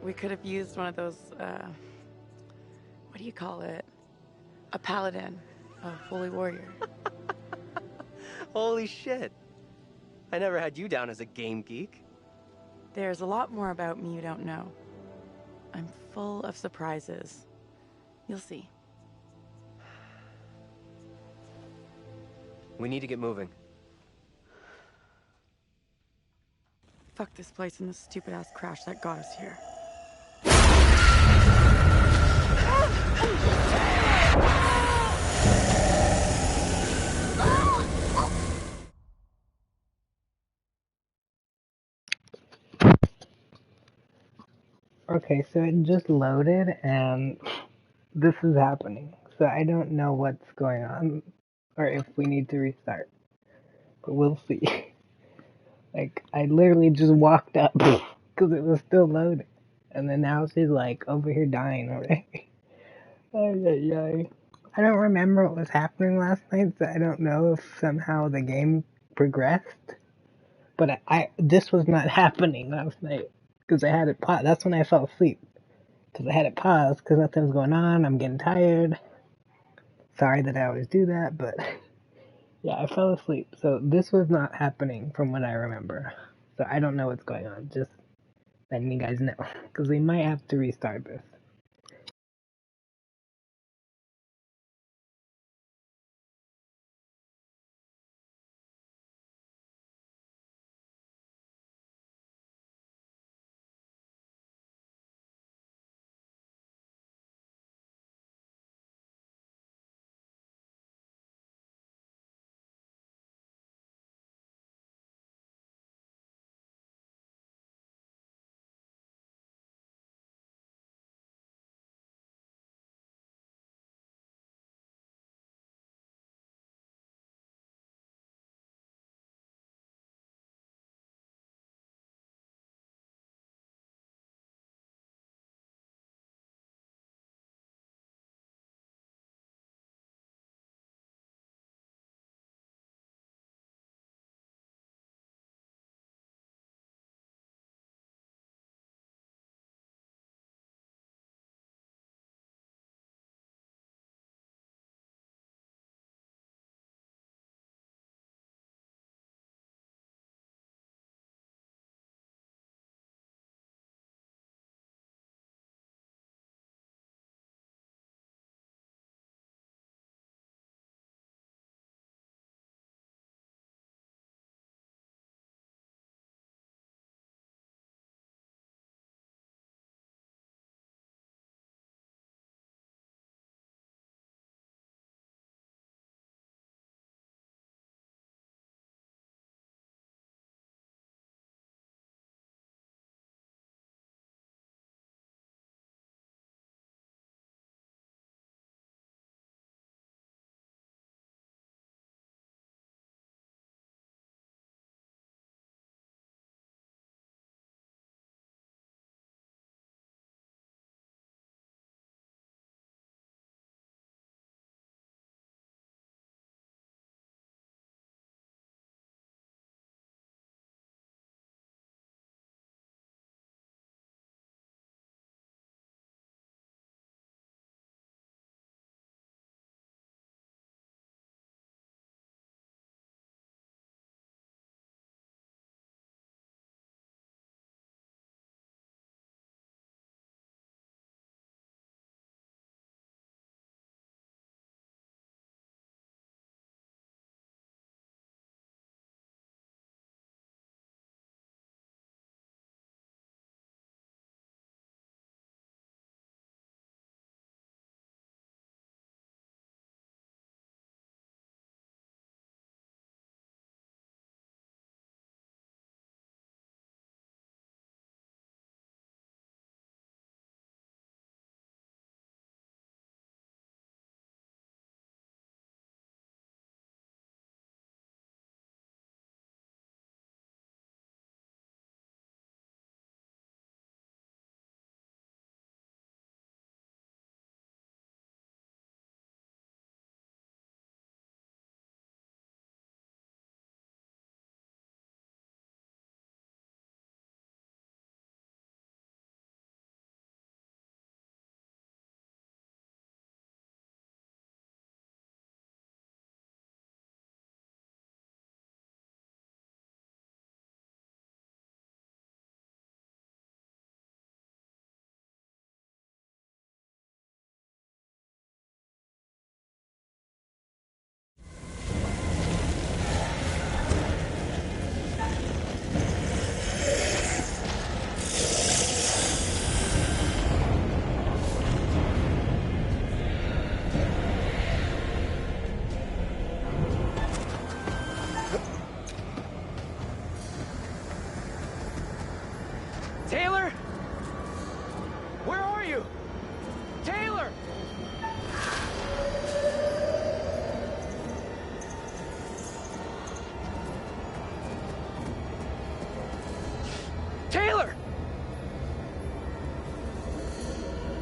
We could have used one of those, what do you call it? A paladin, a holy warrior. Holy shit. I never had you down as a game geek. There's a lot more about me you don't know. I'm full of surprises. You'll see. We need to get moving. Fuck this place and the stupid-ass crash that got us here. Okay, so it just loaded and this is happening. So I don't know what's going on or if we need to restart. But we'll see. Like, I literally just walked up because it was still loading. And then now she's like over here dying already. Ay, ay, ay. I don't remember what was happening last night, so I don't know if somehow the game progressed. But this was not happening last night because I had it paused. That's when I fell asleep because I had it paused because nothing was going on. I'm getting tired. Sorry that I always do that, but yeah, I fell asleep. So this was not happening from what I remember. So I don't know what's going on. Just letting you guys know because we might have to restart this.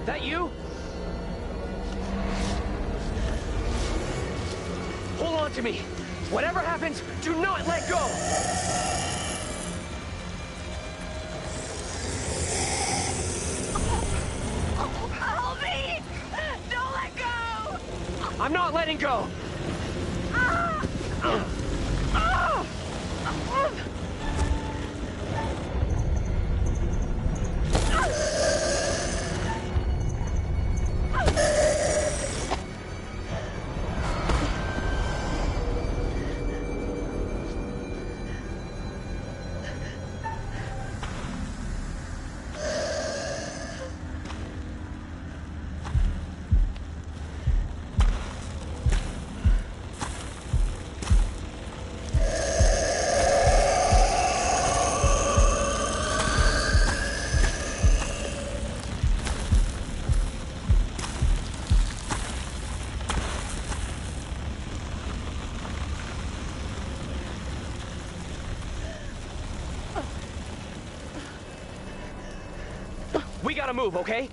That you? Hold on to me. Whatever happens, do not let go! Help me! Don't let go! I'm not letting go! Ah! Ah! We gotta move, okay?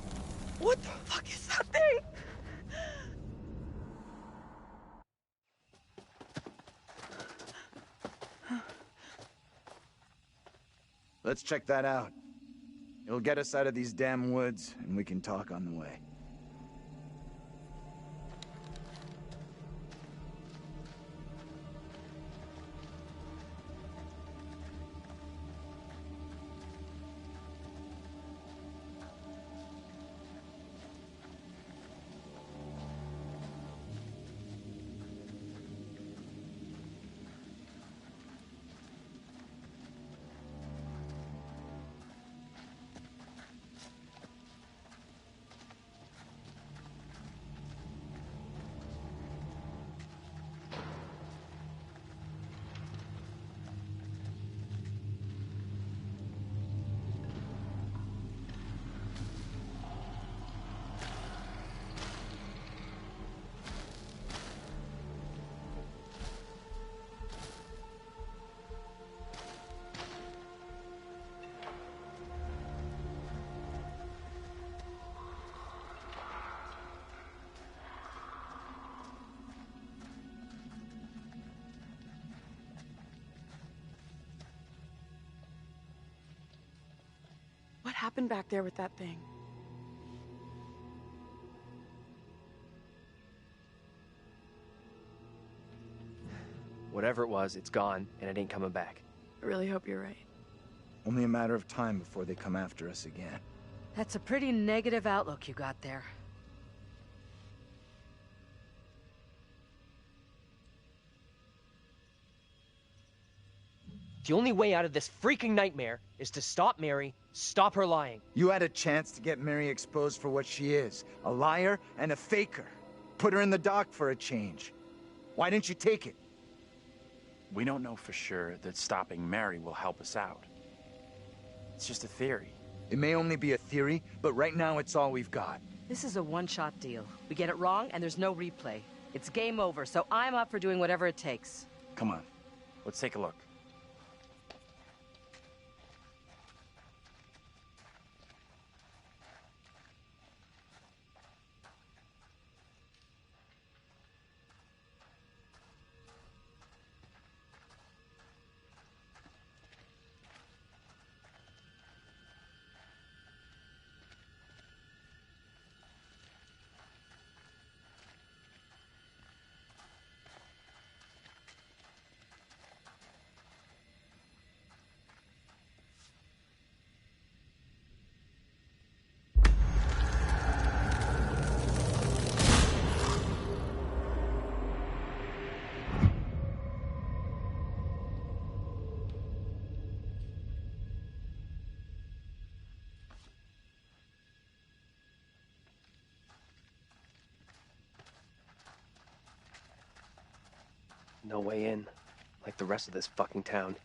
What the fuck is that thing? Let's check that out. It'll get us out of these damn woods, and we can talk on the way. What happened back there with that thing? Whatever it was, it's gone, and it ain't coming back. I really hope you're right. Only a matter of time before they come after us again. That's a pretty negative outlook you got there. The only way out of this freaking nightmare is to stop Mary, stop her lying. You had a chance to get Mary exposed for what she is, a liar and a faker. Put her in the dock for a change. Why didn't you take it? We don't know for sure that stopping Mary will help us out. It's just a theory. It may only be a theory, but right now it's all we've got. This is a one-shot deal. We get it wrong, and there's no replay. It's game over, so I'm up for doing whatever it takes. Come on, let's take a look. No way in, like the rest of this fucking town.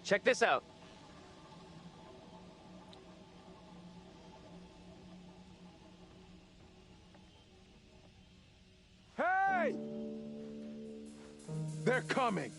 Check this out. Hey! They're coming!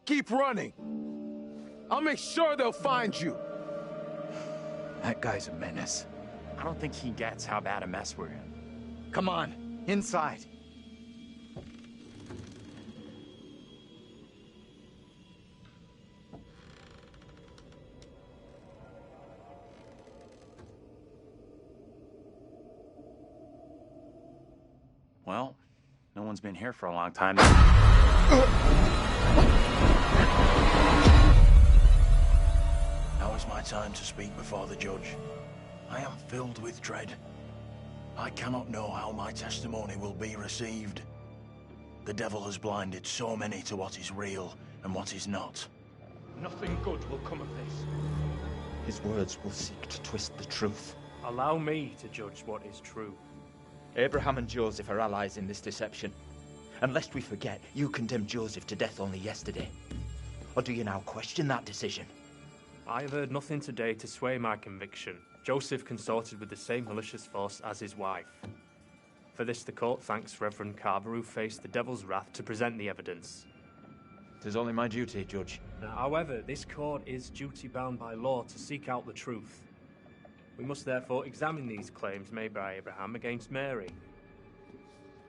Keep running! I'll make sure they'll find you! That guy's a menace. I don't think he gets how bad a mess we're in. Come on, inside. Well, no one's been here for a long time. Now is my time to speak before the judge. I am filled with dread. I cannot know how my testimony will be received. The devil has blinded so many to what is real and what is not. Nothing good will come of this. His words will seek to twist the truth. Allow me to judge what is true. Abraham and Joseph are allies in this deception. And lest we forget, you condemned Joseph to death only yesterday. Or do you now question that decision? I have heard nothing today to sway my conviction. Joseph consorted with the same malicious force as his wife. For this the court thanks Reverend Carver, who faced the devil's wrath to present the evidence. 'Tis only my duty, Judge. However, this court is duty-bound by law to seek out the truth. We must therefore examine these claims made by Abraham against Mary.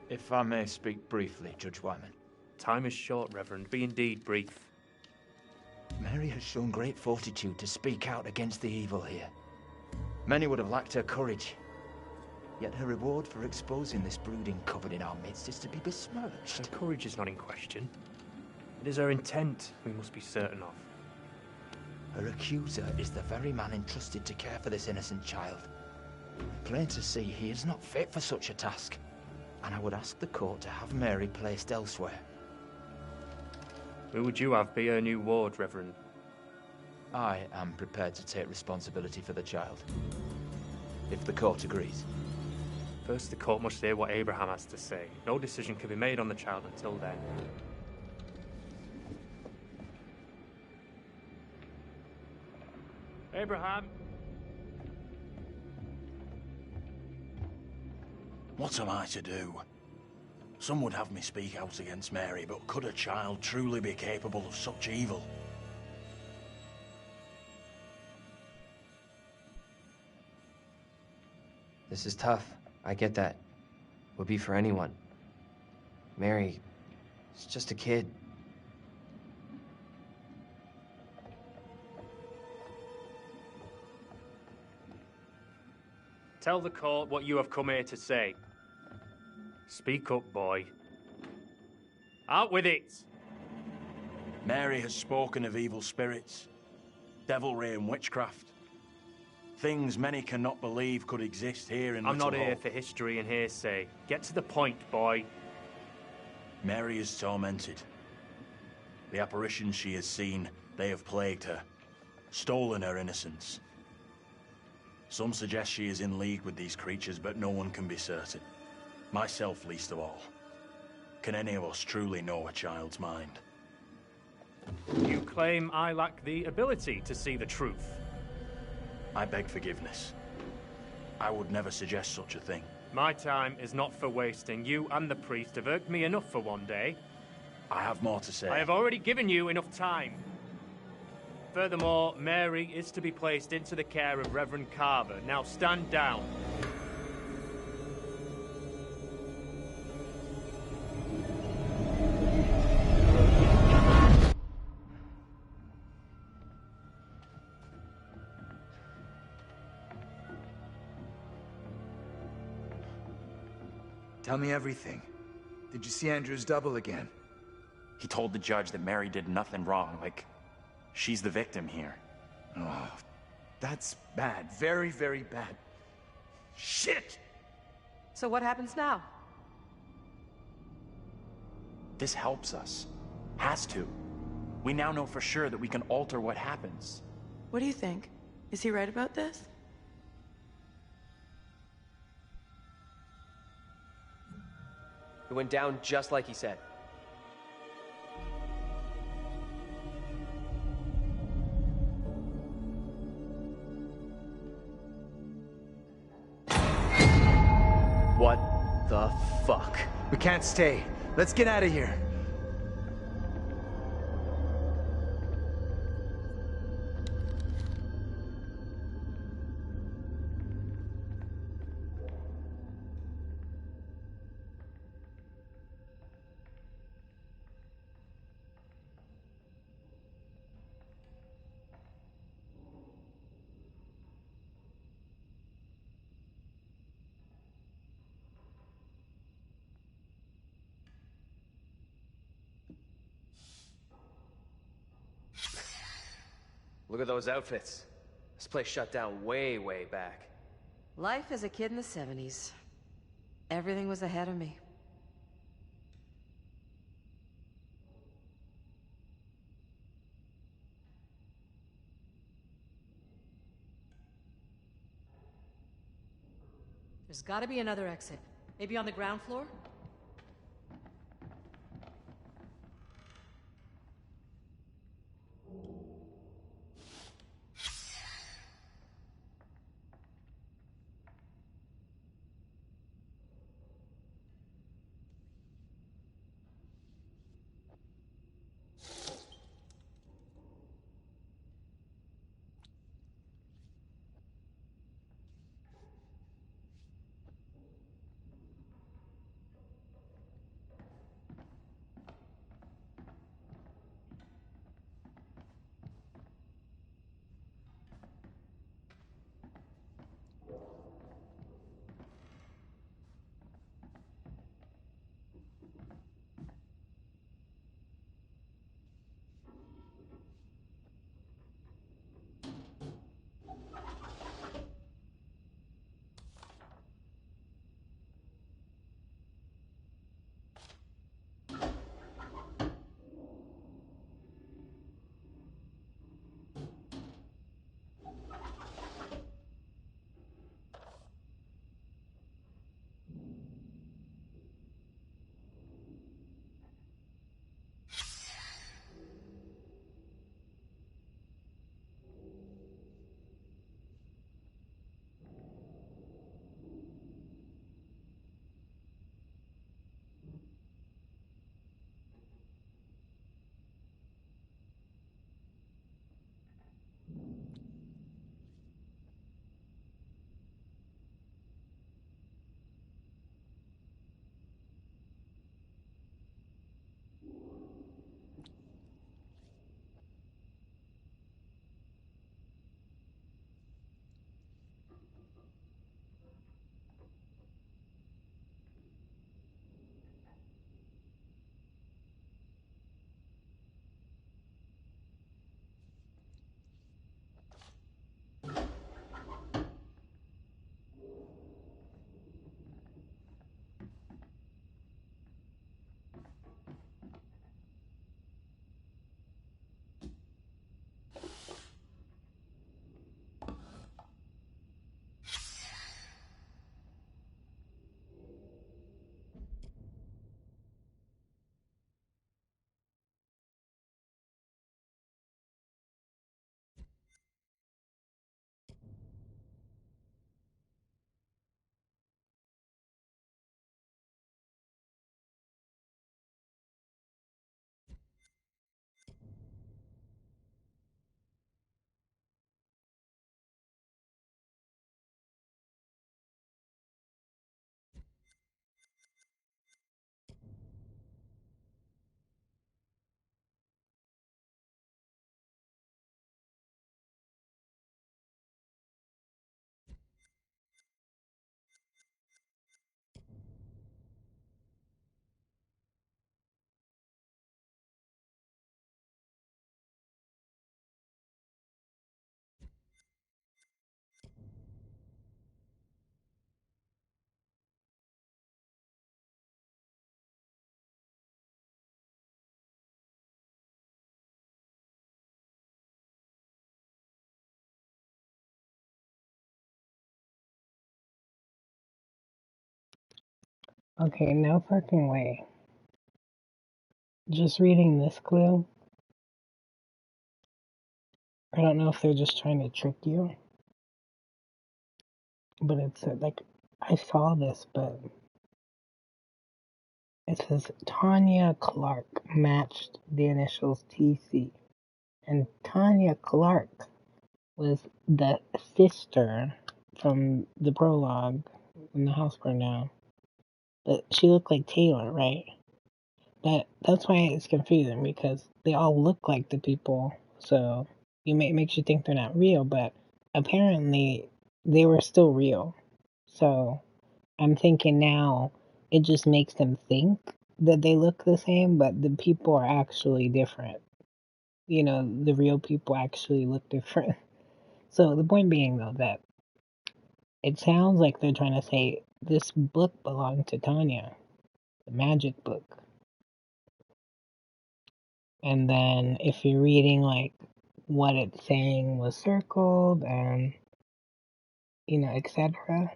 If I may speak briefly, Judge Wyman. Time is short, Reverend. Be indeed brief. Mary has shown great fortitude to speak out against the evil here. Many would have lacked her courage. Yet her reward for exposing this brooding coven in our midst is to be besmirched. Her courage is not in question. It is her intent we must be certain of. Her accuser is the very man entrusted to care for this innocent child. Plain to see, he is not fit for such a task. And I would ask the court to have Mary placed elsewhere. Who would you have be her new ward, Reverend? I am prepared to take responsibility for the child, if the court agrees. First, the court must hear what Abraham has to say. No decision can be made on the child until then. Abraham! What am I to do? Some would have me speak out against Mary, but could a child truly be capable of such evil? This is tough. I get that. Would be for anyone. Mary, is just a kid. Tell the court what you have come here to say. Speak up, boy. Out with it! Mary has spoken of evil spirits, devilry and witchcraft. Things many cannot believe could exist here in I'm Little not here Hope. for history and hearsay. Get to the point, boy. Mary is tormented. The apparitions she has seen, they have plagued her, stolen her innocence. Some suggest she is in league with these creatures, but no one can be certain. Myself least of all. Can any of us truly know a child's mind? You claim I lack the ability to see the truth. I beg forgiveness. I would never suggest such a thing. My time is not for wasting. You and the priest have irked me enough for one day. I have more to say. I have already given you enough time. Furthermore, Mary is to be placed into the care of Reverend Carver. Now stand down. Tell me everything. Did you see Andrew's double again? He told the judge that Mary did nothing wrong, like she's the victim here. Oh, that's bad. Very, very bad. Shit! So what happens now? This helps us. Has to. We now know for sure that we can alter what happens. What do you think? Is he right about this? It went down just like he said. What the fuck? We can't stay. Let's get out of here. Look at those outfits. This place shut down way, way back. Life as a kid in the 70s. Everything was ahead of me. There's gotta be another exit. Maybe on the ground floor? Okay, no fucking way. Just reading this clue, I don't know if they're just trying to trick you, but it's like, I saw this, but it says Tanya Clark matched the initials TC. And Tanya Clark was the sister from the prologue when the house burned down. But she looked like Taylor, right? That's why it's confusing, because they all look like the people, so it makes you think they're not real, but apparently they were still real. So I'm thinking now it just makes them think that they look the same, but the people are actually different. You know, the real people actually look different. So the point being, though, that it sounds like they're trying to say this book belonged to Tanya, the magic book. And then if you're reading like what it's saying was circled and etc.,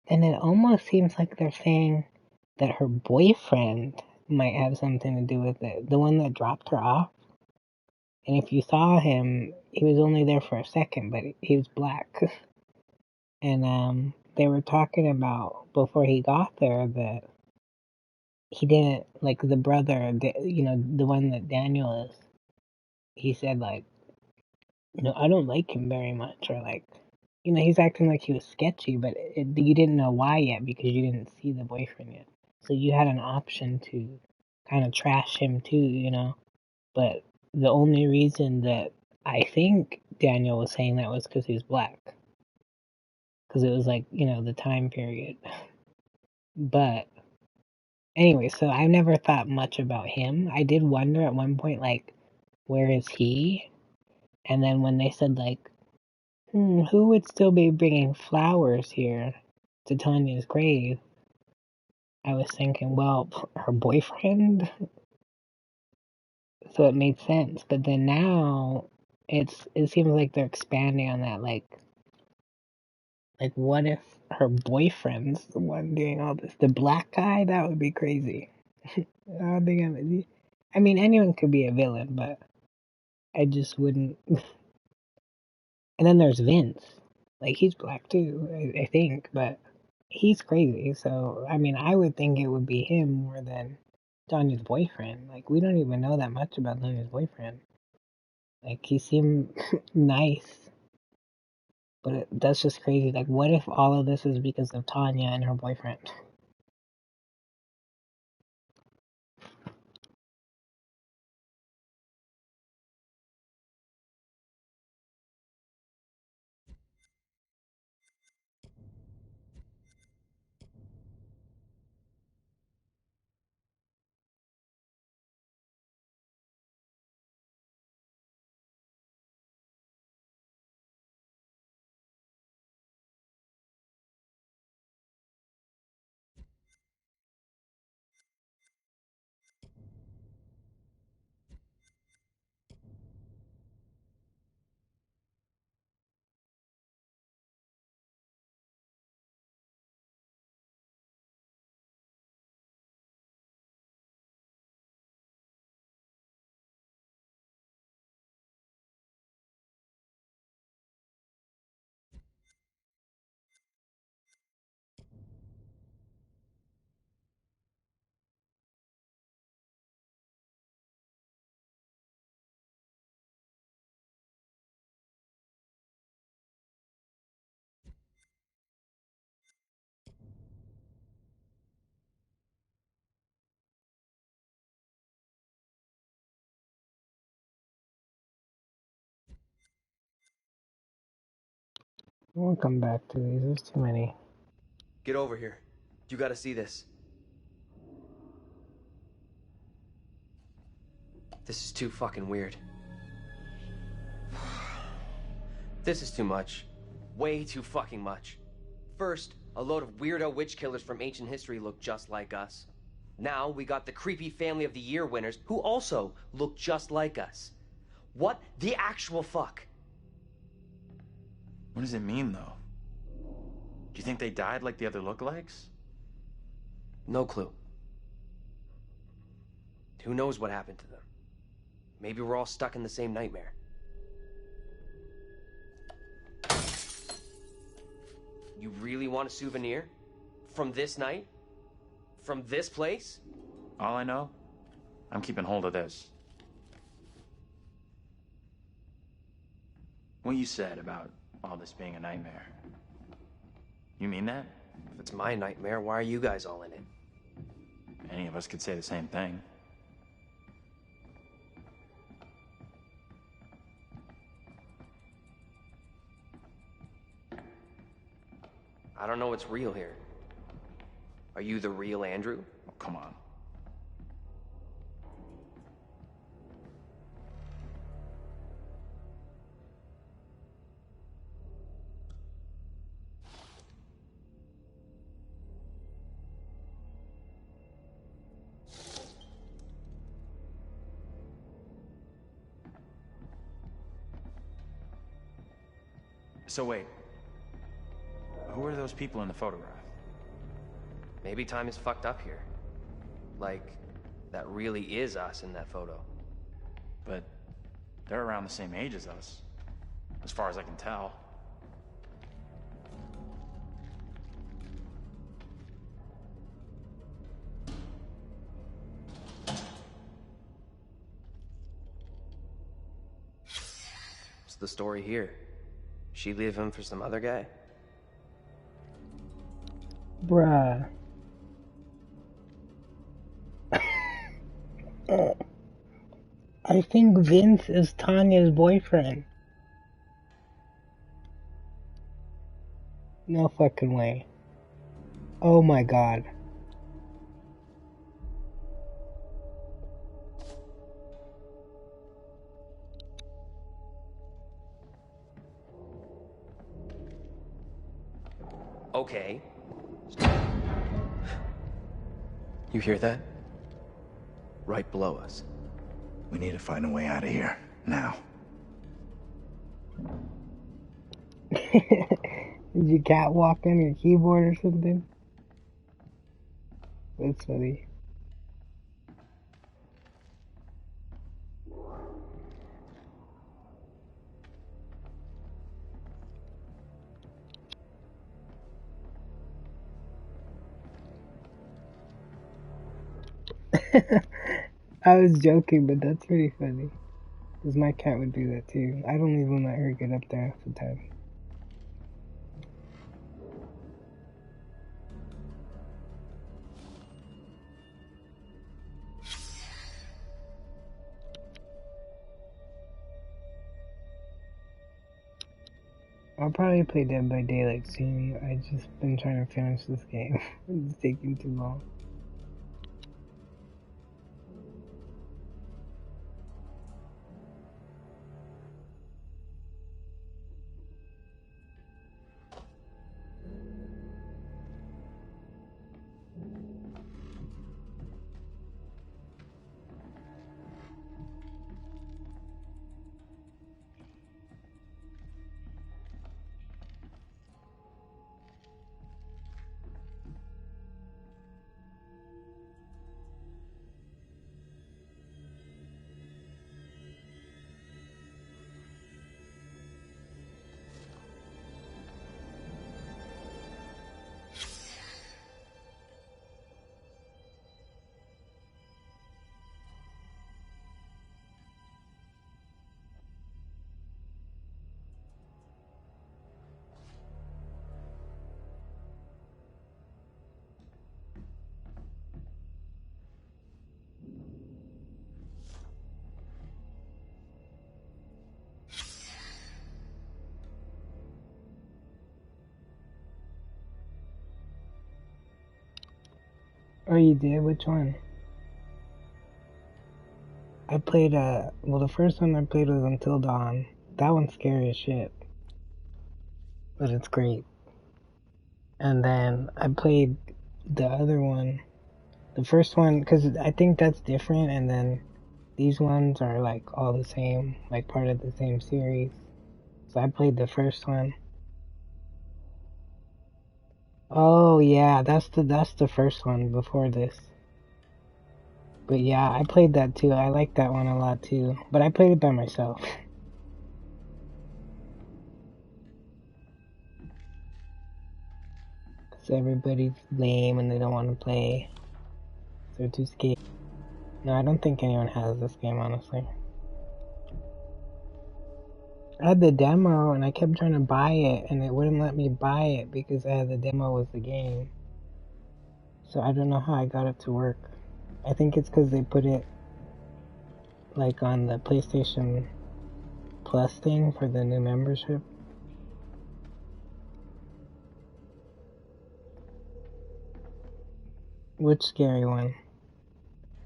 then it almost seems like they're saying that her boyfriend might have something to do with it. The one that dropped her off. And if you saw him, he was only there for a second, but he was black. And they were talking about before he got there that he didn't like the brother, the one that Daniel is. He said like, I don't like him very much, or like, he's acting like he was sketchy, but you didn't know why yet because you didn't see the boyfriend yet. So you had an option to kind of trash him too. But the only reason that I think Daniel was saying that was because he was black. Because it was like, the time period. But anyway, so I never thought much about him. I did wonder at one point, like, where is he? And then when they said, like, who would still be bringing flowers here to Tanya's grave? I was thinking, well, her boyfriend? So it made sense. But then now, it seems like they're expanding on that, like, what if her boyfriend's the one doing all this? The black guy? That would be crazy. I don't think I mean, anyone could be a villain, but I just wouldn't. And then there's Vince. Like, he's black too, I think, but he's crazy. So, I mean, I would think it would be him more than Tanya's boyfriend. Like, we don't even know that much about Tanya's boyfriend. Like, he seemed nice, but that's just crazy. Like, what if all of this is because of Tanya and her boyfriend? We'll come back to these. There's too many. Get over here. You gotta see this. This is too fucking weird. This is too much. Way too fucking much. First, a load of weirdo witch killers from ancient history look just like us. Now, we got the creepy Family of the Year winners who also look just like us. What the actual fuck? What does it mean, though? Do you think they died like the other lookalikes? No clue. Who knows what happened to them? Maybe we're all stuck in the same nightmare. You really want a souvenir? From this night? From this place? All I know, I'm keeping hold of this. What you said about all this being a nightmare. You mean that? If it's my nightmare, why are you guys all in it? Any of us could say the same thing. I don't know what's real here. Are you the real Andrew? Oh, come on. So wait, who are those people in the photograph? Maybe time is fucked up here. Like, that really is us in that photo. But they're around the same age as us, as far as I can tell. What's the story here? She leave him for some other guy? Bruh. I think Vince is Tanya's boyfriend. No fucking way. Oh my god. Okay. You hear that? Right below us. We need to find a way out of here, now. Did you catwalk on your keyboard or something? That's funny. I was joking, but that's pretty funny. Because my cat would do that too. I don't even let her get up there half the time. I'll probably play Dead by Daylight soon. I've just been trying to finish this game. It's taking too long. Oh, you did? Which one? I played, well, the first one I played was Until Dawn. That one's scary as shit. But it's great. And then I played the other one. The first one, because I think that's different, and then these ones are like all the same, like part of the same series. So I played the first one. Oh, Oh yeah, that's the first one before this. But yeah, I played that too. I like that one a lot too. But I played it by myself. Cause everybody's lame and they don't want to play. They're too scared. No, I don't think anyone has this game, honestly. I had the demo and I kept trying to buy it and it wouldn't let me buy it because I had the demo was the game. So I don't know how I got it to work. I think it's because they put it like on the PlayStation Plus thing for the new membership. Which scary one?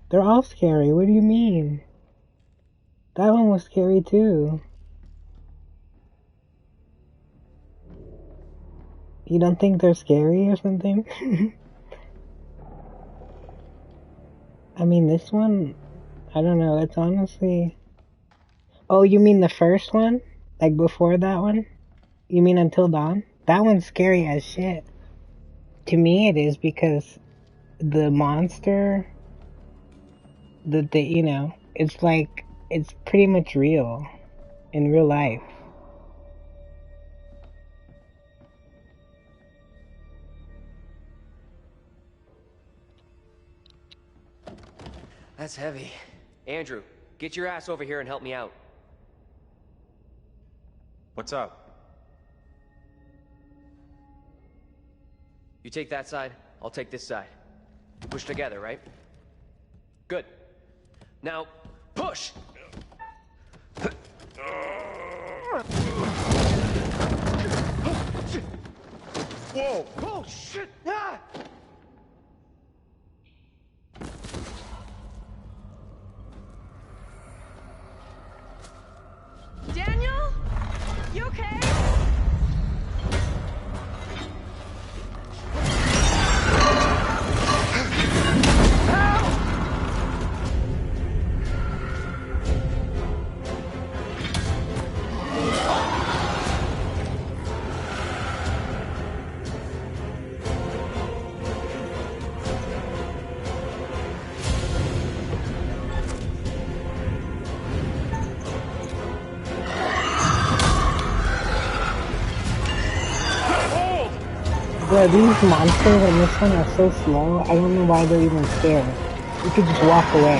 They're all scary. What do you mean? That one was scary too. You don't think they're scary or something? I mean, this one, I don't know. It's honestly... Oh, you mean the first one? Like before that one? You mean Until Dawn? That one's scary as shit. To me it is because the monster that they, you know, it's like, it's pretty much real. In real life. That's heavy. Andrew, get your ass over here and help me out. What's up? You take that side, I'll take this side. Push together, right? Good. Now, push! Whoa! Oh, shit! Ah! Daniel? You okay? Bro, these monsters in this one are so slow, I don't know why they're even scared. You could just walk away.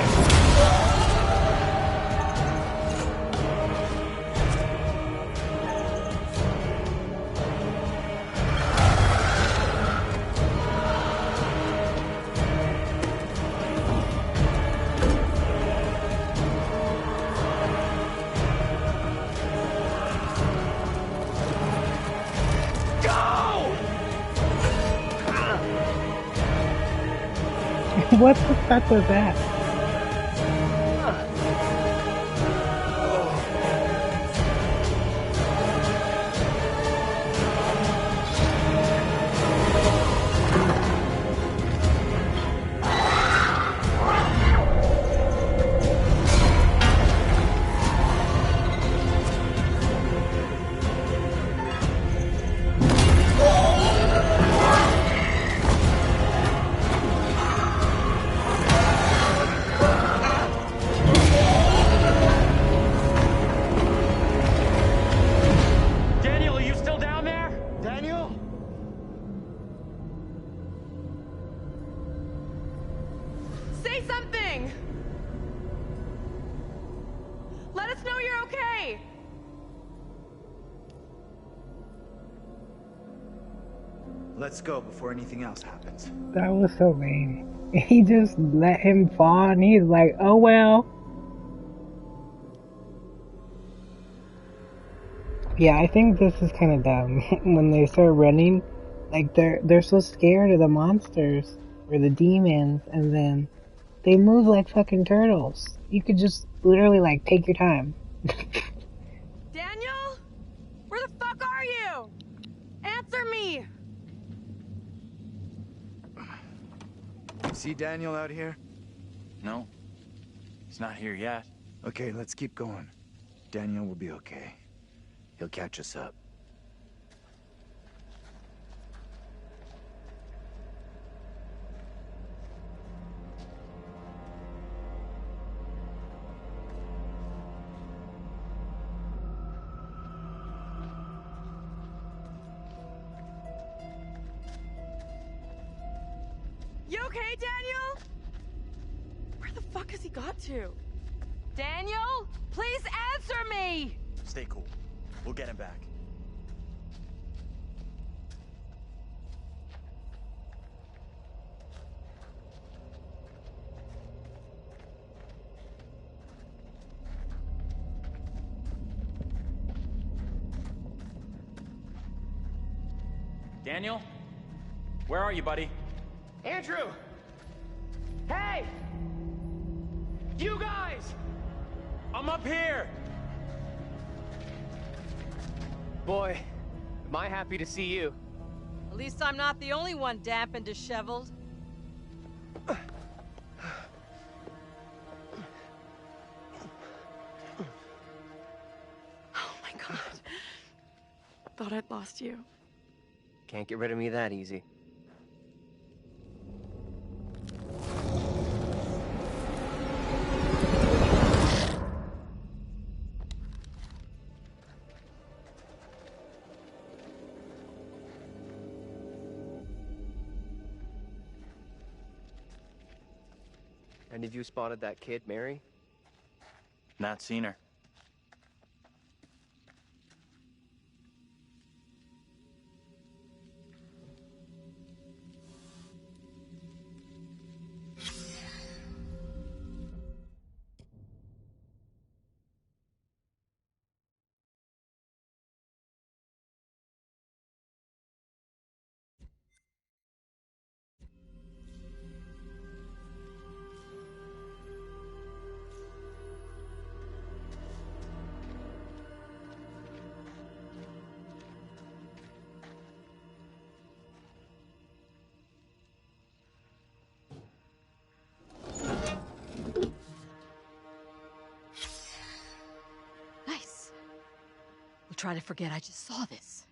What the fuck was that? Daniel, are you still down there? Daniel? Say something! Let us know you're okay! Let's go before anything else happens. That was so lame. He just let him fall and he's like, oh well. Yeah, I think this is kind of dumb. When they start running, like they're so scared of the monsters or the demons, and then they move like fucking turtles. You could just literally like take your time. Daniel? Where the fuck are you? Answer me! See Daniel out here? No. He's not here yet. Okay, let's keep going. Daniel will be okay. He'll catch us up. You okay, Daniel? Where the fuck has he got to? Daniel, please answer me! Stay cool. We'll get him back. Daniel? Where are you, buddy? Andrew! Hey! You guys! I'm up here! Boy, am I happy to see you. At least I'm not the only one damp and disheveled. Oh my god. Thought I'd lost you. Can't get rid of me that easy. Any of you spotted that kid, Mary? Not seen her. Nice. We'll try to forget I just saw this.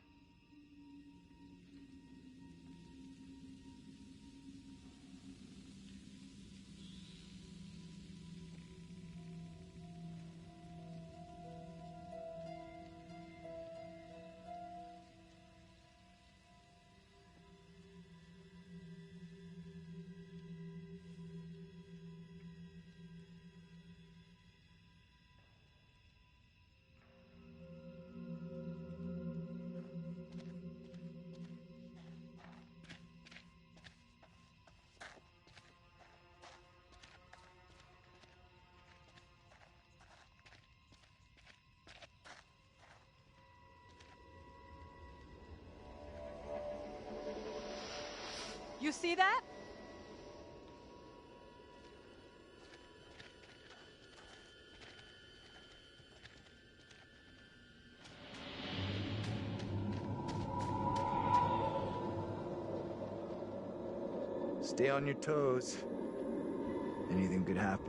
You see that? Stay on your toes. Anything could happen.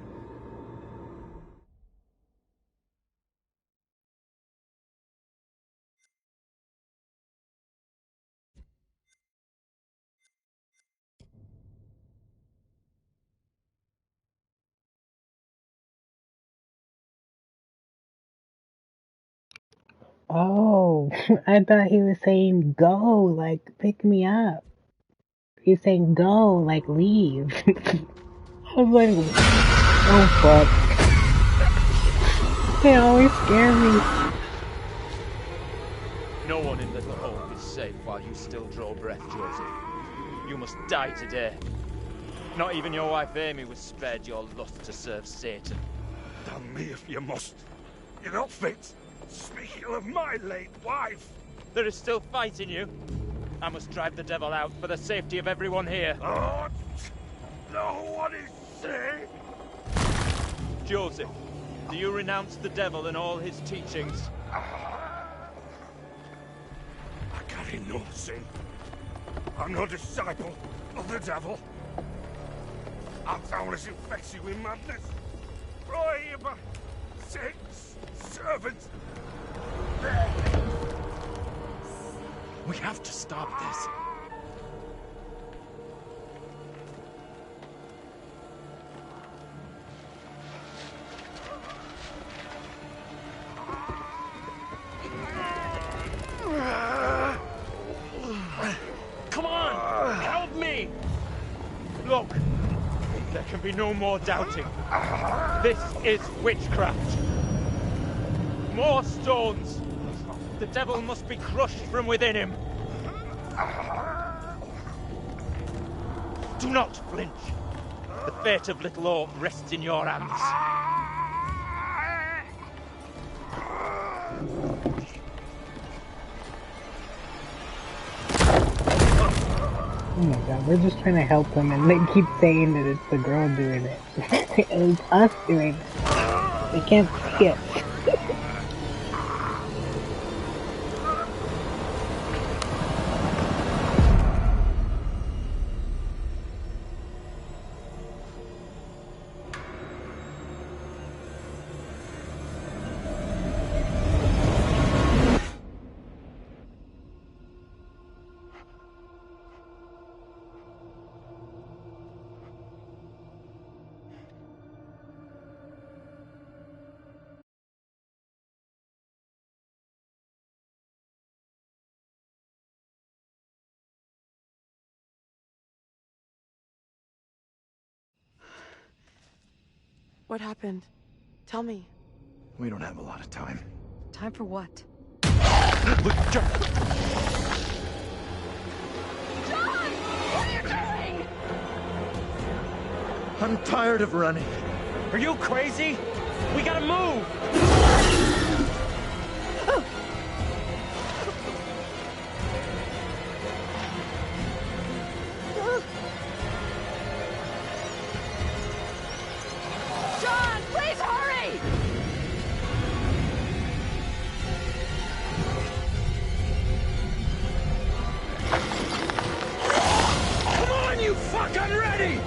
Oh, I thought he was saying go, like pick me up. He's saying go, like leave. I was like, oh fuck. They always scare me. No one in Little Hope is safe while you still draw breath, Joseph. You must die today. Not even your wife Amy was spared your lust to serve Satan. Damn me if you must. You're not fit. Speaking of my late wife. There is still fight in you. I must drive the devil out for the safety of everyone here. Oh, no one is safe. Joseph, do you renounce the devil and all his teachings? I carry no sin. I'm no disciple of the devil. I'm foulness infects you with madness. Prohibit, six, servants. We have to stop this. Come on, help me! Look, there can be no more doubting. This is witchcraft. More stones. The devil must be crushed from within him. Do not flinch. The fate of Little Orc rests in your hands. Oh my god, we're just trying to help him and they keep saying that it's the girl doing it. It's us doing it. They can't see it. What happened? Tell me. We don't have a lot of time. Time for what? Look, John! What are you doing? I'm tired of running. Are you crazy? We gotta move! John, please hurry! Come on, you fuck! I'm ready!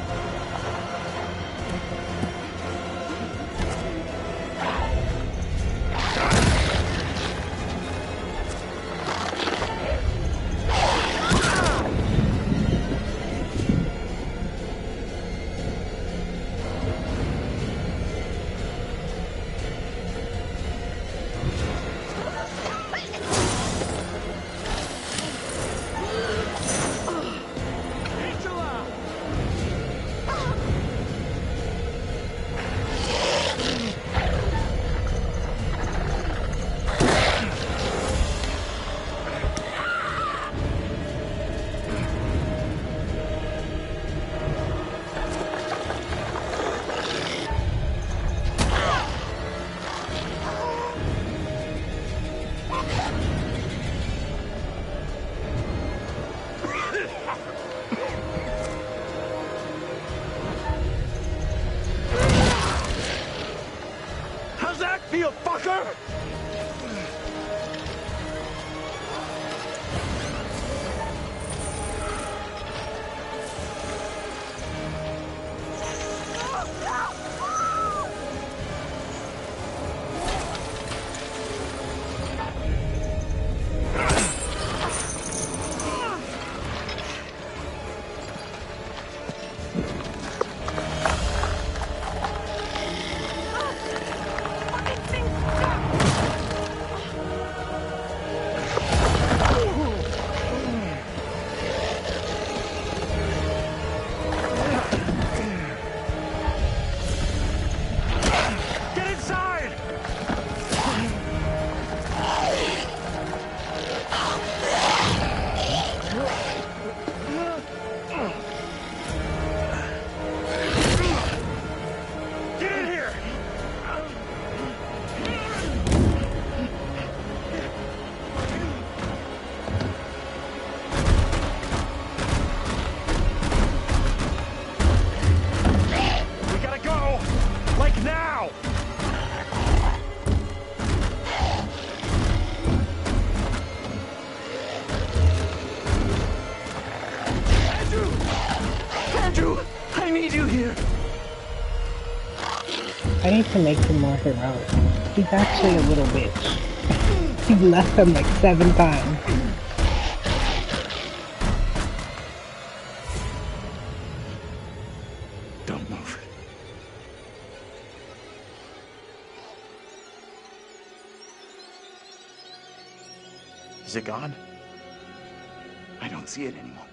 How's that feel, fucker? Get inside! Get in here! We gotta go! Like now! Andrew! Andrew! I need you here! I need to make him more heroic. He's actually a little bitch. He's left him like 7 times. Don't move. Is it gone? I don't see it anymore.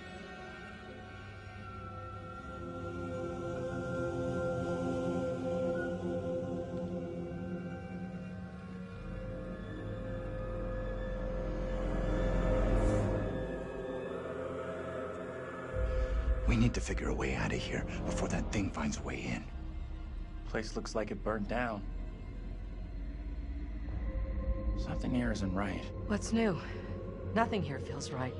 We need to figure a way out of here before that thing finds a way in. Place looks like it burned down. Something here isn't right. What's new? Nothing here feels right.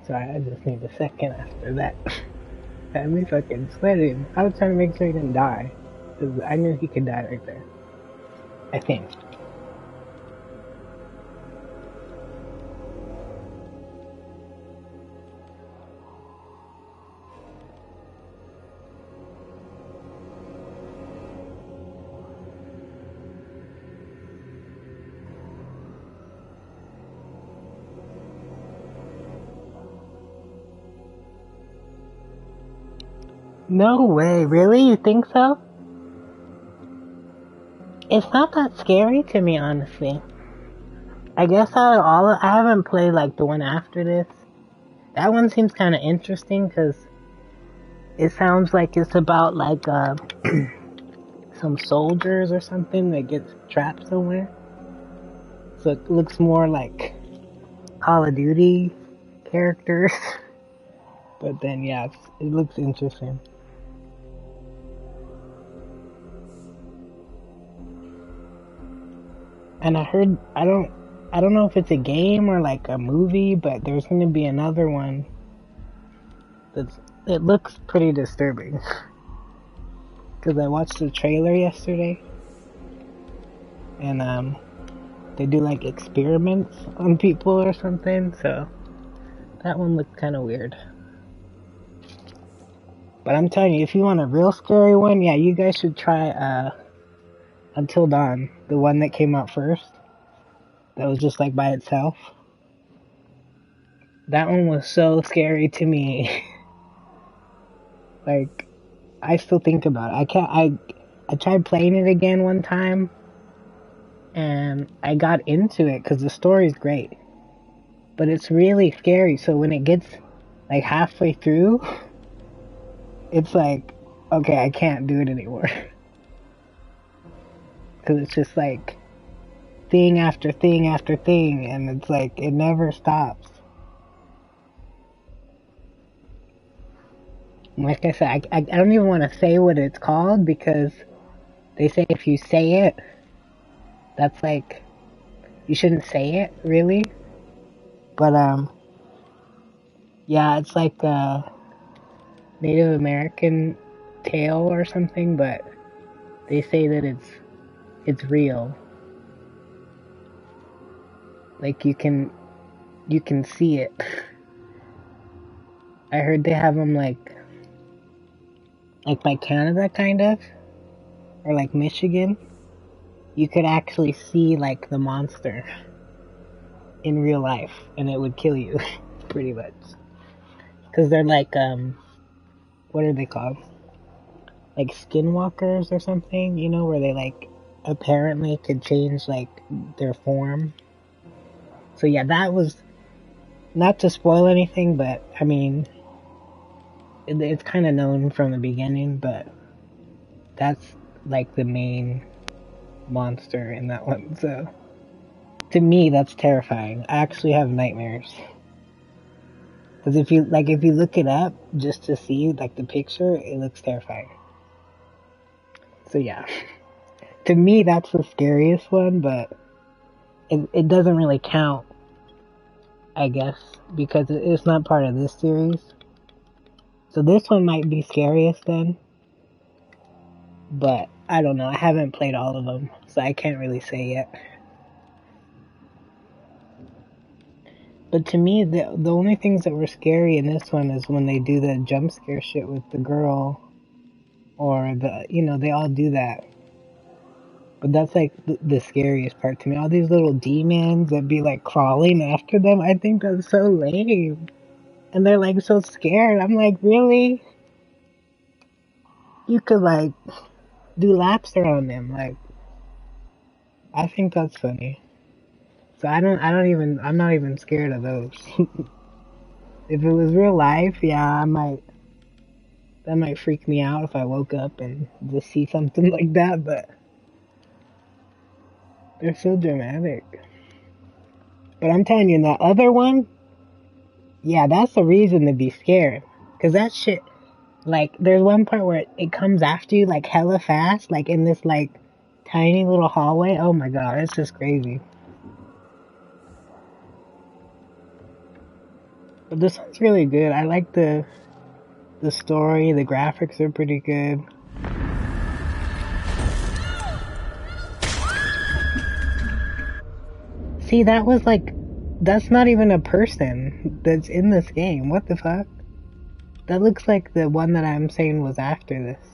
Sorry, I just need a second after that. Had me fucking sweating. I was trying to make sure he didn't die. Because I knew he could die right there. I think. No way, really? You think so? It's not that scary to me, honestly. I guess I haven't played like the one after this. That one seems kind of interesting because it sounds like it's about like some soldiers or something that gets trapped somewhere. So it looks more like Call of Duty characters. But then yeah, it looks interesting. And I heard, I don't know if it's a game or like a movie, but there's going to be another one it looks pretty disturbing. Because I watched the trailer yesterday, and they do like experiments on people or something, so that one looked kind of weird. But I'm telling you, if you want a real scary one, yeah, you guys should try Until Dawn, the one that came out first. That was just like by itself. That one was so scary to me. Like, I still think about it. I tried playing it again one time, and I got into it because the story's great. But it's really scary, so when it gets like halfway through, it's like, okay, I can't do it anymore. Because it's just like thing after thing after thing, and it's like it never stops. Like I said, I don't even want to say what it's called because they say if you say it, that's like, you shouldn't say it, really. But yeah, it's like a Native American tale or something, but they say that it's real. Like you can see it. I heard they have them like by Canada, kind of, or like Michigan. You could actually see like the monster in real life, and it would kill you, pretty much. Because they're like what are they called? Like skinwalkers or something, you know, where they like apparently could change like their form. So yeah, that was, not to spoil anything, but I mean, it's kind of known from the beginning, but that's like the main monster in that one. So to me, that's terrifying. I actually have nightmares. Because if you look it up just to see like the picture, it looks terrifying. So yeah, to me that's the scariest one, but it doesn't really count, I guess, because it's not part of this series. So this one might be scariest then. But I don't know, I haven't played all of them, so I can't really say yet. But to me, the only things that were scary in this one is when they do the jump scare shit with the girl. Or they all do that. But that's like the scariest part to me. All these little demons that be like crawling after them, I think that's so lame. And they're like so scared. I'm like, really? you could like do laps around him. Like, I think that's funny. So I'm not even scared of those. If it was real life, yeah, that might freak me out if I woke up and just see something like that, but they're so dramatic. But I'm telling you, the other one, yeah, that's the reason to be scared. Cause that shit, like, there's one part where it comes after you, like, hella fast, like, in this, like, tiny little hallway. Oh my god, it's just crazy. But this one's really good. I like the story, the graphics are pretty good. See, that was like, that's not even a person that's in this game. What the fuck? That looks like the one that I'm saying was after this.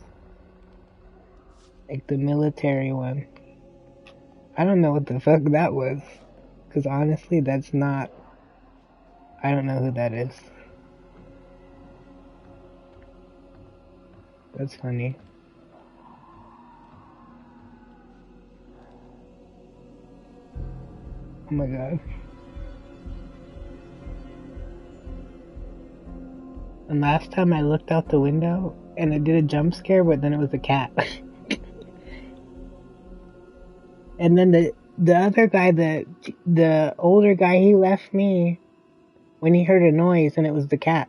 Like the military one. I don't know what the fuck that was. Because honestly, that's not... I don't know who that is. That's funny. Oh my god. And last time I looked out the window and it did a jump scare, but then it was a cat. And then the other guy, the older guy, he left me when he heard a noise and it was the cat.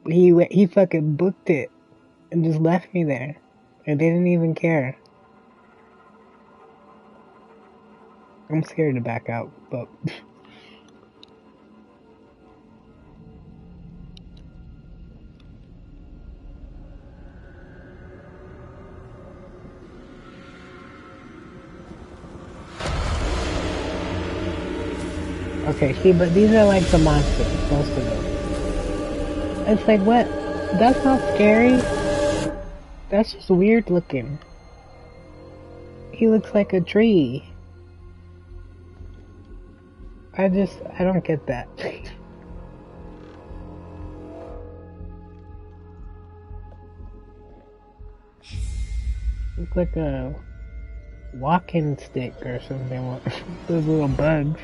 He fucking booked it and just left me there. And they didn't even care. I'm scared to back out, but... Okay, see, but these are like the monsters, most of them. It's like, what? That's not scary. That's just weird looking. He looks like a tree. I don't get that. Look like a walking stick or something. Those little bugs.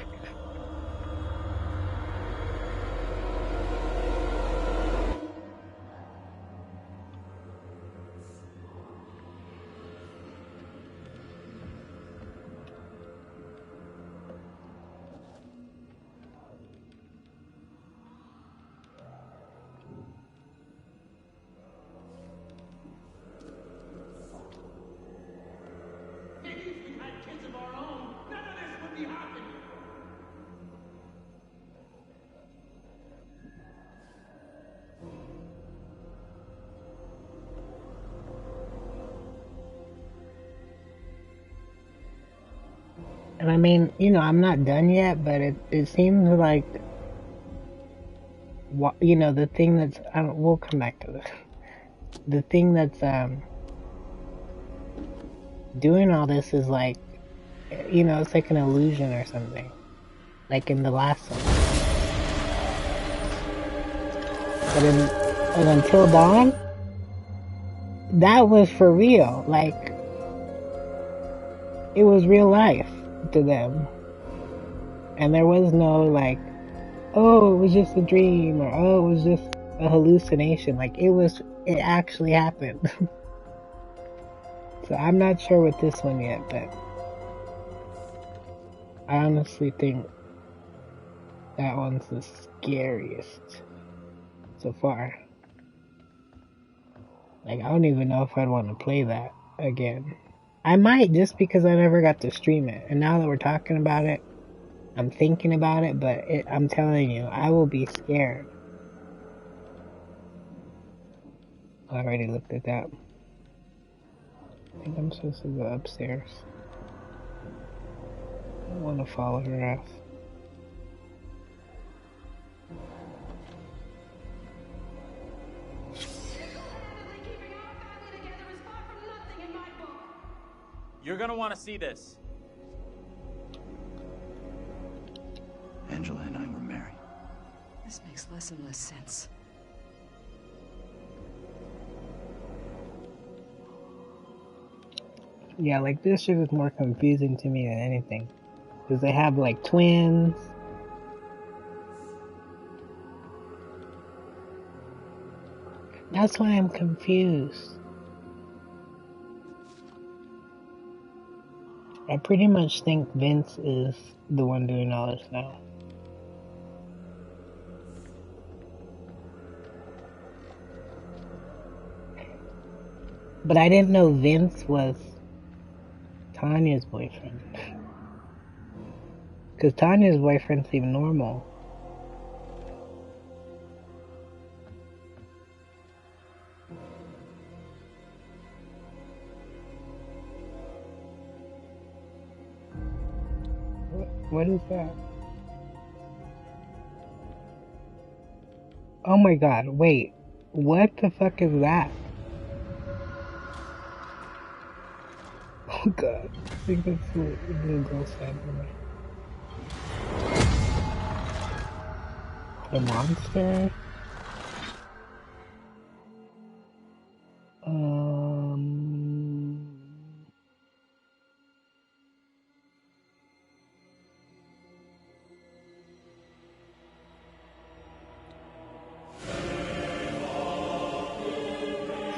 And I mean, you know, I'm not done yet, but it seems like, you know, the thing that's, we'll come back to this. The thing that's, doing all this is like, you know, it's like an illusion or something. Like in the last one. But Until Dawn, that was for real. Like, it was real life to them. And there was no like, oh, it was just a dream, or oh, it was just a hallucination. Like, it actually happened. So I'm not sure with this one yet, but I honestly think that one's the scariest so far. Like, I don't even know if I'd want to play that again. I might, just because I never got to stream it. And now that we're talking about it, I'm thinking about it, but I'm telling you, I will be scared. I already looked at that. I think I'm supposed to go upstairs. I don't want to follow her ass. You're gonna want to see this. Angela and I were married. This makes less and less sense. Yeah, like this shit is more confusing to me than anything. Because they have like twins. That's why I'm confused. I pretty much think Vince is the one doing all this now. But I didn't know Vince was Tanya's boyfriend. Because Tanya's boyfriend seemed normal. What is that? Oh my god, wait. What the fuck is that? Oh god. I think that's the little girl side for me. The monster?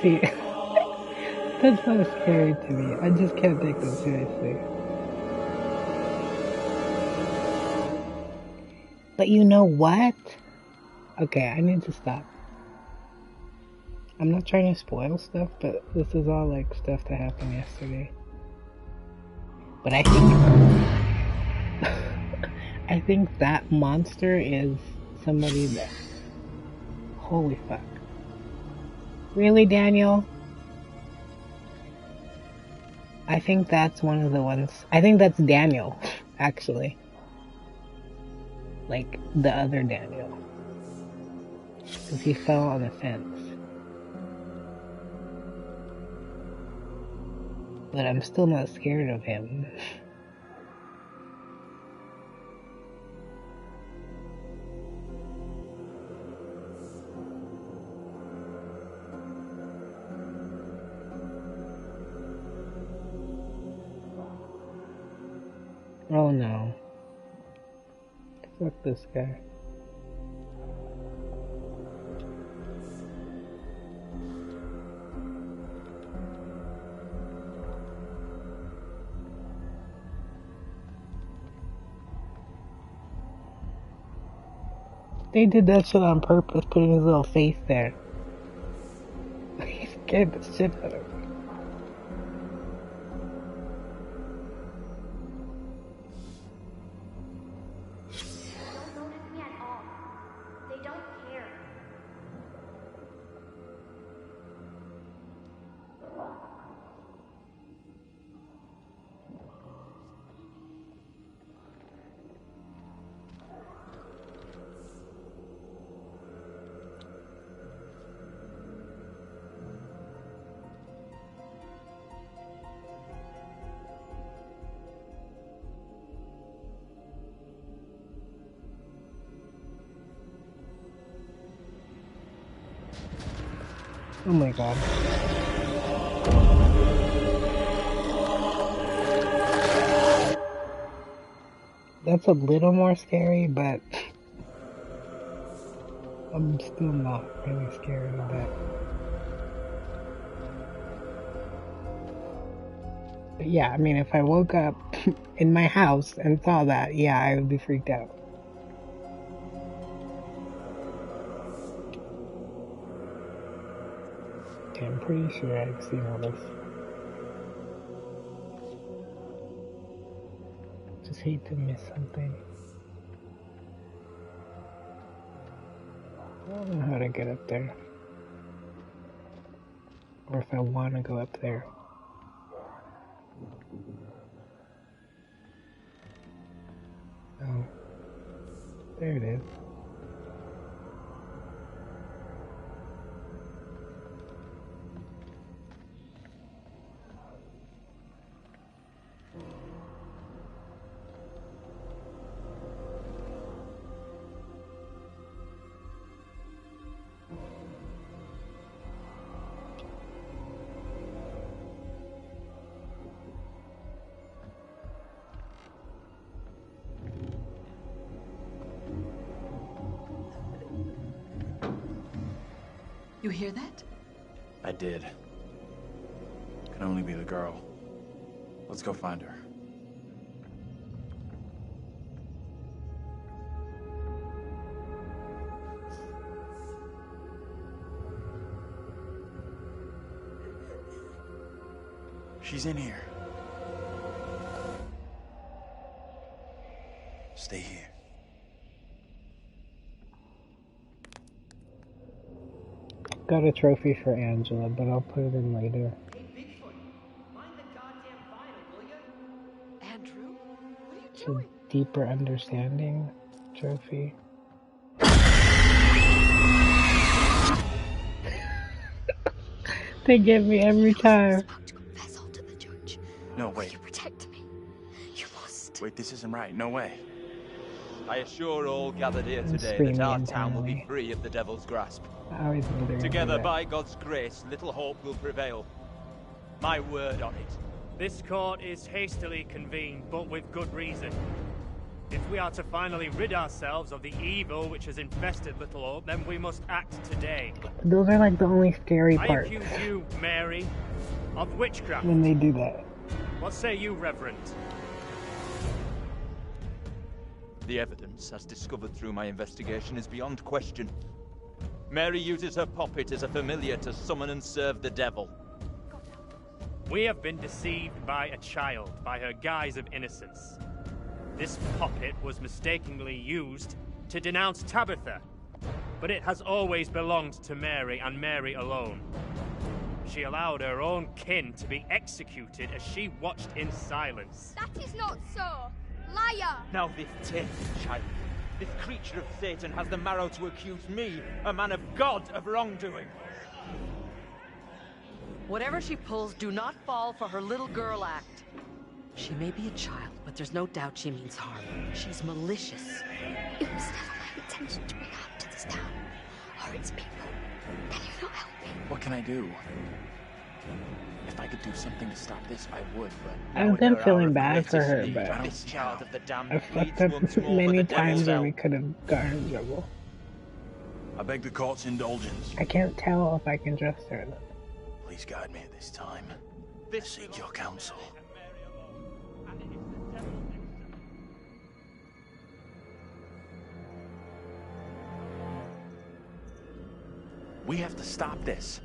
See, that's not scary to me. I just can't take them seriously. But you know what? Okay, I need to stop. I'm not trying to spoil stuff, but this is all like stuff that happened yesterday. But I think I think that monster is somebody that, holy fuck. Really, Daniel? I think that's one of the ones. I think that's Daniel, actually. Like, the other Daniel. Because he fell on the fence. But I'm still not scared of him. Oh no. Fuck this guy. They did that shit on purpose, putting his little face there. He scared the shit out of me. Oh my god. That's a little more scary, but I'm still not really scared of that. But yeah, I mean, if I woke up in my house and saw that, yeah, I would be freaked out. Okay, I'm pretty sure I've seen all this. Just hate to miss something. I don't know how to get up there. Or if I want to go up there. Oh. There it is. You hear that? I did. Can only be the girl. Let's go find her. She's in here. Stay here. Got a trophy for Angela, but I'll put it in later. Hey, Bigfoot, mind the goddamn vinyl, will ya? Andrew, what are you It's doing? a deeper understanding trophy. They get me every time. About to confess all to the judge. No, Will wait. you protect me? You must. Wait, this isn't right. No way. I assure all gathered here I'm today screaming that our town will be internally. free of the devil's grasp. I always wonder. Together, by God's grace, little hope will prevail. My word on it. This court is hastily convened, but with good reason. If we are to finally rid ourselves of the evil which has infested Little Hope, then we must act today. Those are like the only scary I parts accuse you, Mary, of witchcraft. when they do that. What say you, Reverend? The evidence, as discovered through my investigation, is beyond question. Mary uses her puppet as a familiar to summon and serve the devil. We have been deceived by a child, by her guise of innocence. This puppet was mistakenly used to denounce Tabitha, but it has always belonged to Mary and Mary alone. She allowed her own kin to be executed as she watched in silence. That is not so. Liar! Now this tainted child, this creature of Satan, has the marrow to accuse me, a man of God, of wrongdoing. Whatever she pulls, do not fall for her little girl act. She may be a child, but there's no doubt she means harm. She's malicious. It was never my intention to bring harm to this town or its people. Can you not help me? What can I do? If I could do something to stop this, I would, but... I've been feeling bad for her, but This child of the damned I fucked pleads up once more for many the devil's times where help. we could have gotten in trouble. I beg the court's indulgence. I can't tell if I can trust her or not. Please guide me at this time. I This seek your counsel. and it is the devil's We have to stop this.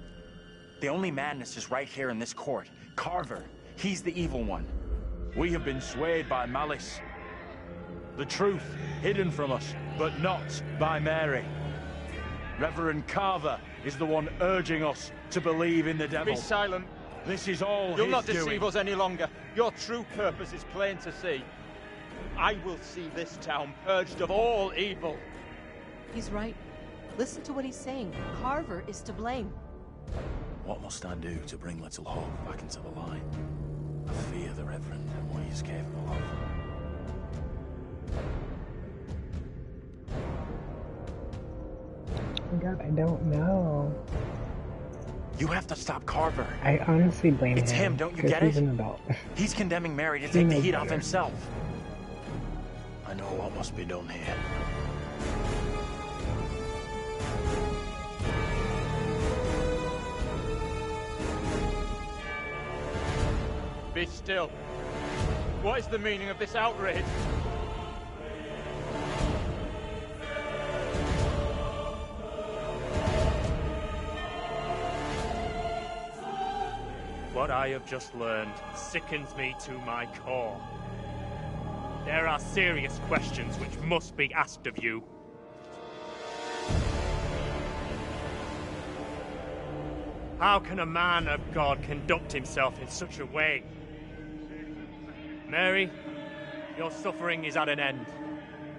The only madness is right here in this court. Carver, he's the evil one. We have been swayed by malice. The truth hidden from us, but not by Mary. Reverend Carver is the one urging us to believe in the devil. Be silent. This is all You'll his not deceive doing. us any longer. Your true purpose is plain to see. I will see this town purged of all evil. He's right. Listen to what he's saying. Carver is to blame. What must I do to bring Little Hope back into the light? I fear the Reverend and what he is capable of. Oh my God, I don't know. You have to stop Carver. I honestly blame It's him. him, don't you 'cause get he's it? an adult. He's condemning Mary to He take the knows heat off better. himself. I know what must be done here. Be still. What is the meaning of this outrage? What I have just learned sickens me to my core. There are serious questions which must be asked of you. How can a man of God conduct himself in such a way? Mary, your suffering is at an end.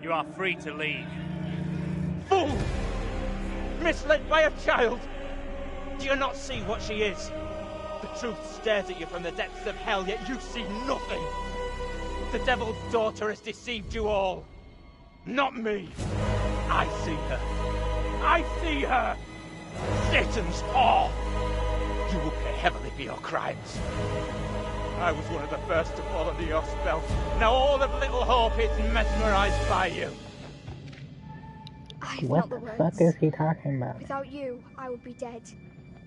You are free to leave. Fool! Misled by a child! Do you not see what she is? The truth stares at you from the depths of hell, yet you see nothing. The devil's daughter has deceived you all. Not me. I see her. I see her! Satan's whore! You will pay heavily for your crimes. I was one of the first to fall under your spell. Now all of Little Hope is mesmerized by you. I It's What not the the fuck words. is he talking about? Without you, I would be dead.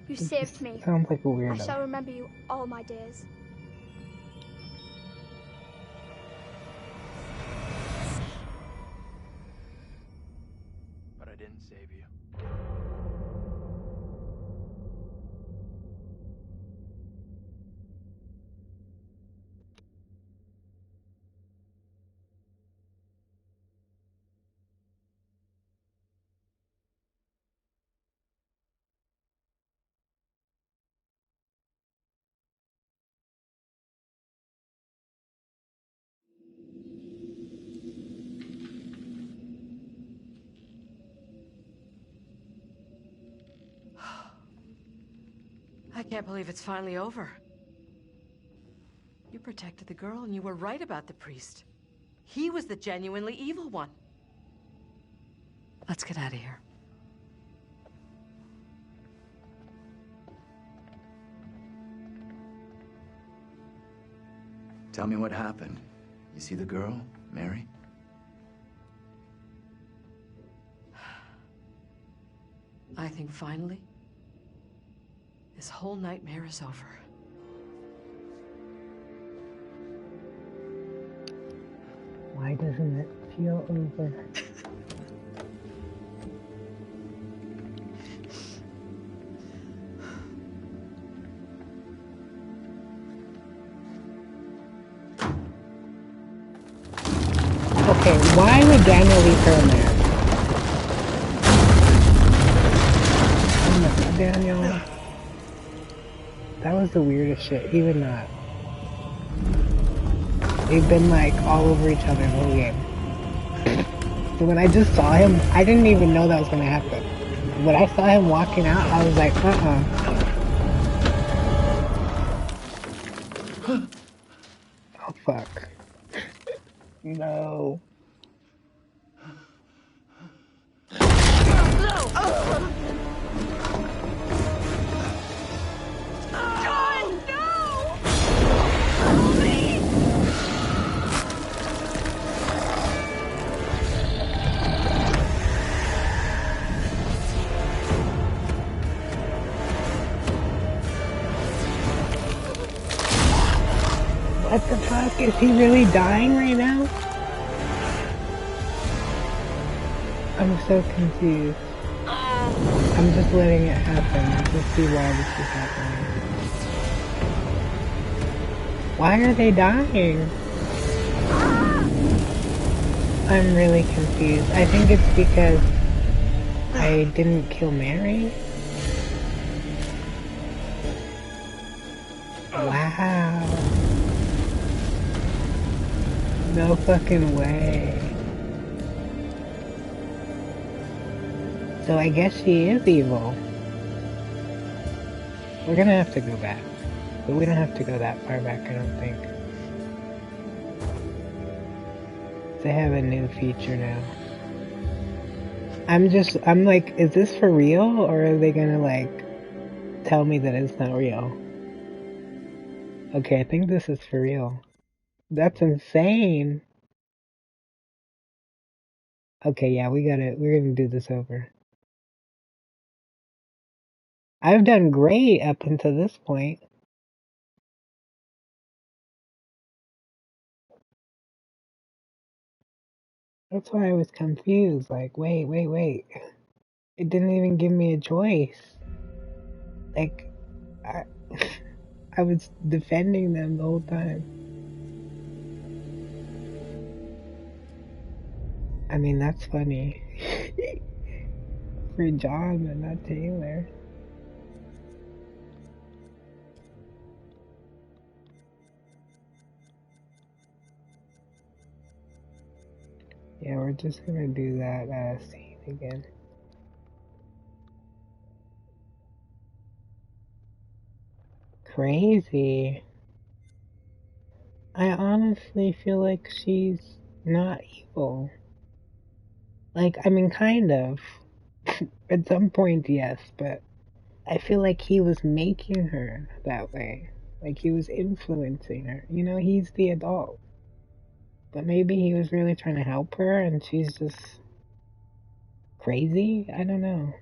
You He saved just me. sounds like a I weirdo. shall remember you all my days. But I didn't save you. I can't believe it's finally over. You protected the girl, and you were right about the priest. He was the genuinely evil one. Let's get out of here. Tell me what happened. You see the girl, Mary? I think finally, this whole nightmare is over. Why doesn't it feel over? Okay, why would Daniel leave her in there? Oh no, Daniel. That was the weirdest shit, even that. They've been like all over each other the whole game. So when I just saw him, I didn't even know that was gonna happen. When I saw him walking out, I was like, oh fuck. No. What the fuck? Is he really dying right now? I'm so confused. I'm just letting it happen. Just see why this is happening. Why are they dying? I'm really confused. I think it's because I didn't kill Mary. Wow. No fucking way. So I guess she is evil. We're gonna have to go back. But we don't have to go that far back, I don't think. They have a new feature now. I'm like, is this for real? Or are they gonna like, tell me that it's not real? Okay, I think this is for real. That's insane. Okay, yeah, we're gonna do this over. I've done great up until this point. That's why I was confused. Like, wait. It didn't even give me a choice. Like, I, I was defending them the whole time. I mean, that's funny. For John, but not Taylor. Yeah, we're just gonna do that scene again. Crazy. I honestly feel like she's not evil. Like, I mean, kind of. At some point, yes, but I feel like he was making her that way. Like, he was influencing her. You know, he's the adult. But maybe he was really trying to help her, and she's just crazy? I don't know.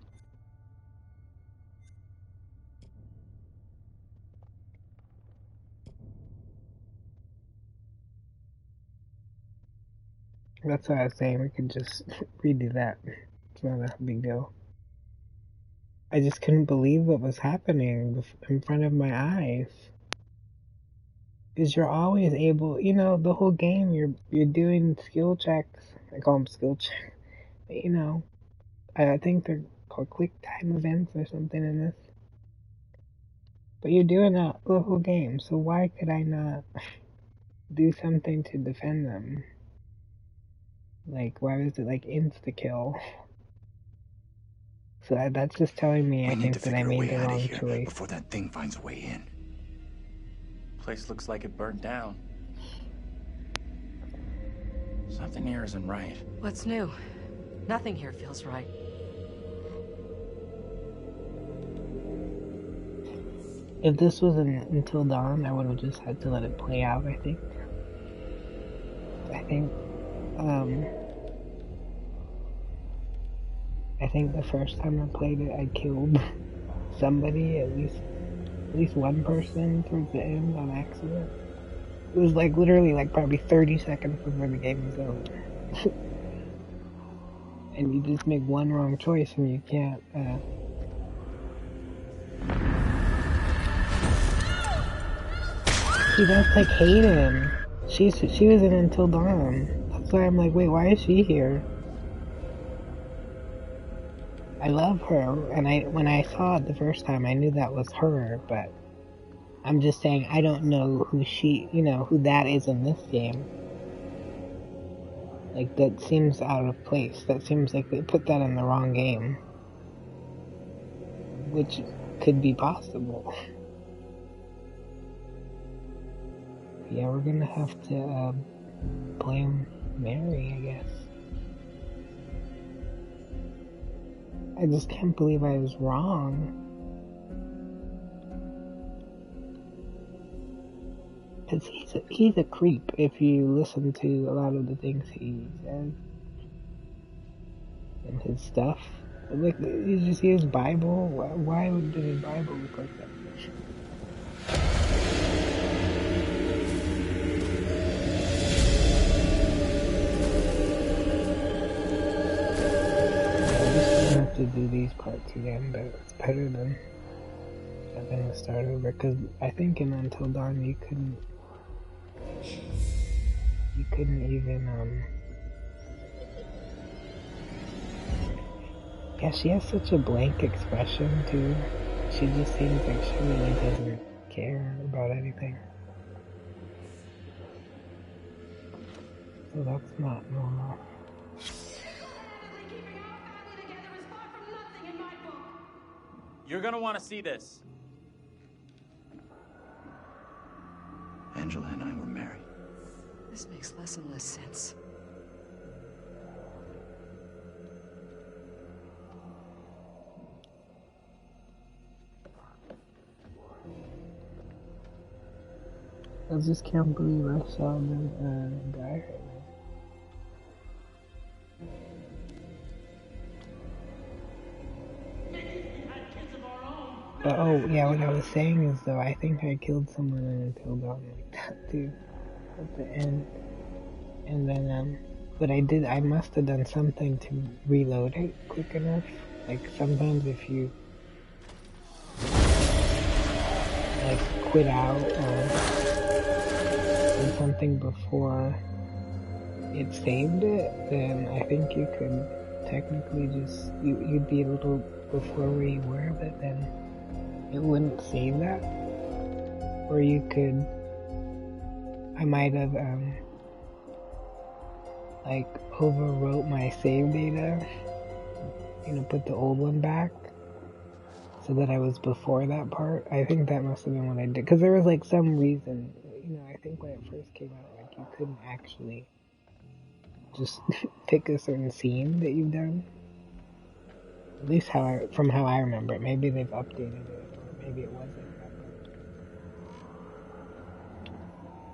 That's what I was saying. We could just redo that. It's not a big deal. I just couldn't believe what was happening in front of my eyes. Because you're always able, the whole game you're doing skill checks. I call them skill checks. I think they're called quick time events or something in this. But you're doing that the whole game, so why could I not do something to defend them? Like, why was it like insta kill? So that's just telling me I think that I made the wrong choice. Before that thing finds a way in. Place looks like it burnt down. Something here isn't right. What's new? Nothing here feels right. If this was Until Dawn, I would have just had to let it play out, I think. I think the first time I played it, I killed somebody, at least one person towards the end on accident. It was like literally like probably 30 seconds before the game was over. And you just make one wrong choice and you can't, See, that's like Hayden. She was in Until Dawn. That's why I'm like, wait, why is she here? I love her, and when I saw it the first time, I knew that was her, but I'm just saying I don't know who who that is in this game. Like, that seems out of place. That seems like they put that in the wrong game. Which could be possible. Yeah, we're gonna have to blame Mary, I guess. I just can't believe I was wrong. Because he's a creep if you listen to a lot of the things he says. And his stuff. Like, you just see his Bible? Why would his Bible look like that? To do these parts again, but it's better than having to start over, because I think in Until Dawn you couldn't even yeah, she has such a blank expression too. She just seems like she really doesn't care about anything, so that's not normal. You're gonna want to see this. Angela and I were married. This makes less and less sense. I just can't believe I saw the guy. But oh yeah, what I was saying is though, I think I killed someone in Until Dawn like that too, at the end. And then but I must have done something to reload it quick enough. Like sometimes if you like quit out or did something before it saved it, then I think you could technically just you'd be a little before where you were, but then it wouldn't save that. Or you could, I might have like overwrote my save data, put the old one back so that I was before that part. I think that must have been what I did, because there was like some reason, I think when it first came out, like you couldn't actually just pick a certain scene that you've done. At least from how I remember it. Maybe they've updated it, or maybe it wasn't that way.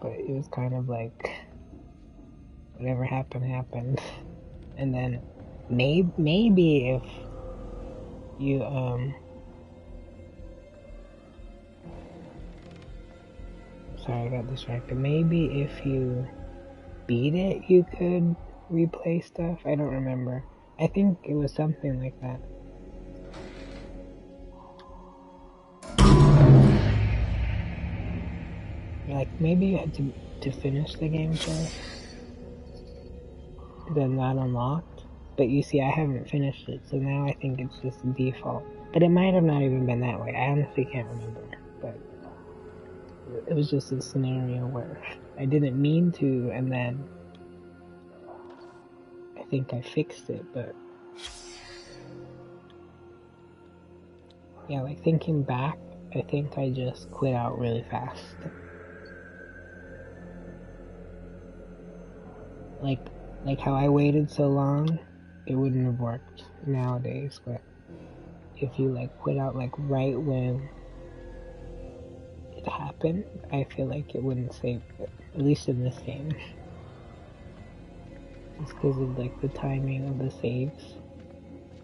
But it was kind of like, whatever happened, happened. And then maybe if you, sorry, I got distracted. Maybe if you beat it, you could replay stuff. I don't remember. I think it was something like that. Like, maybe you had to finish the game first, then not unlocked. But you see, I haven't finished it, so now I think it's just a default. But it might have not even been that way. I honestly can't remember. But it was just a scenario where I didn't mean to, and then I think I fixed it, but yeah, like thinking back, I think I just quit out really fast. Like how I waited so long, it wouldn't have worked nowadays, but if you like quit out like right when it happened, I feel like it wouldn't save it, at least in this game. It's because of like the timing of the saves.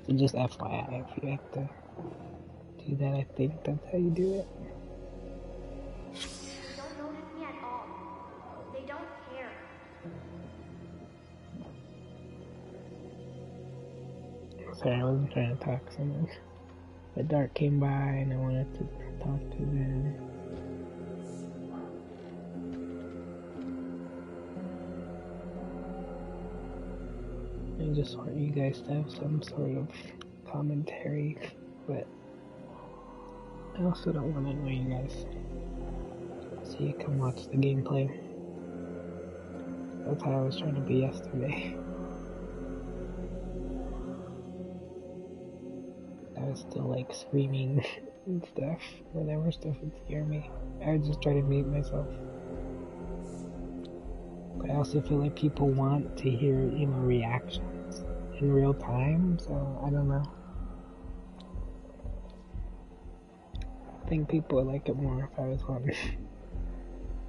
So just FYI, if you have to do that, I think that's how you do it. They don't notice me at all. They don't care. Sorry, I wasn't trying to talk so much. But Dark came by and I wanted to talk to them. I just want you guys to have some sort of commentary, but I also don't want to annoy you guys. So you can watch the gameplay. That's how I was trying to be yesterday. I was still like screaming and stuff whenever stuff would scare me. I would just try to mute myself. But I also feel like people want to hear, reactions in real time, so I don't know. I think people would like it more if I was on,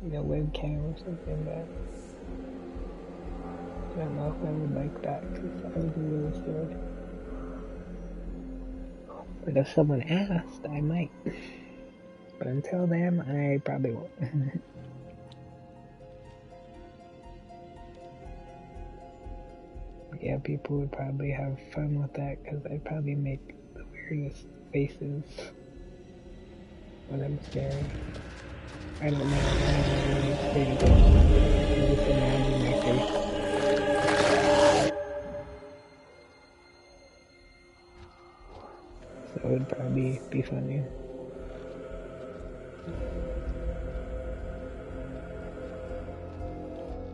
webcam or something, but I don't know if I would like that because I would be really scared. But if someone asked, I might. But until then, I probably won't. Yeah, people would probably have fun with that because I'd probably make the weirdest faces when I'm scared. I don't know. I don't really think. I just imagine my face. So it would probably be funny.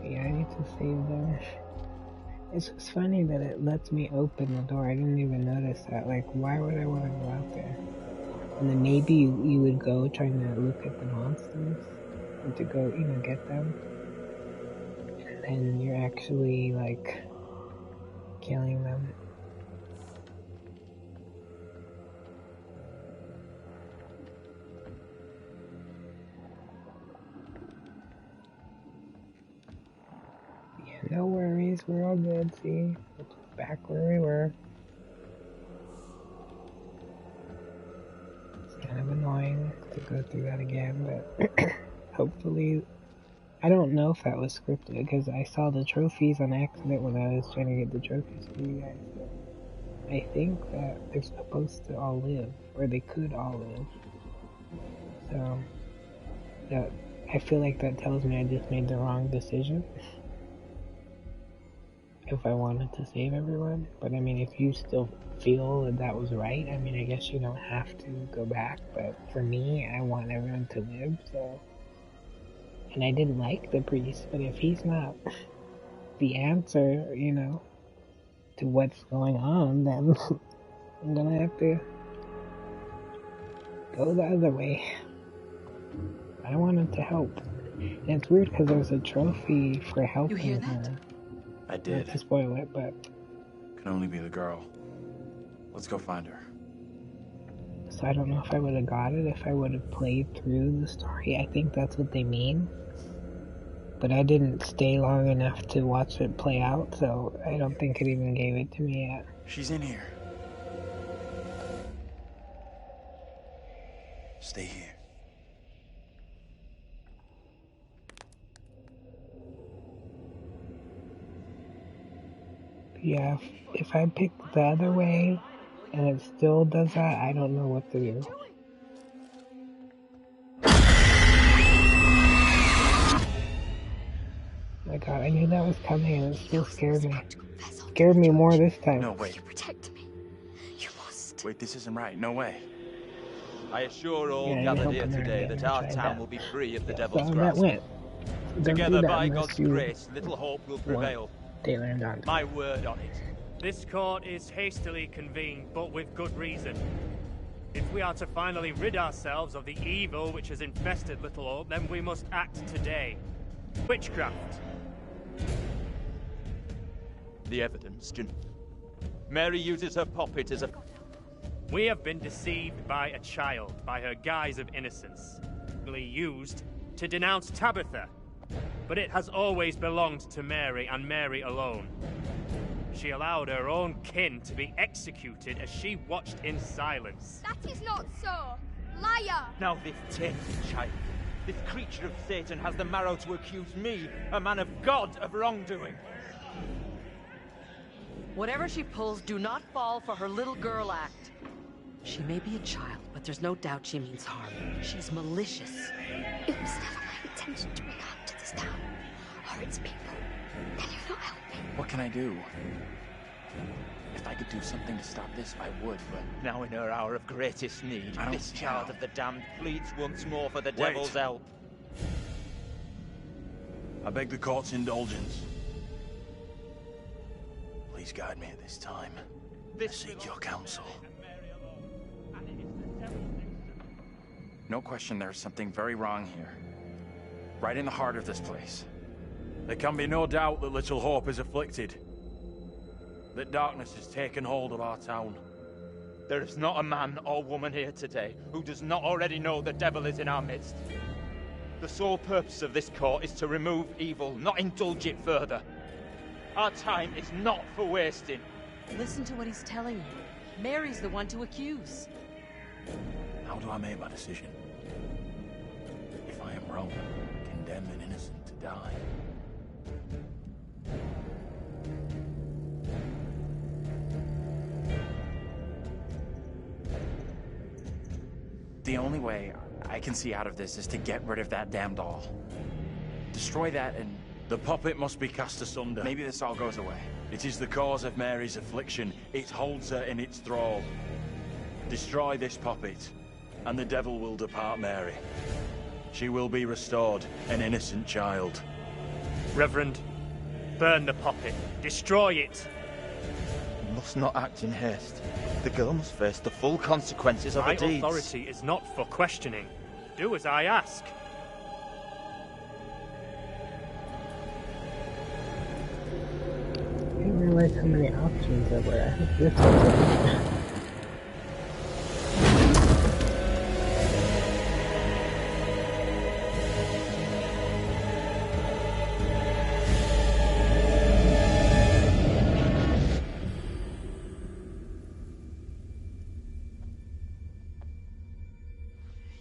Yeah, I need to save them. It's just funny that it lets me open the door. I didn't even notice that. Like, why would I want to go out there? And then maybe you would go trying to look at the monsters and to go, get them. And then you're actually, like, killing them. Yeah, no worries. We're all good, see? We're back where we were. It's kind of annoying to go through that again, but hopefully... I don't know if that was scripted, because I saw the trophies on accident when I was trying to get the trophies for you guys. But I think that they're supposed to all live, or they could all live. So, that I feel like that tells me I just made the wrong decision. If I wanted to save everyone. But I mean, if you still feel that that was right, I mean, I guess you don't have to go back. But for me, I want everyone to live, so... And I didn't like the priest, but if he's not the answer, to what's going on, then I'm gonna have to go the other way. I wanted to help. And it's weird because there's a trophy for helping her. You hear that? I did. Not to spoil it, but... Can only be the girl. Let's go find her. So I don't know if I would have got it if I would have played through the story. I think that's what they mean. but I didn't stay long enough to watch it play out, so I don't think it even gave it to me yet. She's in here. Stay here. Yeah, if I pick the other way and it still does that, I don't know what to do. My god, I knew that was coming and it still scared me. Scared me more this time. No, wait. You protect me. You must. Wait, this isn't right. No way. I assure all Yeah, gathered help here him there today again. that I our tried town that. will be free of the Yeah, devil's so that grasp. went. Don't do Together, that by unless God's you grace, little hope will prevail. They learned on. My word on it. This court is hastily convened, but with good reason. If we are to finally rid ourselves of the evil which has infested Little Hope, then we must act today. Witchcraft. The evidence, Mary uses her puppet as a... We have been deceived by a child, by her guise of innocence. Used to denounce Tabitha. But it has always belonged to Mary, and Mary alone. She allowed her own kin to be executed as she watched in silence. That is not so. Liar! Now this tainted child, this creature of Satan has the marrow to accuse me, a man of God, of wrongdoing. Whatever she pulls, do not fall for her little girl act. She may be a child, but there's no doubt she means harm. She's malicious. It was never my intention to bring harm to this town, or its people. Can you not help me? What can I do? If I could do something to stop this, I would, but... Now in her hour of greatest need, I don't this child know. of the damned pleads once more for the Wait. devil's help. I beg the court's indulgence. Please guide me at this time. I seek your counsel. No question there's something very wrong here. Right in the heart of this place. There can be no doubt that Little Hope is afflicted. That darkness has taken hold of our town. There is not a man or woman here today who does not already know the devil is in our midst. The sole purpose of this court is to remove evil, not indulge it further. Our time is not for wasting. Listen to what he's telling you. Mary's the one to accuse. How do I make my decision? If I am wrong, condemn an innocent to die. The only way I can see out of this is to get rid of that damn doll. Destroy that and... The puppet must be cast asunder. Maybe this all goes away. It is the cause of Mary's affliction. It holds her in its thrall. Destroy this puppet, and the devil will depart Mary. She will be restored, an innocent child. Reverend, burn the puppet. Destroy it. You must not act in haste. The girl must face the full consequences of her My deeds. authority is not for questioning. Do as I ask. I didn't realize how many options there were. I think this was it.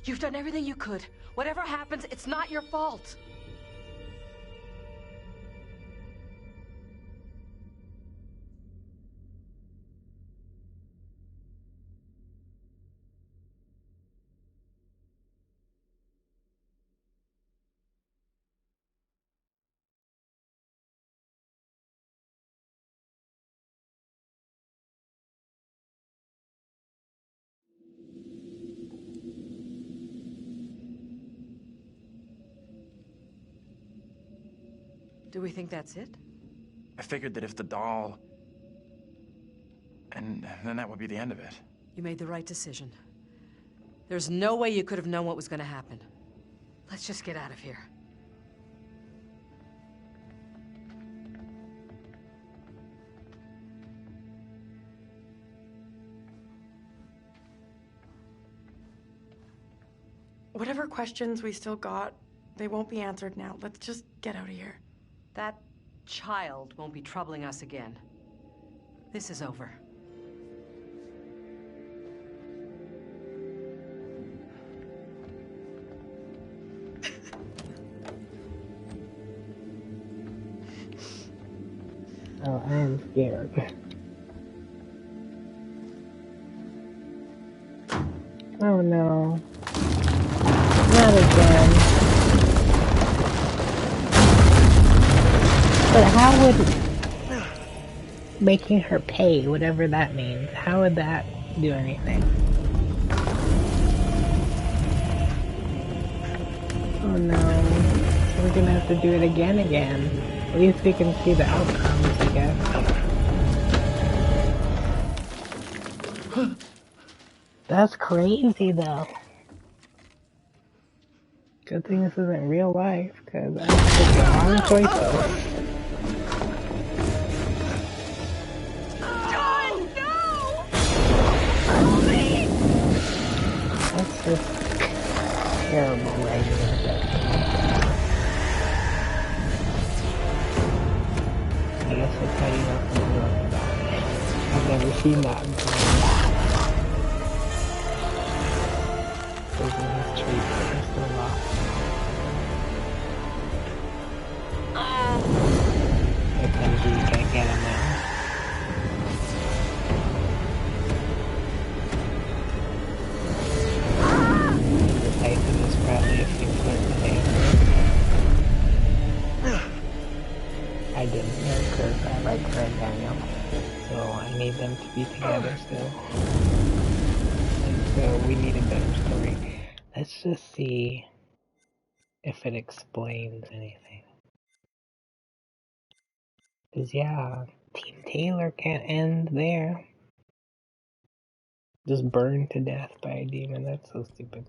You've done everything you could. Whatever happens, it's not your fault. Do we think that's it? I figured that if the doll... And then that would be the end of it. You made the right decision. There's no way you could have known what was going to happen. Let's just get out of here. Whatever questions we still got, They won't be answered now. Let's just get out of here. That child won't be troubling us again. This is over. Oh, I am scared. Oh no. Not again. But how would making her pay, whatever that means, how would that do anything? Oh no. We're gonna have to do it again. At least we can see the outcomes, I guess. That's crazy though. Good thing this isn't real life, because I took the wrong choices. John, no! That's just terrible writing. I guess that's how you know something wrong about me. I've never seen that before. Those are his traits that are still lost. Eventually you can't get him now. The Tyson is probably a few foot away. I didn't know because I like Fred Daniel, so I need them to be together still. And so we need a better story. Let's just see if it explains anything. Cause yeah, Team Taylor can't end there. Just burned to death by a demon, that's so stupid.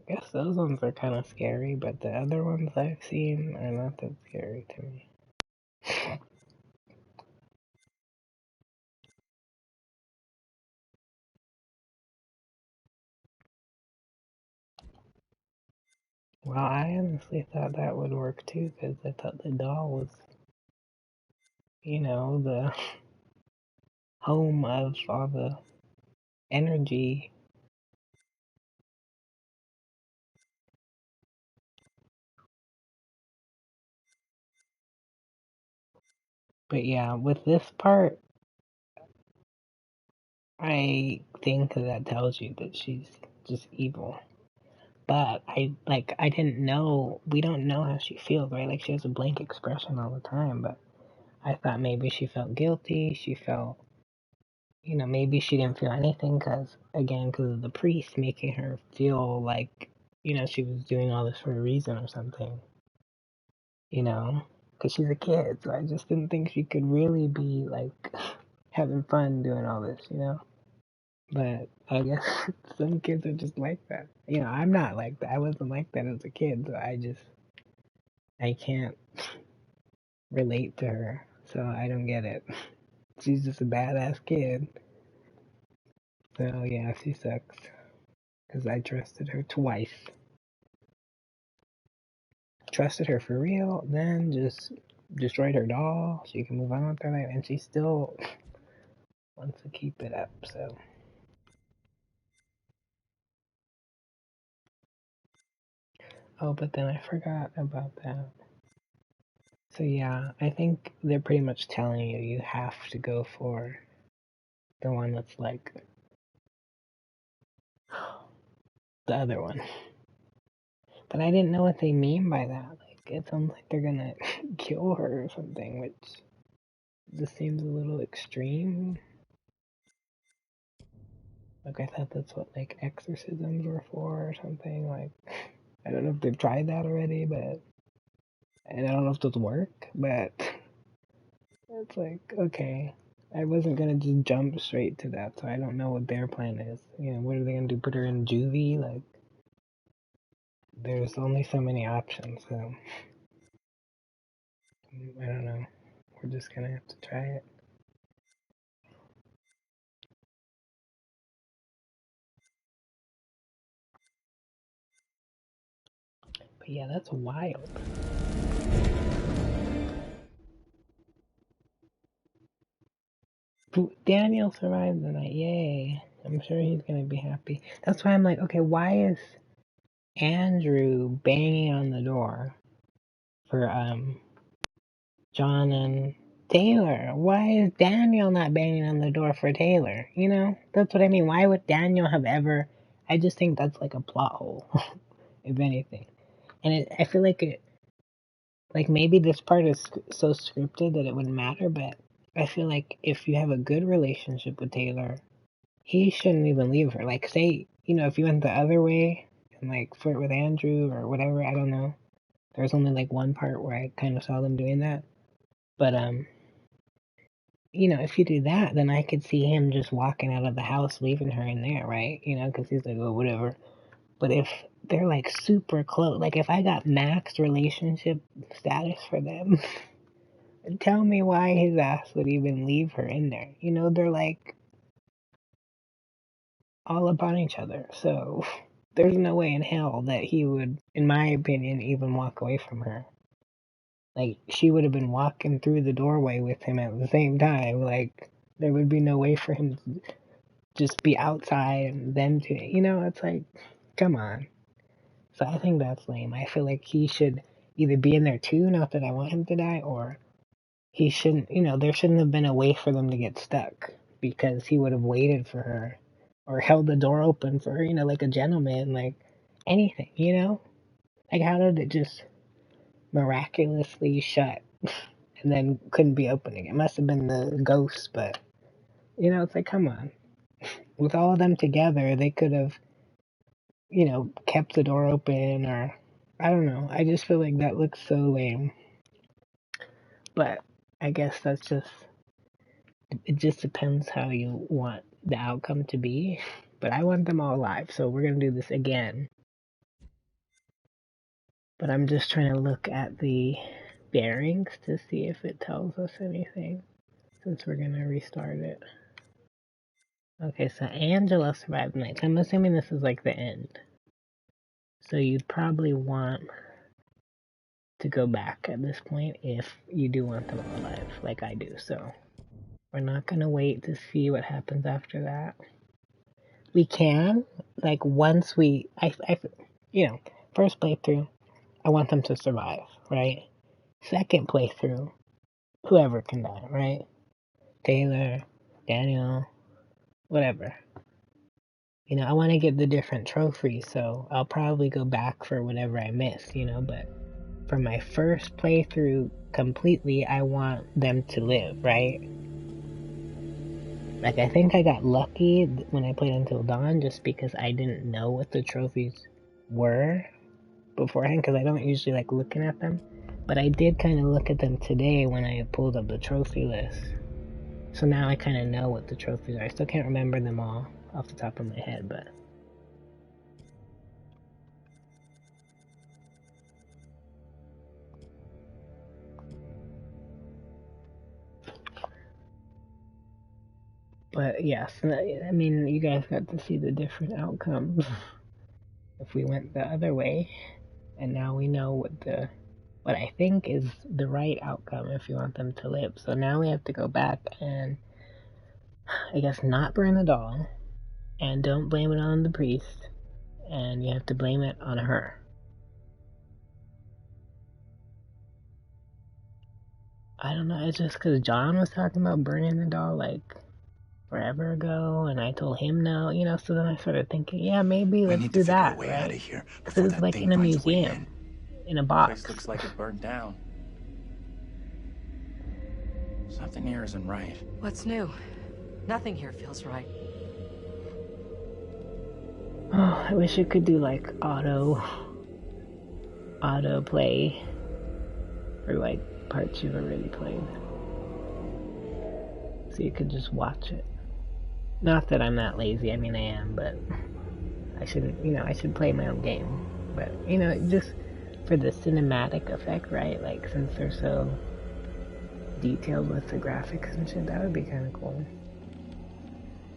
I guess those ones are kind of scary, but the other ones I've seen are not that scary to me. Well, I honestly thought that would work too, because I thought the doll was, you know, the home of all the energy. But yeah, with this part, I think that tells you that she's just evil. But I didn't know, we don't know how she feels, right? Like she has a blank expression all the time, but I thought maybe she felt guilty, she felt, you know, maybe she didn't feel anything because of the priest making her feel like, you know, she was doing all this for a reason or something, you know, because she's a kid, so I just didn't think she could really be like having fun doing all this, you know. But I guess some kids are just like that. You know, I'm not like that. I wasn't like that as a kid, so I can't relate to her, so I don't get it. She's just a badass kid. So yeah, she sucks. Because I trusted her twice. Trusted her for real, then just destroyed her doll. She can move on with her life, and she still wants to keep it up, so. Oh, but then I forgot about that. So yeah, I think they're pretty much telling you you have to go for the one that's like the other one. But I didn't know what they mean by that. Like, it sounds like they're gonna kill her or something, which just seems a little extreme. Like, I thought that's what, like, exorcisms were for or something. Like, I don't know if they've tried that already, but. And I don't know if those work, but. It's like, okay. I wasn't gonna just jump straight to that, so I don't know what their plan is. You know, what are they gonna do? Put her in juvie? Like, there's only so many options, so. I don't know. We're just gonna have to try it. Yeah, that's wild. Daniel survived the night. Yay. I'm sure he's gonna be happy. That's why I'm like, okay, why is Andrew banging on the door for John and Taylor? Why is Daniel not banging on the door for Taylor? You know, that's what I mean. Why would Daniel have ever? I just think that's like a plot hole, if anything. And I feel like like maybe this part is so scripted that it wouldn't matter, but I feel like if you have a good relationship with Taylor, he shouldn't even leave her. Like, say, you know, if you went the other way and like flirt with Andrew or whatever, I don't know. There's only like one part where I kind of saw them doing that. But you know, if you do that, then I could see him just walking out of the house, leaving her in there, right? You know, because he's like, oh, whatever. But if they're like super close, like if I got max relationship status for them, tell me why his ass would even leave her in there. You know, they're like all upon each other. So there's no way in hell that he would, in my opinion, even walk away from her. Like, she would have been walking through the doorway with him at the same time. Like, there would be no way for him to just be outside and them to, you know, it's like, come on. So I think that's lame. I feel like he should either be in there too, not that I want him to die, or he shouldn't, you know, there shouldn't have been a way for them to get stuck because he would have waited for her or held the door open for her, you know, like a gentleman, like anything, you know? Like, how did it just miraculously shut and then couldn't be opened again? It must have been the ghost, but, you know, it's like, come on. With all of them together, they could have, you know, kept the door open or, I don't know. I just feel like that looks so lame. But I guess that's just, it just depends how you want the outcome to be. But I want them all alive, so we're going to do this again. But I'm just trying to look at the bearings to see if it tells us anything, since we're going to restart it. Okay, so Angela survived the night. So I'm assuming this is like the end. So you'd probably want to go back at this point if you do want them all alive, like I do. So we're not going to wait to see what happens after that. We can, like, once we, you know, first playthrough, I want them to survive, right? Second playthrough, whoever can die, right? Taylor, Daniel, whatever. You know, I want to get the different trophies, so I'll probably go back for whatever I miss, you know, but for my first playthrough completely, I want them to live, right? Like, I think I got lucky when I played Until Dawn just because I didn't know what the trophies were beforehand, because I don't usually like looking at them. But I did kind of look at them today when I pulled up the trophy list. So now I kind of know what the trophies are. I still can't remember them all off the top of my head, but... But yes, I mean, you guys got to see the different outcomes if we went the other way. And now we know what I think is the right outcome if you want them to live. So now we have to go back and, I guess, not burn the doll. And don't blame it on the priest. And you have to blame it on her. I don't know, it's just because John was talking about burning the doll, like, forever ago, and I told him no, you know, so then I started thinking, yeah, maybe let's do that, right? Because it's like in a museum, in a box. Place looks like it burned down. Something here isn't right. What's new? Nothing here feels right. Oh, I wish it could do like auto play for like parts you've already played. So you could just watch it. Not that I'm that lazy, I mean I am, but I shouldn't, you know, I should play my own game. But, you know, just for the cinematic effect, right? Like, since they're so detailed with the graphics and shit, that would be kind of cool.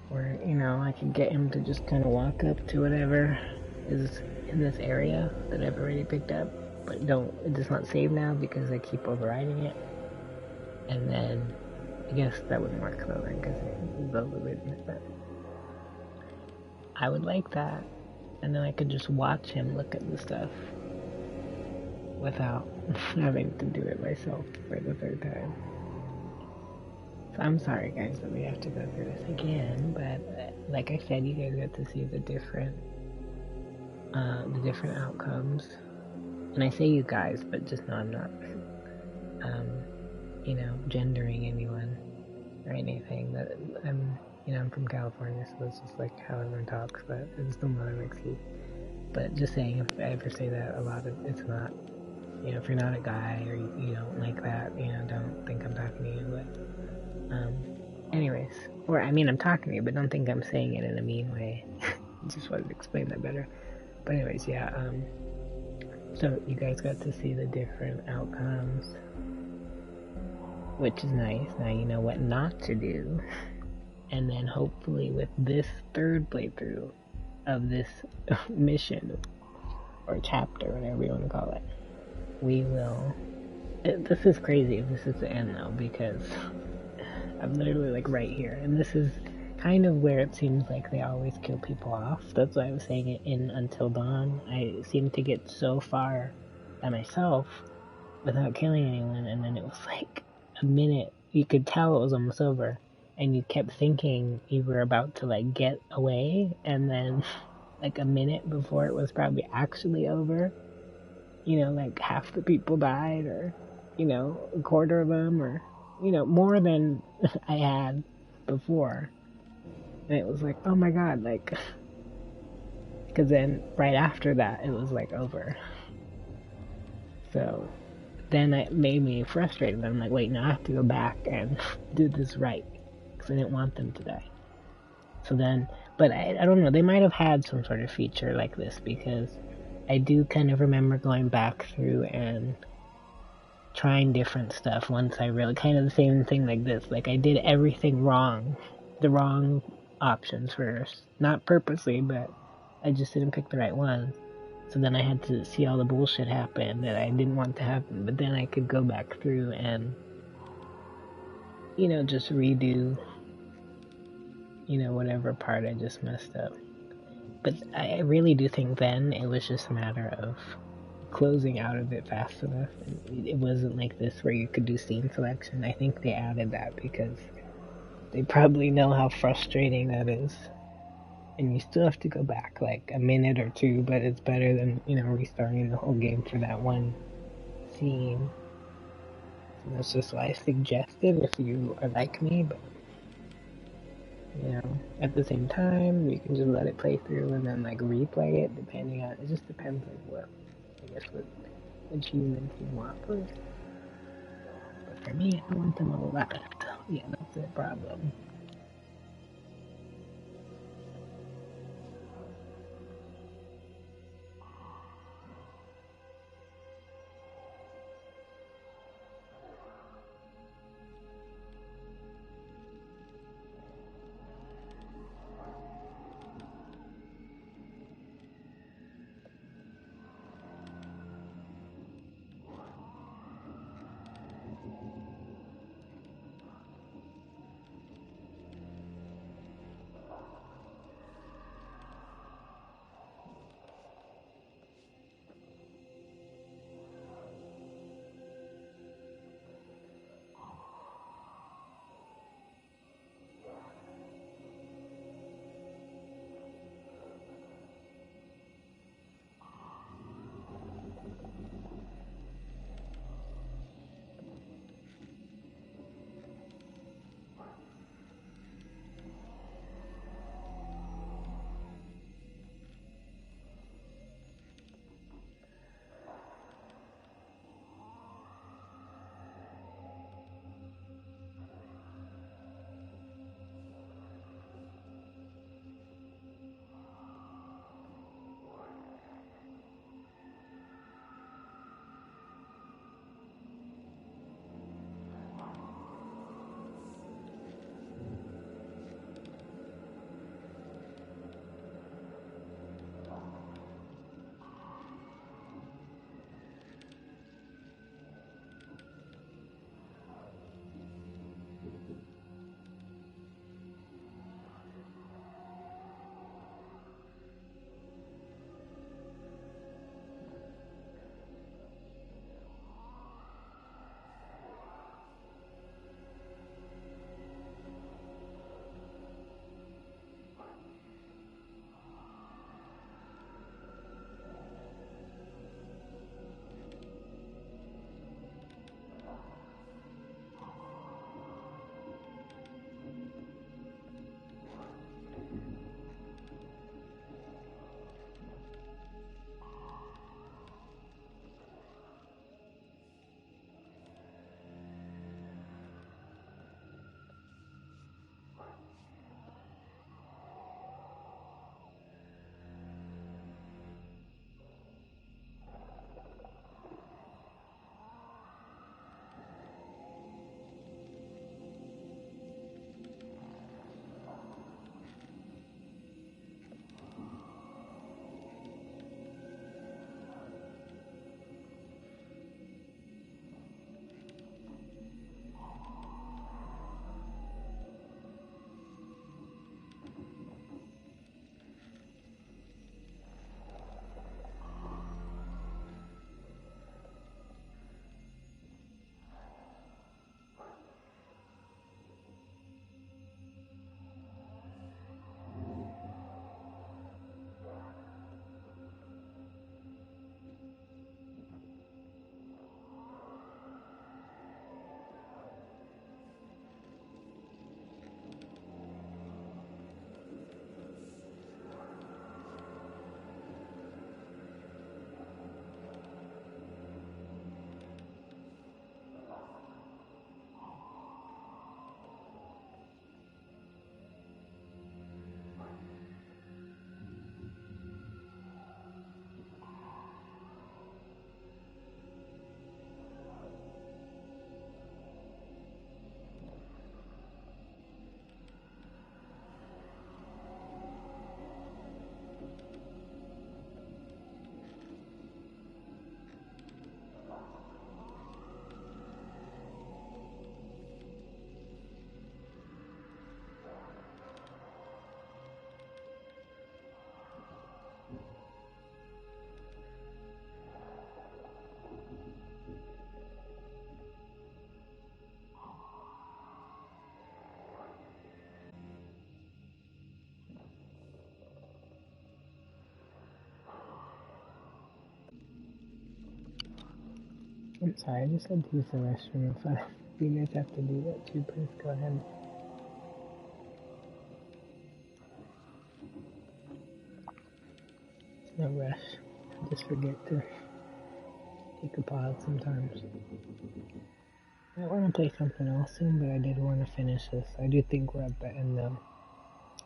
Or, you know, I could get him to just kind of walk up to whatever his in this area that I've already picked up, but it does not save now because I keep overriding it. And then, I guess that wouldn't work though, then, because it's overridden, but I would like that. And then I could just watch him look at the stuff without having to do it myself for the third time. So I'm sorry guys that we have to go through this again, but like I said, you guys got to see the different outcomes. And I say you guys, but just know I'm not, gendering anyone or anything. That I'm from California, so it's just like how everyone talks, but it's the mother makes you. But just saying, if I ever say that, it's not, if you're not a guy or you don't like that, don't think I'm talking to you, but, anyways, or I'm talking to you, but don't think I'm saying it in a mean way. Just wanted to explain that better. But anyways, yeah, so you guys got to see the different outcomes, which is nice. Now you know what not to do. And then hopefully with this third playthrough of this mission, or chapter, whatever you want to call it, we will... This is crazy if this is the end though, because I'm literally like right here. And this is kind of where it seems like they always kill people off. That's why I was saying it in Until Dawn. I seemed to get so far by myself without killing anyone, and then it was like a minute. You could tell it was almost over, and you kept thinking you were about to like get away, and then like a minute before it was probably actually over, like half the people died, or a quarter of them, or more than I had before. And it was like, oh my god, like, because then right after that, it was like over. So then it made me frustrated. I'm like, wait, now I have to go back and do this right, because I didn't want them to die. So then, but I don't know, they might have had some sort of feature like this, because I do kind of remember going back through and trying different stuff once I really, kind of the same thing like this, like I did everything wrong, the wrong options first, not purposely, but I just didn't pick the right ones. So then I had to see all the bullshit happen that I didn't want to happen, but then I could go back through and, just redo, whatever part I just messed up. But I really do think then it was just a matter of closing out of it fast enough. It wasn't like this where you could do scene selection. I think they added that because they probably know how frustrating that is. And you still have to go back like a minute or two, but it's better than, restarting the whole game for that one scene. And that's just why I suggested if you are like me, but, at the same time, you can just let it play through and then like replay it, depending on, it just depends like what achievements you want first. But for me, I want them all left. Yeah, that's the problem. Sorry, I just had to use the restroom. If you guys have to do that too, please go ahead. No rush. I just forget to take a pause sometimes. I want to play something else soon, but I did want to finish this. I do think we're at the end though.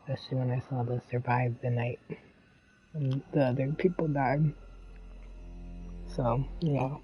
Especially when I saw the survive the night. And the other people died. So, yeah.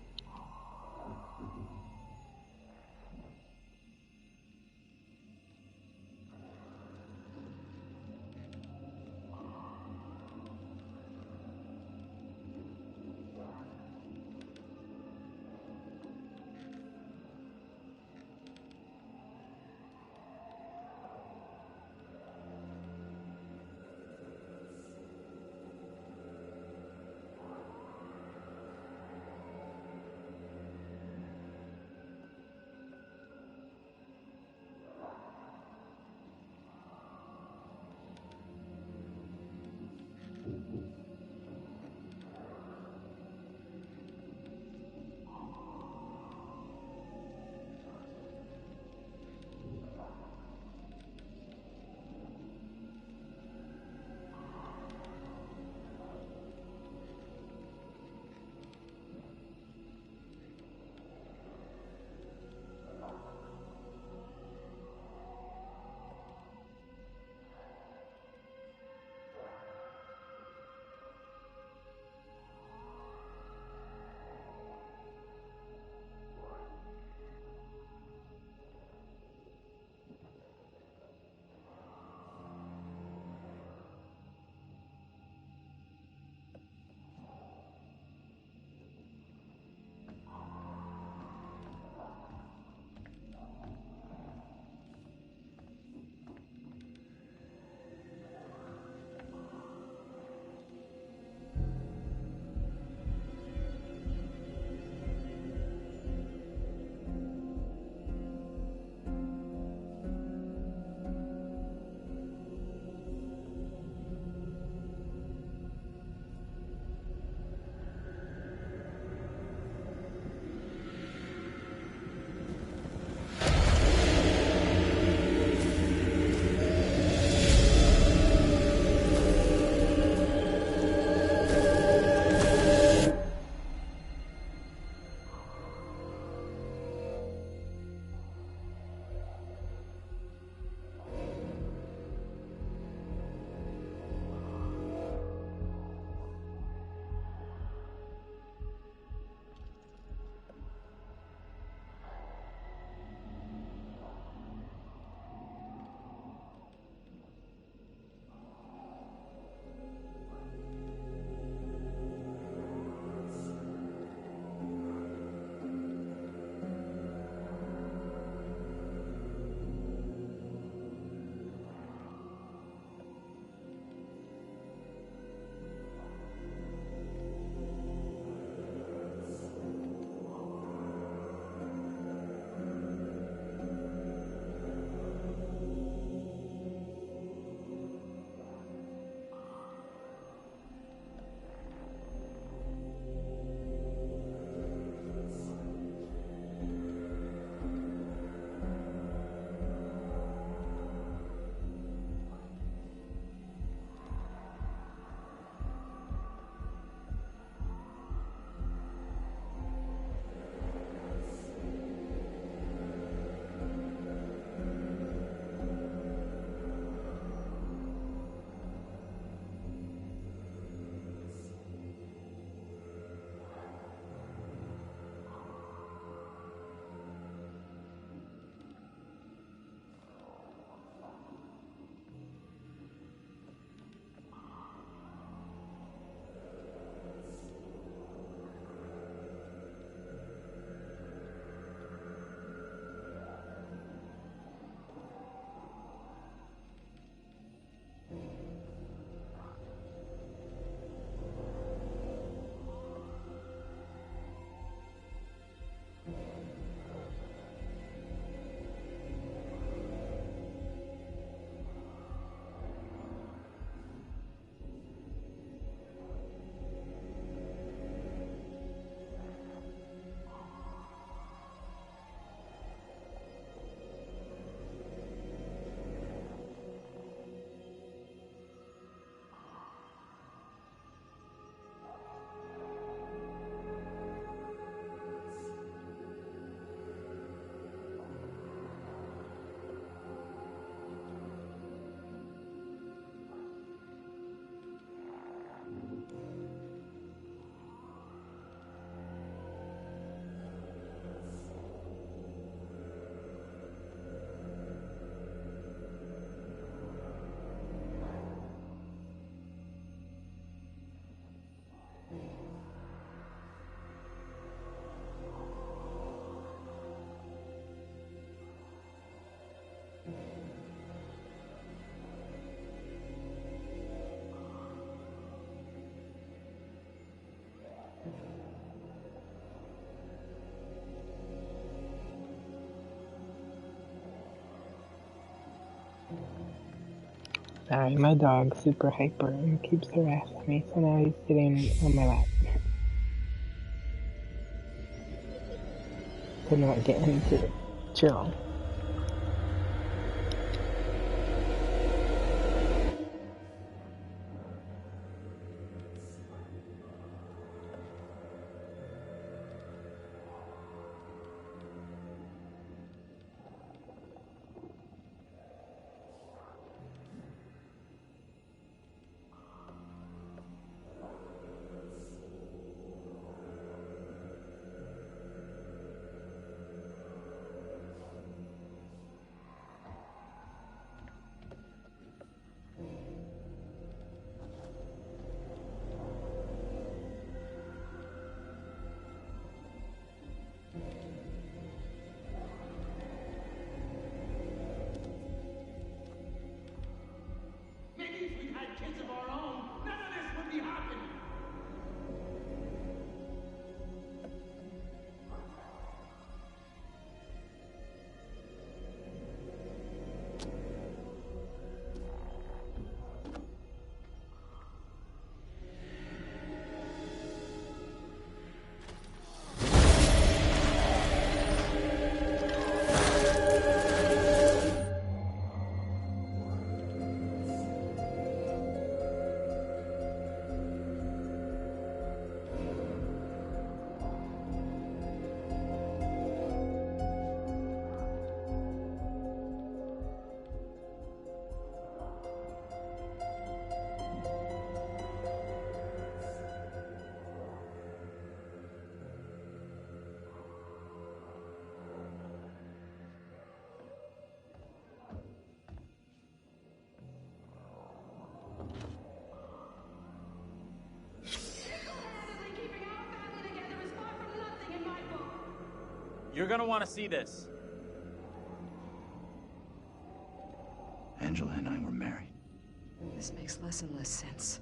Sorry, my dog's super hyper and keeps harassing me, so now he's sitting on my lap. To not get him to chill. You're gonna want to see this. Angela and I were married. This makes less and less sense.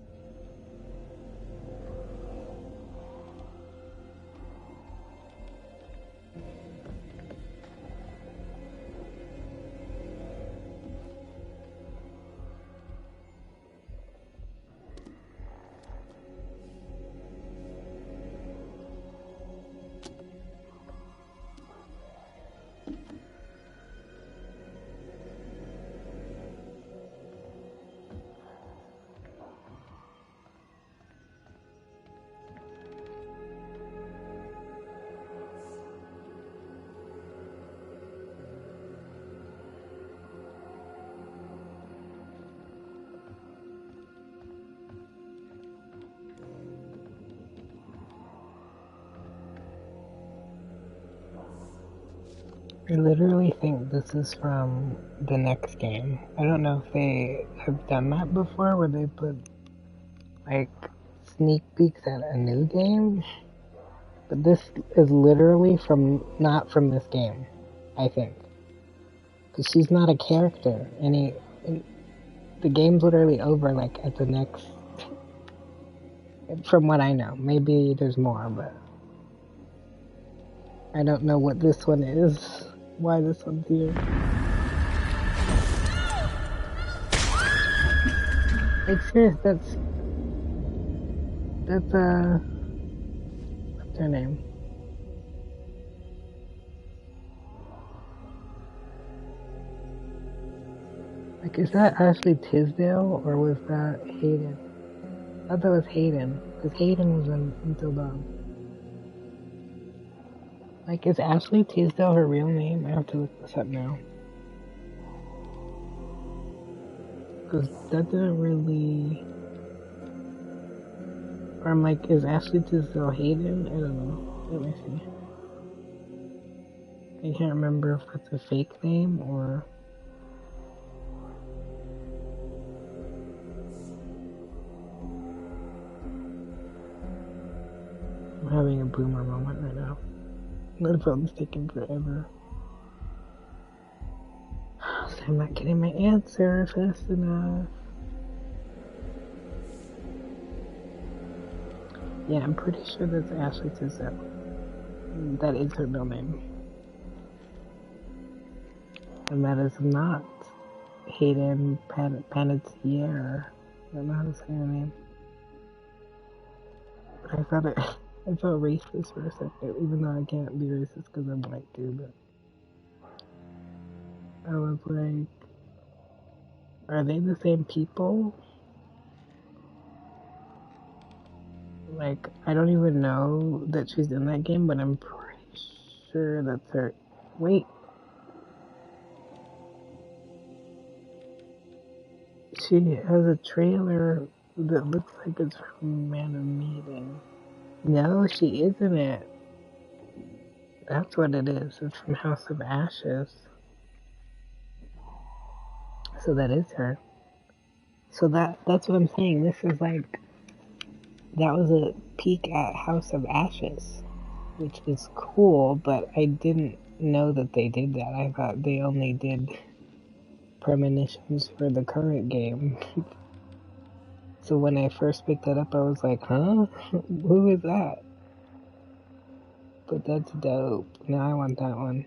I literally think this is from the next game. I don't know if they have done that before, where they put, like, sneak peeks at a new game. But this is literally not from this game, I think. Because she's not a character. The game's literally over, like, at the next... From what I know. Maybe there's more, but... I don't know what this one is. Why this one's here. Like, serious, that's what's her name? Like, is that Ashley Tisdale, or was that Hayden? I thought that was Hayden, because Hayden was in Until Dawn. Like, is Ashley Tisdale her real name? I have to look this up now. Because that didn't really... Or I'm like, is Ashley Tisdale Hayden? I don't know. Let me see. I can't remember if that's a fake name or... I'm having a boomer moment right now. My phone's taking forever. So I'm not getting my answer fast enough. Yeah, I'm pretty sure that's Ashley Tisdale. That is her real name. And that is not Hayden Panettiere. I don't know how to say her name. I thought it. I felt racist for a second, even though I can't be racist because I'm white too. But I was like, are they the same people? Like, I don't even know that she's in that game, but I'm pretty sure that's her. Wait. She has a trailer that looks like it's from Man of Meeting. No, she isn't it. That's what it is. It's from House of Ashes. So that is her. So that's what I'm saying. This is like, that was a peek at House of Ashes, which is cool, but I didn't know that they did that. I thought they only did premonitions for the current game. So when I first picked that up, I was like, huh? Who is that? But that's dope. Now I want that one.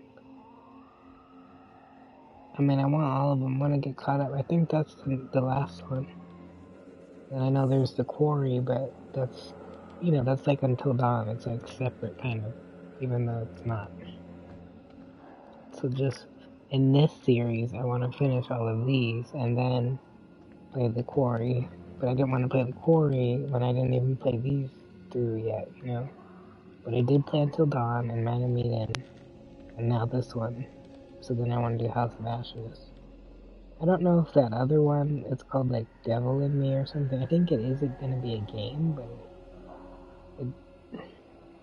I mean, I want all of them. I want to get caught up. I think that's the last one. And I know there's the Quarry, but that's, that's like Until Dawn. It's like separate, kind of, even though it's not. So just in this series, I want to finish all of these and then play the Quarry. But I didn't want to play the Quarry when I didn't even play these through yet, But I did play Until Dawn and Man of Medan, and now this one. So then I want to do House of Ashes. I don't know if that other one, it's called like Devil in Me or something. I think it isn't going to be a game, but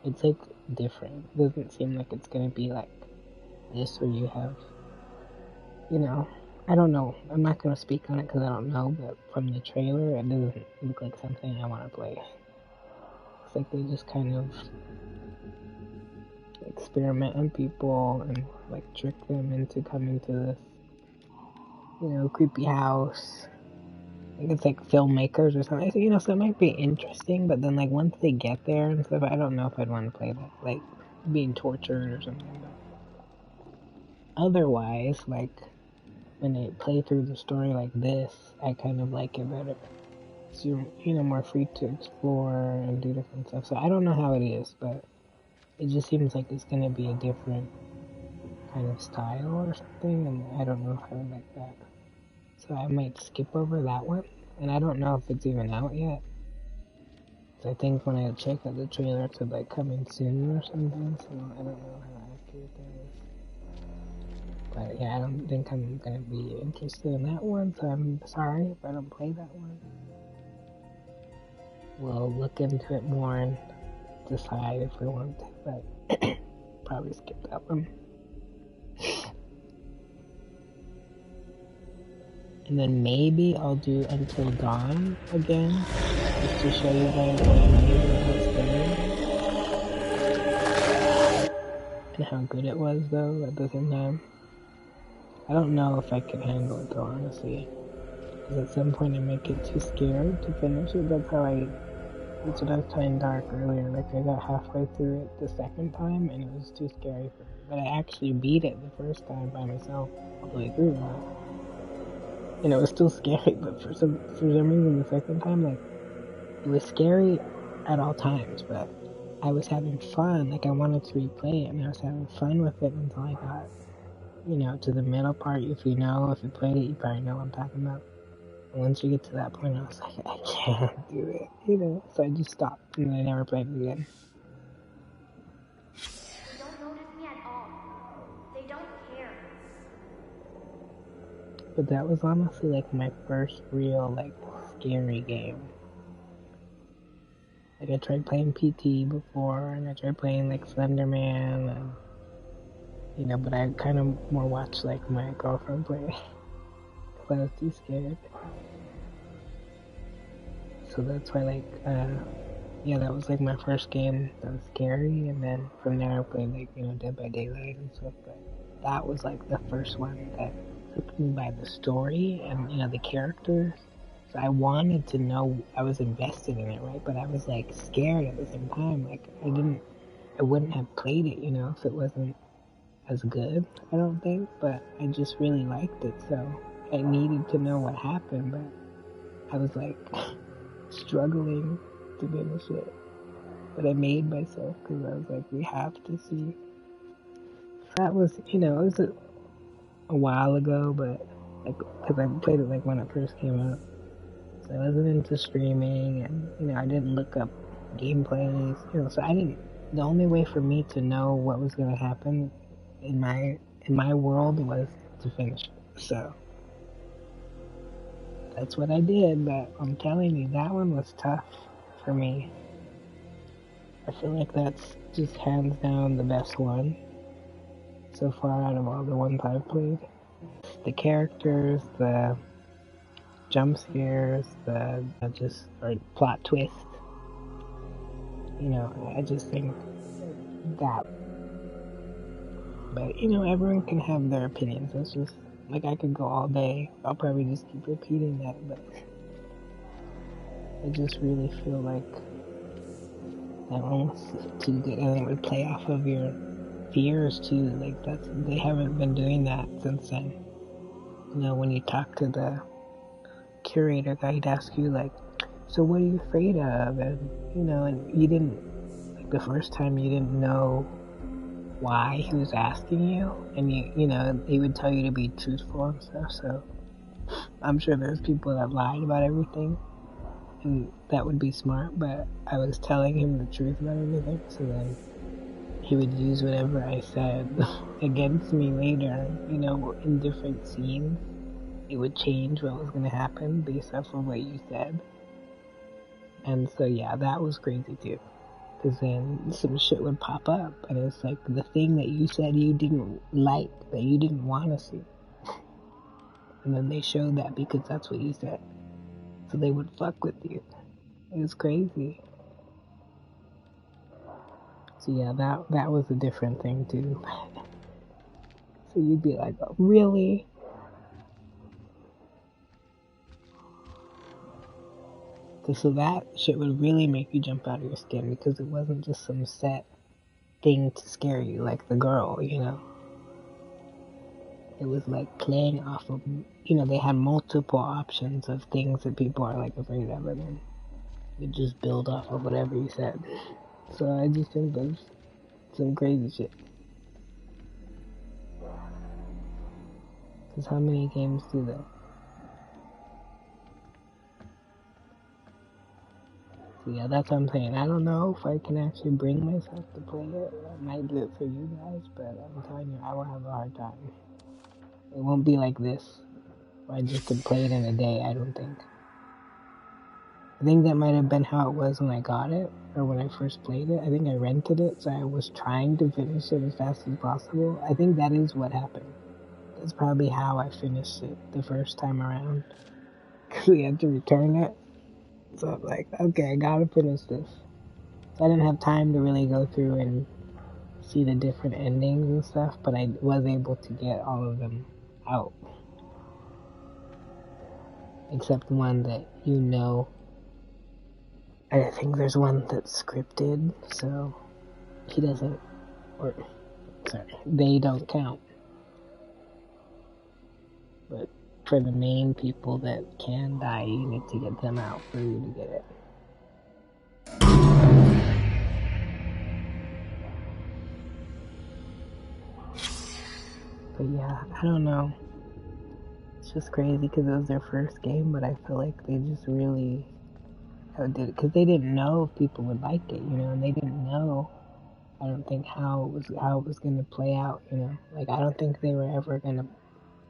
it's like different. It doesn't seem like it's going to be like this where you have, I don't know. I'm not going to speak on it because I don't know, but from the trailer, it doesn't look like something I want to play. It's like they just kind of experiment on people and like trick them into coming to this, creepy house. I think it's like filmmakers or something. So it might be interesting, but then like once they get there and stuff, I don't know if I'd want to play that, like being tortured or something. But otherwise, like when they play through the story like this, I kind of like it better. So you're, more free to explore and do different stuff. So I don't know how it is, but it just seems like it's gonna be a different kind of style or something, and I don't know if I would like that. So I might skip over that one, and I don't know if it's even out yet. So I think when I check out the trailer, it's like coming soon or something, so I don't know how accurate that is. But yeah, I don't think I'm gonna be interested in that one, so I'm sorry if I don't play that one. We'll look into it more and decide if we want to, but probably skip that one. And then maybe I'll do Until Dawn again, just to show you guys how amazing it was there. And how good it was, though, at the same time. I don't know if I can handle it, though, honestly. Because at some point I might get too scared to finish it. That's what I was telling Dark earlier. Like, I got halfway through it the second time, and it was too scary for me. But I actually beat it the first time by myself, all the way through. It was still scary, but for some reason the second time, like, it was scary at all times, but I was having fun. Like, I wanted to replay it, and I was having fun with it until I got, to the middle part. If you played it, you probably know what I'm talking about. And once you get to that point, I was like, I can't do it, So I just stopped, and I never played it again. They don't notice me at all. They don't care. But that was honestly, like, my first real, like, scary game. Like, I tried playing PT before, and I tried playing, like, Slenderman, and, but I kind of more watched, like, my girlfriend play, because I was too scared. So that's why, like, that was, like, my first game that was scary, and then from there I played, like, Dead by Daylight and stuff, but that was, like, the first one that hooked me by the story and, the characters. So I wanted to know, I was invested in it, right? But I was, like, scared at the same time. Like, I wouldn't have played it, if it wasn't as good, I don't think. But I just really liked it, so I needed to know what happened, but I was like struggling to finish it. But I made myself because I was like, we have to see. That was, it was a while ago, but like, because I played it like when it first came out. So I wasn't into streaming, and I didn't look up gameplays, so I didn't. The only way for me to know what was gonna happen in my world was to finish it. So that's what I did. But I'm telling you, that one was tough for me. I feel like that's just hands down the best one so far out of all the ones I've played. The characters, the jump scares, the just or plot twist. I just think that. But everyone can have their opinions. It's just like I could go all day. I'll probably just keep repeating that, but I just really feel like that one was too good, and it would play off of your fears too. Like they haven't been doing that since then. When you talk to the curator guy, he'd ask you like, so what are you afraid of? And and you didn't, like, the first time you didn't know why he was asking you, and he would tell you to be truthful and stuff. So I'm sure there's people that lied about everything, and that would be smart. But I was telling him the truth about everything, so then he would use whatever I said against me later. In different scenes, it would change what was going to happen based off of what you said. And so yeah, that was crazy too. Because then some shit would pop up, and it's like the thing that you said you didn't like, that you didn't want to see. And then they showed that because that's what you said. So they would fuck with you. It was crazy. So yeah, that was a different thing too. So you'd be like, oh, really? So that shit would really make you jump out of your skin, because it wasn't just some set thing to scare you, like the girl, It was like playing off of, they had multiple options of things that people are like afraid of, and then you just build off of whatever you said. So I just think there's some crazy shit. Because how many games do that? So yeah, that's what I'm saying. I don't know if I can actually bring myself to play it. I might do it for you guys, but I'm telling you, I will have a hard time. It won't be like this, where I just could play it in a day, I don't think. I think that might have been how it was when I got it, or when I first played it. I think I rented it, so I was trying to finish it as fast as possible. I think that is what happened. That's probably how I finished it the first time around. Because we had to return it. So I'm like, okay, I gotta finish this. So I didn't have time to really go through and see the different endings and stuff, but I was able to get all of them out. Except one that I think there's one that's scripted, so he doesn't, they don't count. But for the main people that can die, you need to get them out for you to get it. But yeah, I don't know. It's just crazy because it was their first game, but I feel like they just really outdid it. Because they didn't know if people would like it, and they didn't know, I don't think, how it was going to play out, Like, I don't think they were ever going to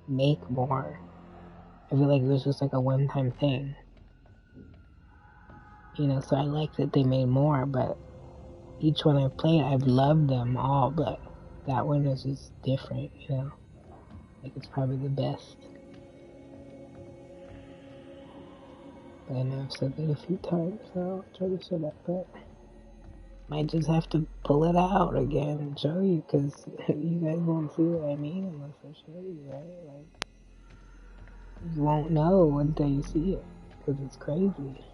make more. I feel like it was just like a one-time thing. So I like that they made more, but each one I've played, I've loved them all, but that one is just different, Like, it's probably the best. But I know I've said that a few times, so I'll try to shut up, but might just have to pull it out again and show you, because you guys won't see what I mean unless I show you, right? Like, you won't know until you see it, because it's crazy.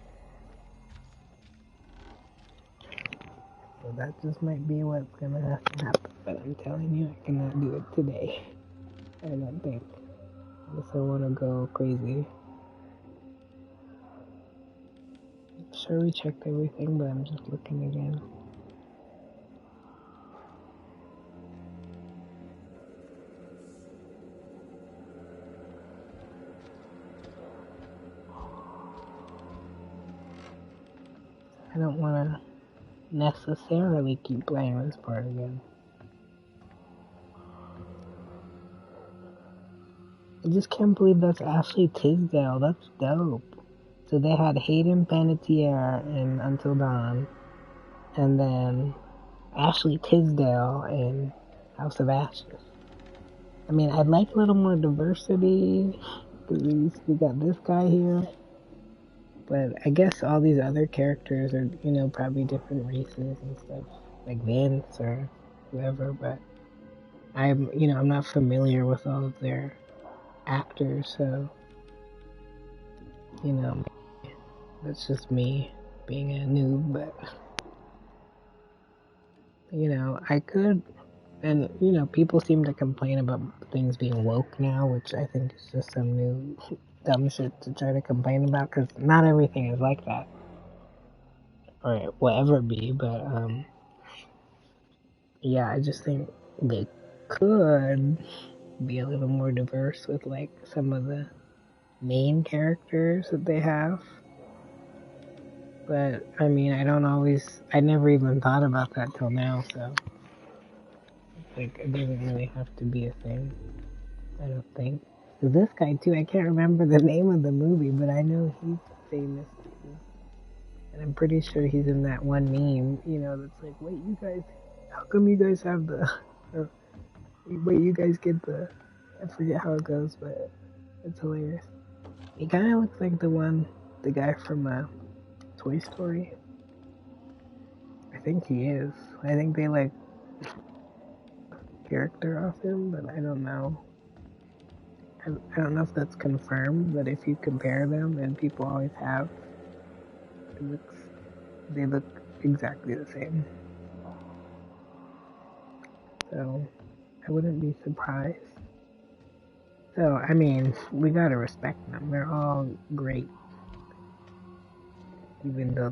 So that just might be what's gonna have to happen, but I'm telling you, I cannot do it today. I don't think. I guess I want to go crazy. I'm sure we checked everything, but I'm just looking again. I don't want to necessarily keep playing this part again. I just can't believe that's Ashley Tisdale. That's dope. So they had Hayden Panettiere in Until Dawn, and then Ashley Tisdale in House of Ashes. I mean, I'd like a little more diversity, because we got this guy here. But I guess all these other characters are, you know, probably different races and stuff, like Vince or whoever, but I'm not familiar with all of their actors, so, you know, that's just me being a noob, but, you know, I could, and, you know, people seem to complain about things being woke now, which I think is just some new dumb shit to try to complain about, because not everything is like that, or it will ever be, but, yeah, I just think they could be a little more diverse with, like, some of the main characters that they have. But, I mean, I never even thought about that till now, so, like, it doesn't really have to be a thing, I don't think. This guy, too, I can't remember the name of the movie, but I know he's famous, too. And I'm pretty sure he's in that one meme, you know, that's like, wait, you guys, how come you guys have the, or, wait, you guys get the, I forget how it goes, but it's hilarious. He kind of looks like the guy from Toy Story. I think he is. I think they like character off him, but I don't know. I don't know if that's confirmed, but if you compare them, and people always have, they look exactly the same. So, I wouldn't be surprised. So, I mean, we gotta respect them. They're all great. Even though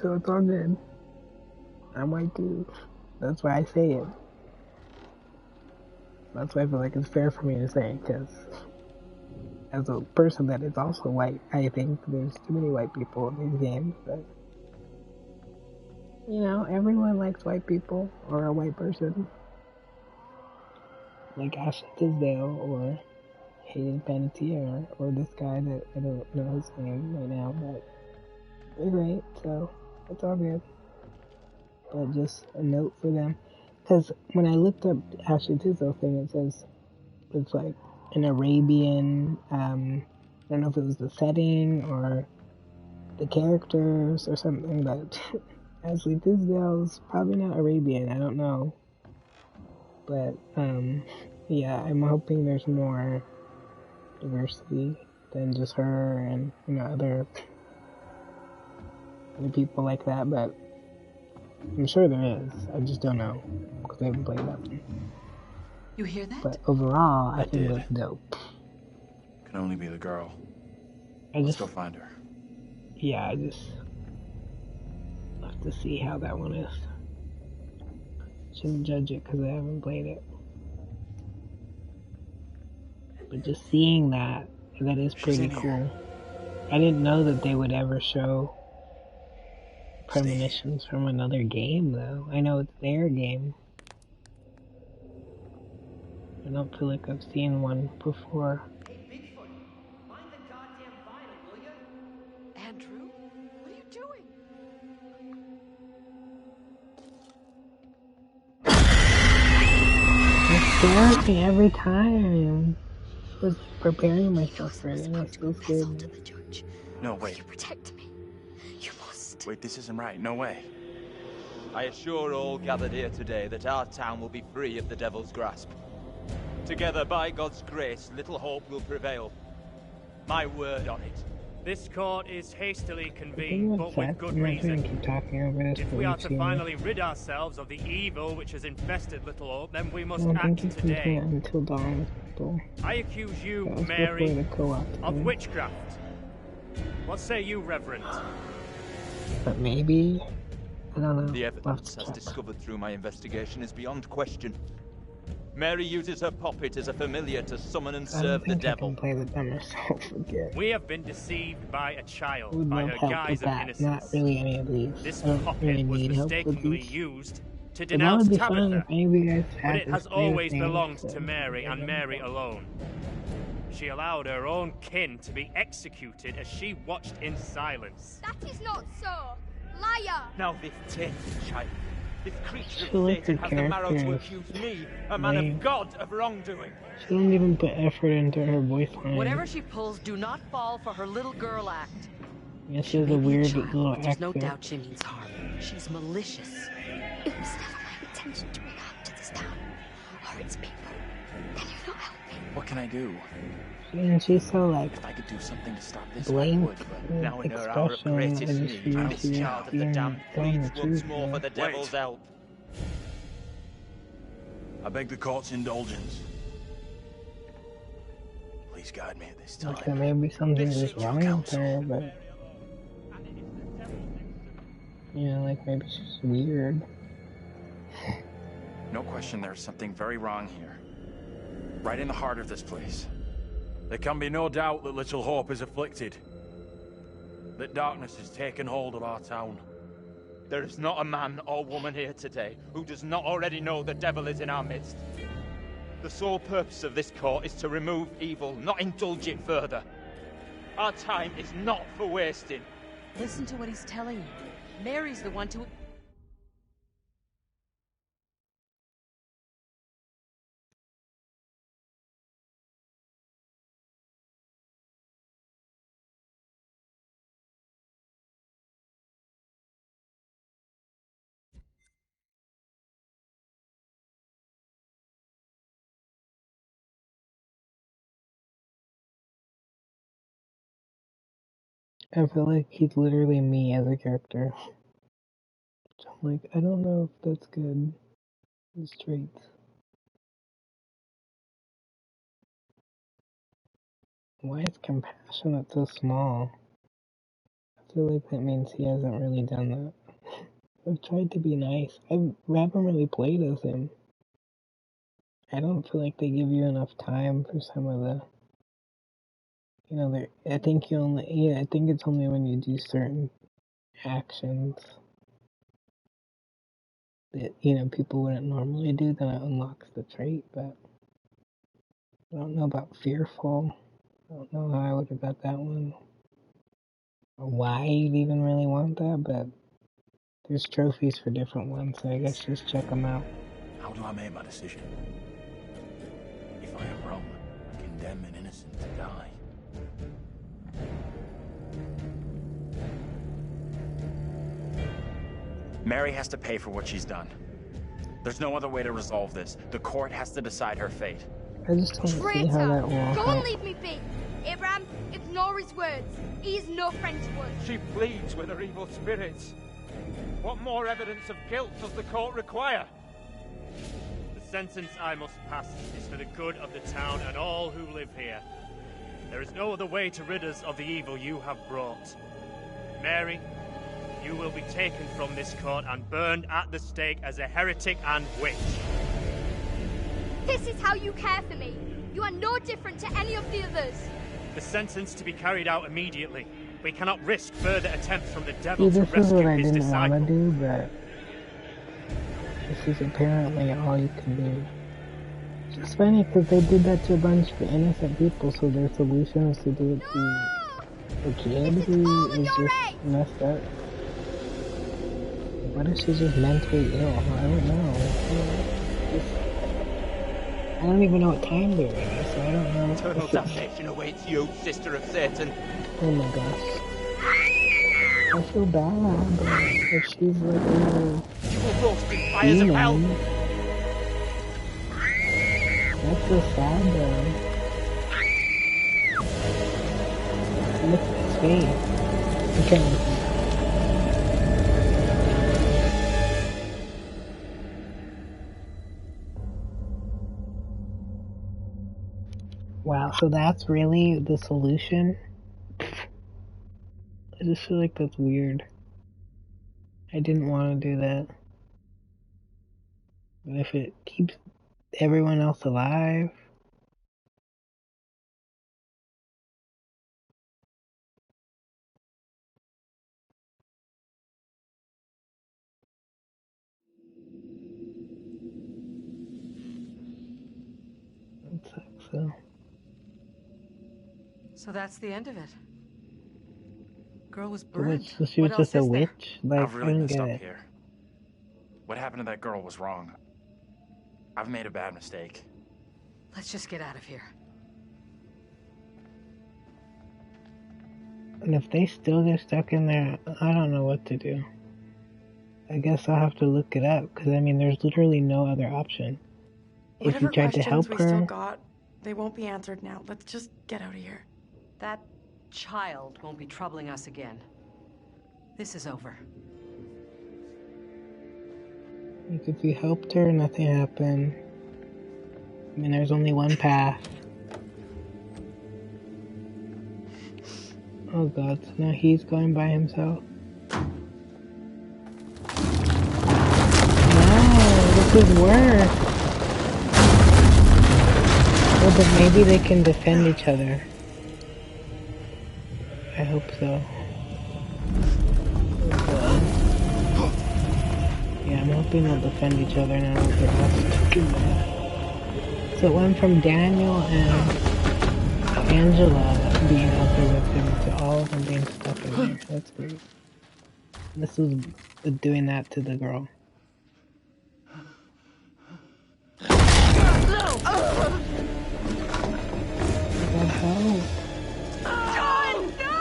so it's all good. I'm white too. That's why I say it. That's why I feel like it's fair for me to say, because as a person that is also white, I think there's too many white people in these games, but, you know, everyone likes white people, or a white person. Like Ashley Tisdale, or Hayden Panettiere, or this guy that I don't know his name right now, but they're great, so it's all good. But just a note for them. Because when I looked up Ashley Tisdale thing, it says it's like an Arabian, I don't know if it was the setting or the characters or something, but Ashley Tisdale's probably not Arabian, I don't know. But, yeah, I'm hoping there's more diversity than just her and, you know, other people like that, but I'm sure there is. I just don't know, because I haven't played that one. You hear that? But overall, I think that's dope. Can only be the girl. Let's go find her. Yeah, I just have to see how that one is. Shouldn't judge it because I haven't played it. But just seeing that is pretty cool. I didn't know that they would ever show premonitions from another game, though. I know it's their game. I don't feel like I've seen one before. Hey, Bigfoot, mind the goddamn vinyl, will you? Andrew, what are you doing? It scares me every time. I was preparing myself for it, and it still scared me. No, wait. You protect me. You must. Wait, this isn't right. No way. I assure all gathered here today that our town will be free of the devil's grasp. Together, by God's grace, little hope will prevail. My word on it. This court is hastily Give convened, me but one with sec. good I'm not trying to reason. keep talking over this. If but we are we've to seen finally rid ourselves of the evil which has infested Little Hope, then we it. must I don't think act you can today. play it until dawn, people. I accuse you, That was Mary, before the co-op of thing. witchcraft. What say you, Reverend? But maybe... I don't know. The We'll have evidence to as check. discovered through my investigation is beyond question. Mary uses her puppet as a familiar to summon and I don't serve the think I devil. can play the demo myself again. We have been deceived by a I child, would by love her help guise with of that. innocence. Not really any of these. This I don't puppet really was need help with mistakenly these. used to But that denounce would be fun Tabitha, if any of you guys but had it has this weird always thing, belonged so to Mary and maybe Mary alone. She allowed her own kin to be executed as she watched in silence. That is not so. Liar! Now this tainted child, this creature She of liked her Satan has the marrow to characters. accuse me, a man Lame. of God, of wrongdoing. She didn't even put effort into her voice line. Whatever she pulls, do not fall for her little girl act. Yeah, she has a Maybe weird child, little but there's no accent. doubt she means harm. She's malicious. It was never my intention to bring harm to this town or its people. Can you not help me? What can I do? And she's so like If I could do something to stop this, I blank would, but Now in her hour of expression. I greatest just need, feel this she's child of the being damned telling the pleads once truth. more for the devil's help. I beg the court's indulgence. Please guide me at this time. Like there may be something just wrong with her, but you know, like maybe she's weird. No question there's something very wrong here. Right in the heart of this place. There can be no doubt that Little Hope is afflicted. That darkness has taken hold of our town. There is not a man or woman here today who does not already know the devil is in our midst. The sole purpose of this court is to remove evil, not indulge it further. Our time is not for wasting. Listen to what he's telling you. Mary's the one to... I feel like he's literally me as a character. So I'm like, I don't know if that's good. His traits. Why is compassionate so small? I feel like that means he hasn't really done that. I've tried to be nice. I haven't really played as him. I don't feel like they give you enough time for some of the... You know, I think you only... Yeah, I think it's only when you do certain actions that, you know, people wouldn't normally do that it unlocks the trait, but... I don't know about fearful. I don't know how I would have got that one. Or why you'd even really want that, but... There's trophies for different ones, so I guess just check them out. How do I make my decision? If I am wrong, I condemn an innocent to die. Mary has to pay for what she's done. There's no other way to resolve this. The court has to decide her fate. I just don't see how Traitor! that will Go and help. leave me be! Abraham, ignore his words. He is no friend to us. She pleads with her evil spirits. What more evidence of guilt does the court require? The sentence I must pass is for the good of the town and all who live here. There is no other way to rid us of the evil you have brought. Mary, you will be taken from this court and burned at the stake as a heretic and witch. This is how you care for me. You are no different to any of the others. The sentence to be carried out immediately. We cannot risk further attempts from the devil See, to this is what rescue I his didn't want to disciple. do, but this is apparently all you can do. It's funny because they did that to a bunch of innocent people, so their solution is to do it to a kid who is just messed up. What if she's just mentally ill? I don't know. I don't even know what time they're in, so I don't know. Eternal damnation awaits you, sister of Satan. Oh my gosh. I feel bad, but if she's like a little You will roast in fires of hell. demon, that's so sad though. Look at his face. Okay. Wow, so that's really the solution? I just feel like that's weird. I didn't want to do that. But if it keeps everyone else alive... That sucks, though. So that's the end of it. Girl was So what, burned. so she was What else just a is there? witch? Like, I've I really don't messed get up it. here. What happened to that girl was wrong. I've made a bad mistake. Let's just get out of here. And if they still get stuck in there, I don't know what to do. I guess I'll have to look it up, because I mean, there's literally no other option. If you Whatever tried to questions help we still her... got, they won't be answered now. Let's just get out of here. That child won't be troubling us again. This is over. Like, if you helped her, nothing happened. I mean, there's only one path. Oh god, so now he's going by himself. No, this is worse. Oh, but maybe they can defend each other. I hope so. Yeah, I'm hoping they'll defend each other now if they're all stuck in there. So it went from Daniel and Angela being out there with him to all of them being stuck in there. That's great. This was doing that to the girl. What the hell? John, no!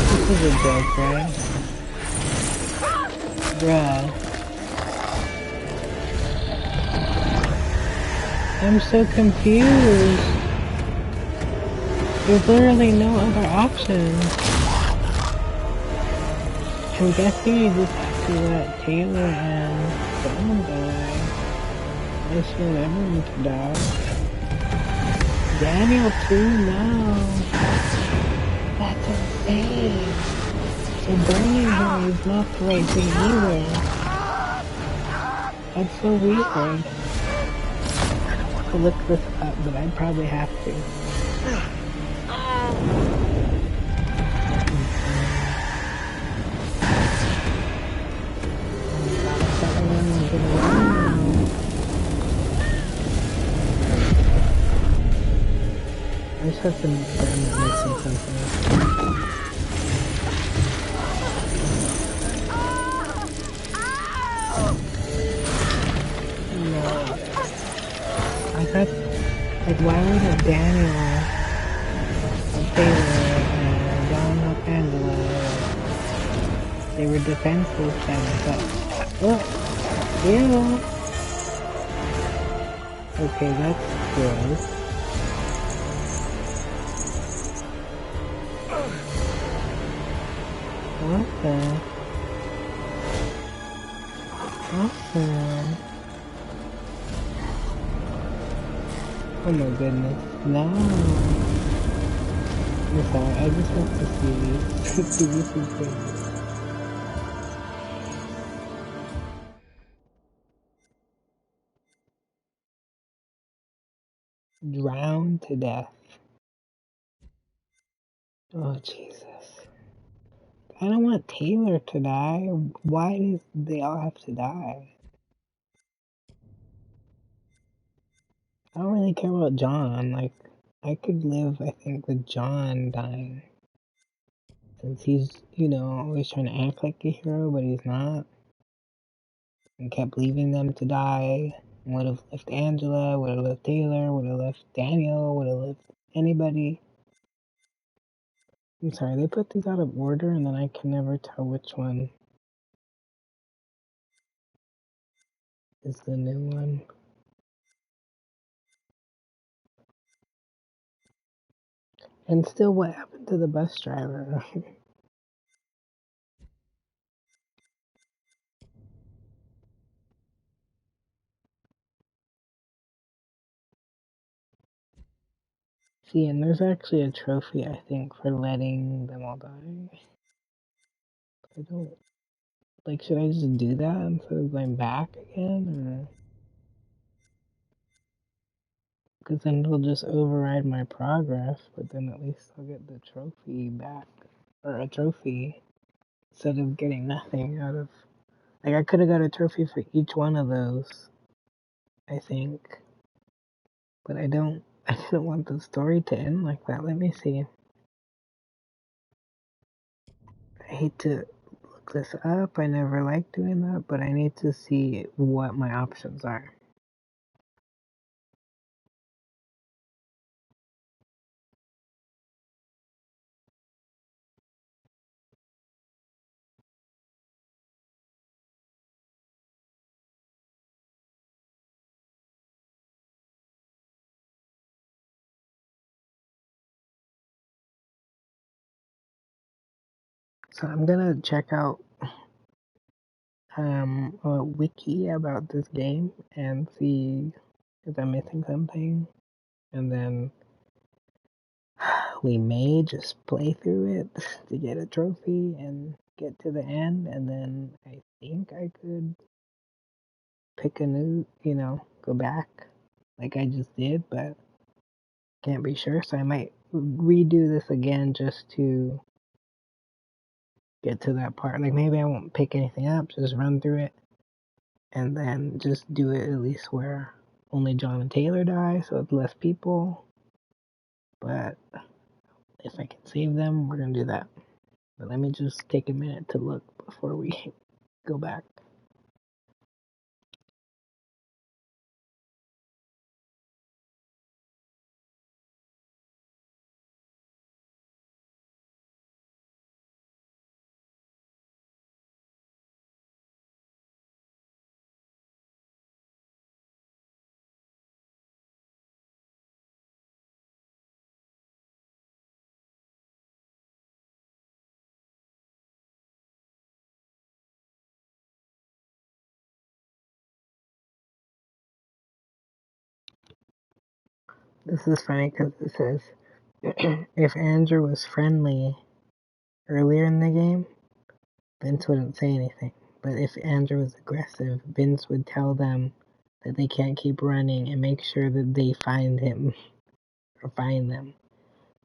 This is a joke, right? Bruh. I'm so confused. There's literally no other options. I'm guessing you just have to let Taylor and Dawn die. I just want everyone to die. Daniel too? No. That's insane. So burning him is not the right thing either. That's so weird. I'll look this up, but I'd probably have to. I just have to confirm that missing something. No. I thought, like, why wouldn't Daniel help Taylor and Dawn help Angela? They were defenseless then, but... Oh! Ew! Okay, that's gross. Awesome. Awesome. Oh my goodness. No. I'm sorry, I just want to see these. This is great. Drowned to death. Oh, Jesus. I don't want Taylor to die. Why do they all have to die? I don't really care about John. Like, I could live, I think, with John dying. Since he's, you know, always trying to act like a hero, but he's not. And kept leaving them to die. Would have left Angela, would have left Taylor, would have left Daniel, would have left anybody. I'm sorry, they put these out of order and then I can never tell which one is the new one. And still, what happened to the bus driver? See, and there's actually a trophy, I think, for letting them all die. I don't... Like, should I just do that instead of going back again, or... Because then it'll just override my progress, but then at least I'll get the trophy back. Or a trophy, instead of getting nothing out of... Like, I could have got a trophy for each one of those, I think. But I don't... I didn't want the story to end like that. Let me see. I hate to look this up. I never like doing that, but I need to see what my options are. So I'm gonna check out a wiki about this game and see if I'm missing something, and then we may just play through it to get a trophy and get to the end, and then I think I could pick a new, go back like I just did, but can't be sure, so I might redo this again just to get to that part. Like, maybe I won't pick anything up, just run through it, and then just do it at least where only John and Taylor die, so it's less people. But if I can save them, we're gonna do that. But let me just take a minute to look before we go back. This is funny because it says if Andrew was friendly earlier in the game, Vince wouldn't say anything. But if Andrew was aggressive, Vince would tell them that they can't keep running and make sure that they find him or find them.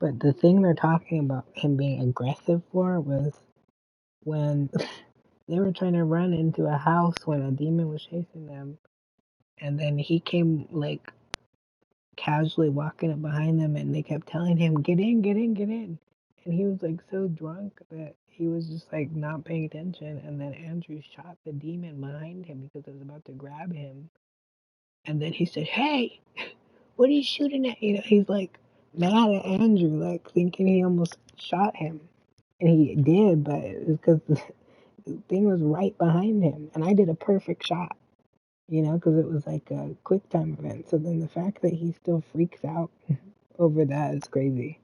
But the thing they're talking about him being aggressive for was when they were trying to run into a house when a demon was chasing them, and then he came like casually walking up behind them, and they kept telling him, "Get in, get in, get in." And he was like so drunk that he was just like not paying attention, and then Andrew shot the demon behind him because it was about to grab him. And then he said, "Hey, what are you shooting at?" He's like mad at Andrew, like thinking he almost shot him. And he did, but it was because the thing was right behind him. And I did a perfect shot, because it was like a quick time event. So then the fact that he still freaks out over that is crazy.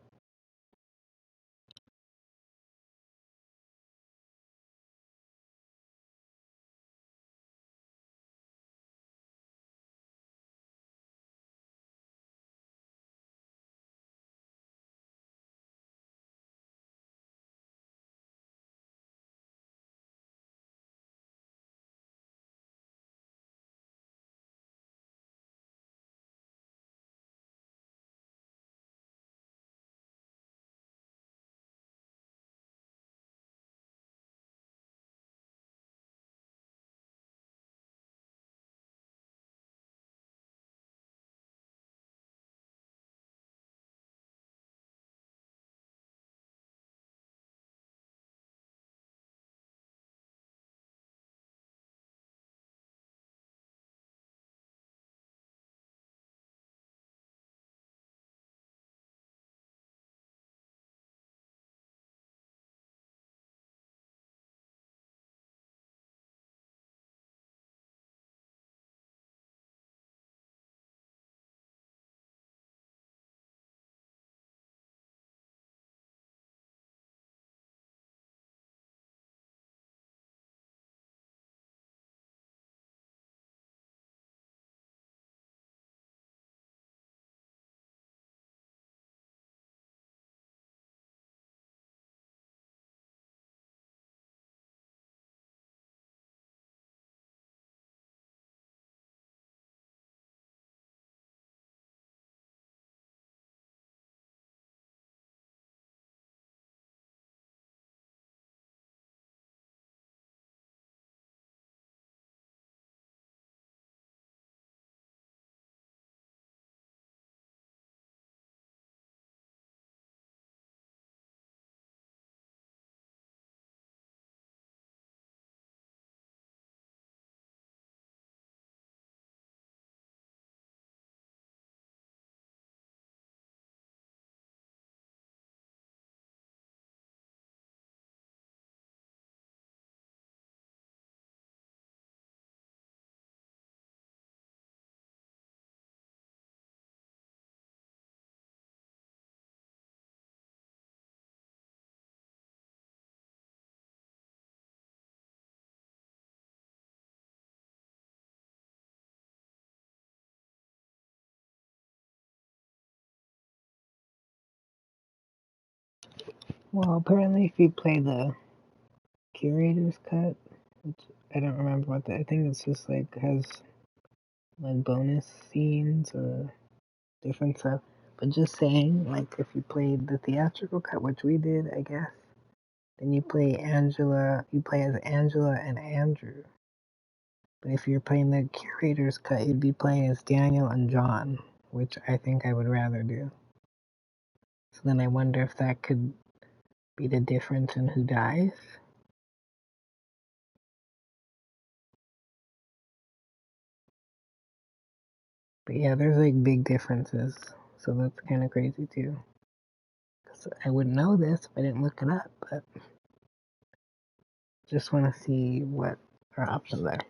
Well, apparently if you play the curator's cut, which I don't remember what I think it's just like has like bonus scenes or different stuff. But just saying, like if you played the theatrical cut, which we did, I guess, then you play you play as Angela and Andrew. But if you're playing the curator's cut, you'd be playing as Daniel and John, which I think I would rather do. So then I wonder if that could be the difference in who dies. But yeah, there's like big differences. So that's kind of crazy too. 'Cause I wouldn't know this if I didn't look it up, but just want to see what our options are.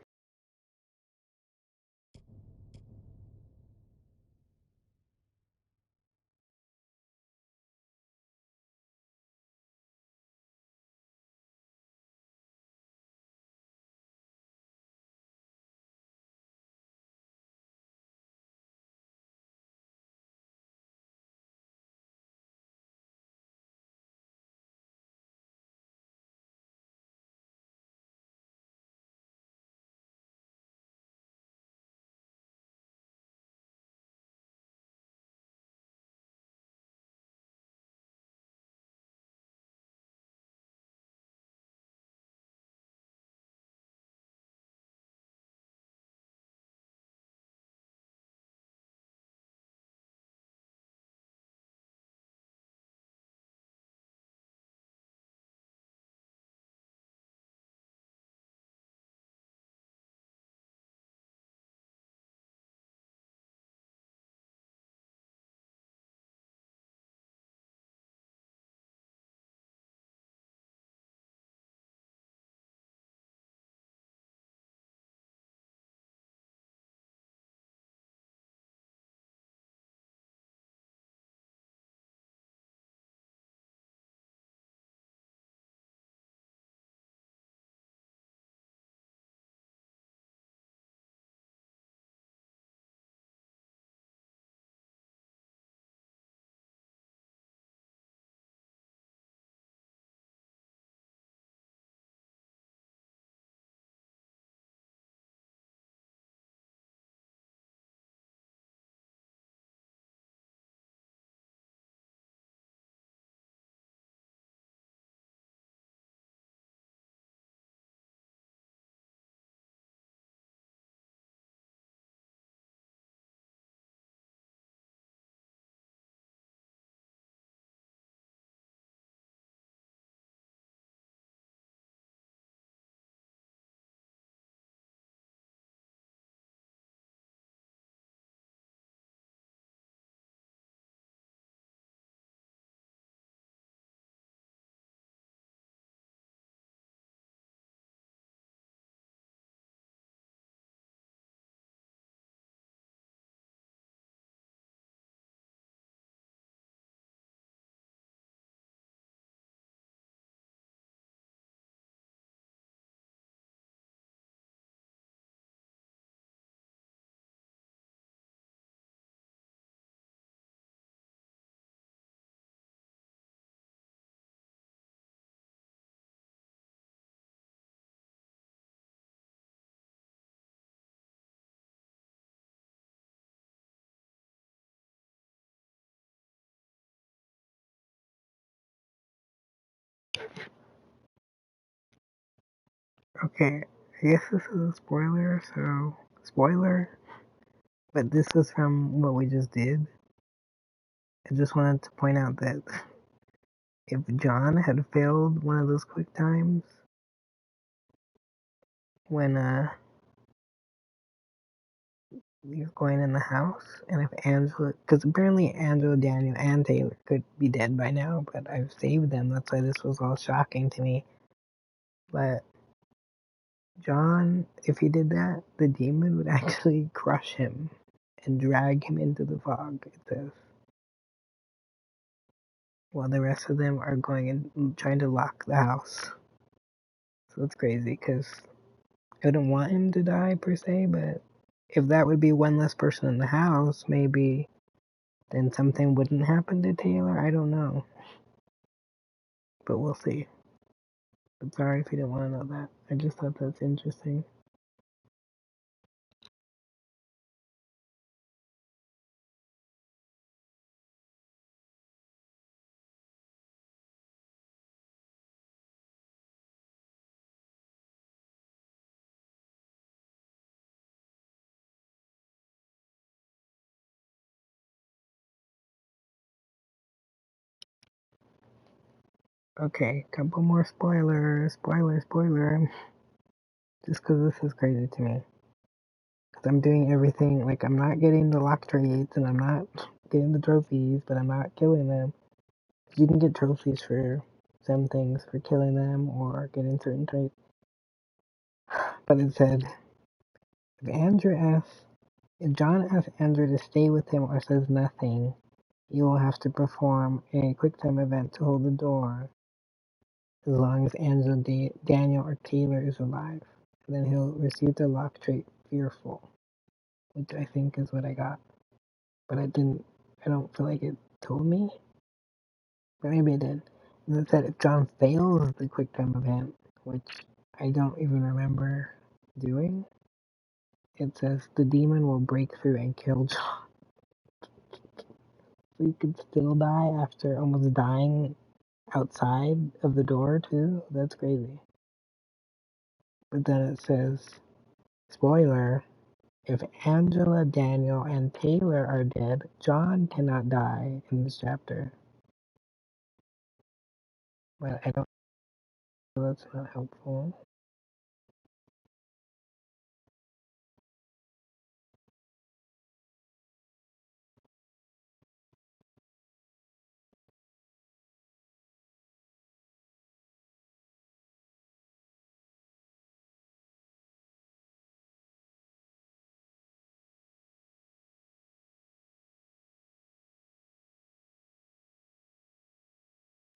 Okay, I guess this is a spoiler, so spoiler. But this is from what we just did. I just wanted to point out that if John had failed one of those quick times when he was going in the house, and if Angela, because apparently Angela, Daniel, and Taylor could be dead by now, but I've saved them. That's why this was all shocking to me. But John, if he did that, the demon would actually crush him and drag him into the fog, it says. While the rest of them are going and trying to lock the house. So it's crazy because I wouldn't want him to die per se, but if that would be one less person in the house, maybe then something wouldn't happen to Taylor. I don't know. but we'll see. But sorry if you didn't want to know that. I just thought that's interesting. Okay, couple more spoilers. Spoiler. Just because this is crazy to me. Because I'm doing everything, like, I'm not getting the lock traits, and I'm not getting the trophies, but I'm not killing them. You can get trophies for some things, for killing them, or getting certain traits. But it said, if John asks Andrew to stay with him or says nothing, he will have to perform a QuickTime event to hold the door, as long as Angela, Daniel, or Taylor is alive. And then he'll receive the lock trait Fearful, which I think is what I got. But I don't feel like it told me. But maybe it did. And it said if John fails the QuickTime event, which I don't even remember doing, it says the demon will break through and kill John. So you could still die after almost dying outside of the door, too? That's crazy. But then it says, spoiler, if Angela, Daniel, and Taylor are dead, John cannot die in this chapter. But I don't know, that's not helpful.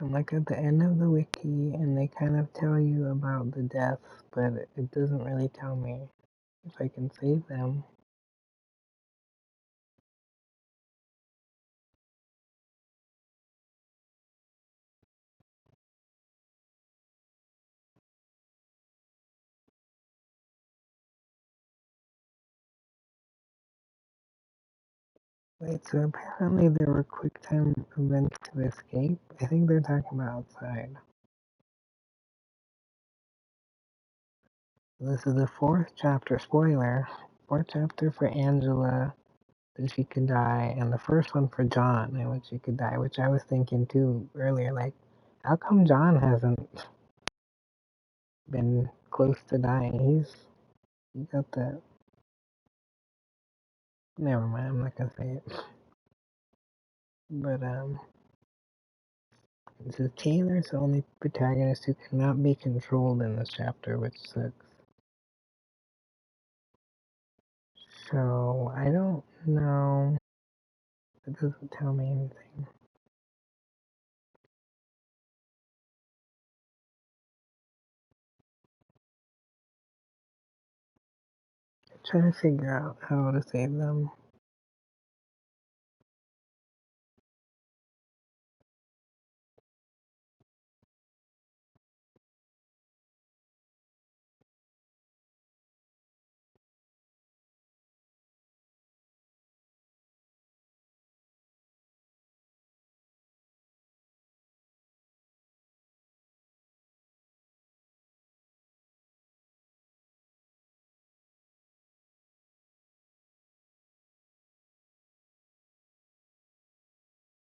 I'm like at the end of the wiki, and they kind of tell you about the deaths, but it doesn't really tell me if I can save them. Wait, so apparently there were QuickTime events to escape? I think they're talking about outside. This is the fourth chapter, spoiler, fourth chapter for Angela, that she could die, and the first one for John, in which she could die, which I was thinking too earlier, like, how come John hasn't been close to dying? He got the, never mind, I'm not gonna say it. But, it says Taylor's the only protagonist who cannot be controlled in this chapter, which sucks. So, I don't know. It doesn't tell me anything. I'm trying to figure out how to save them.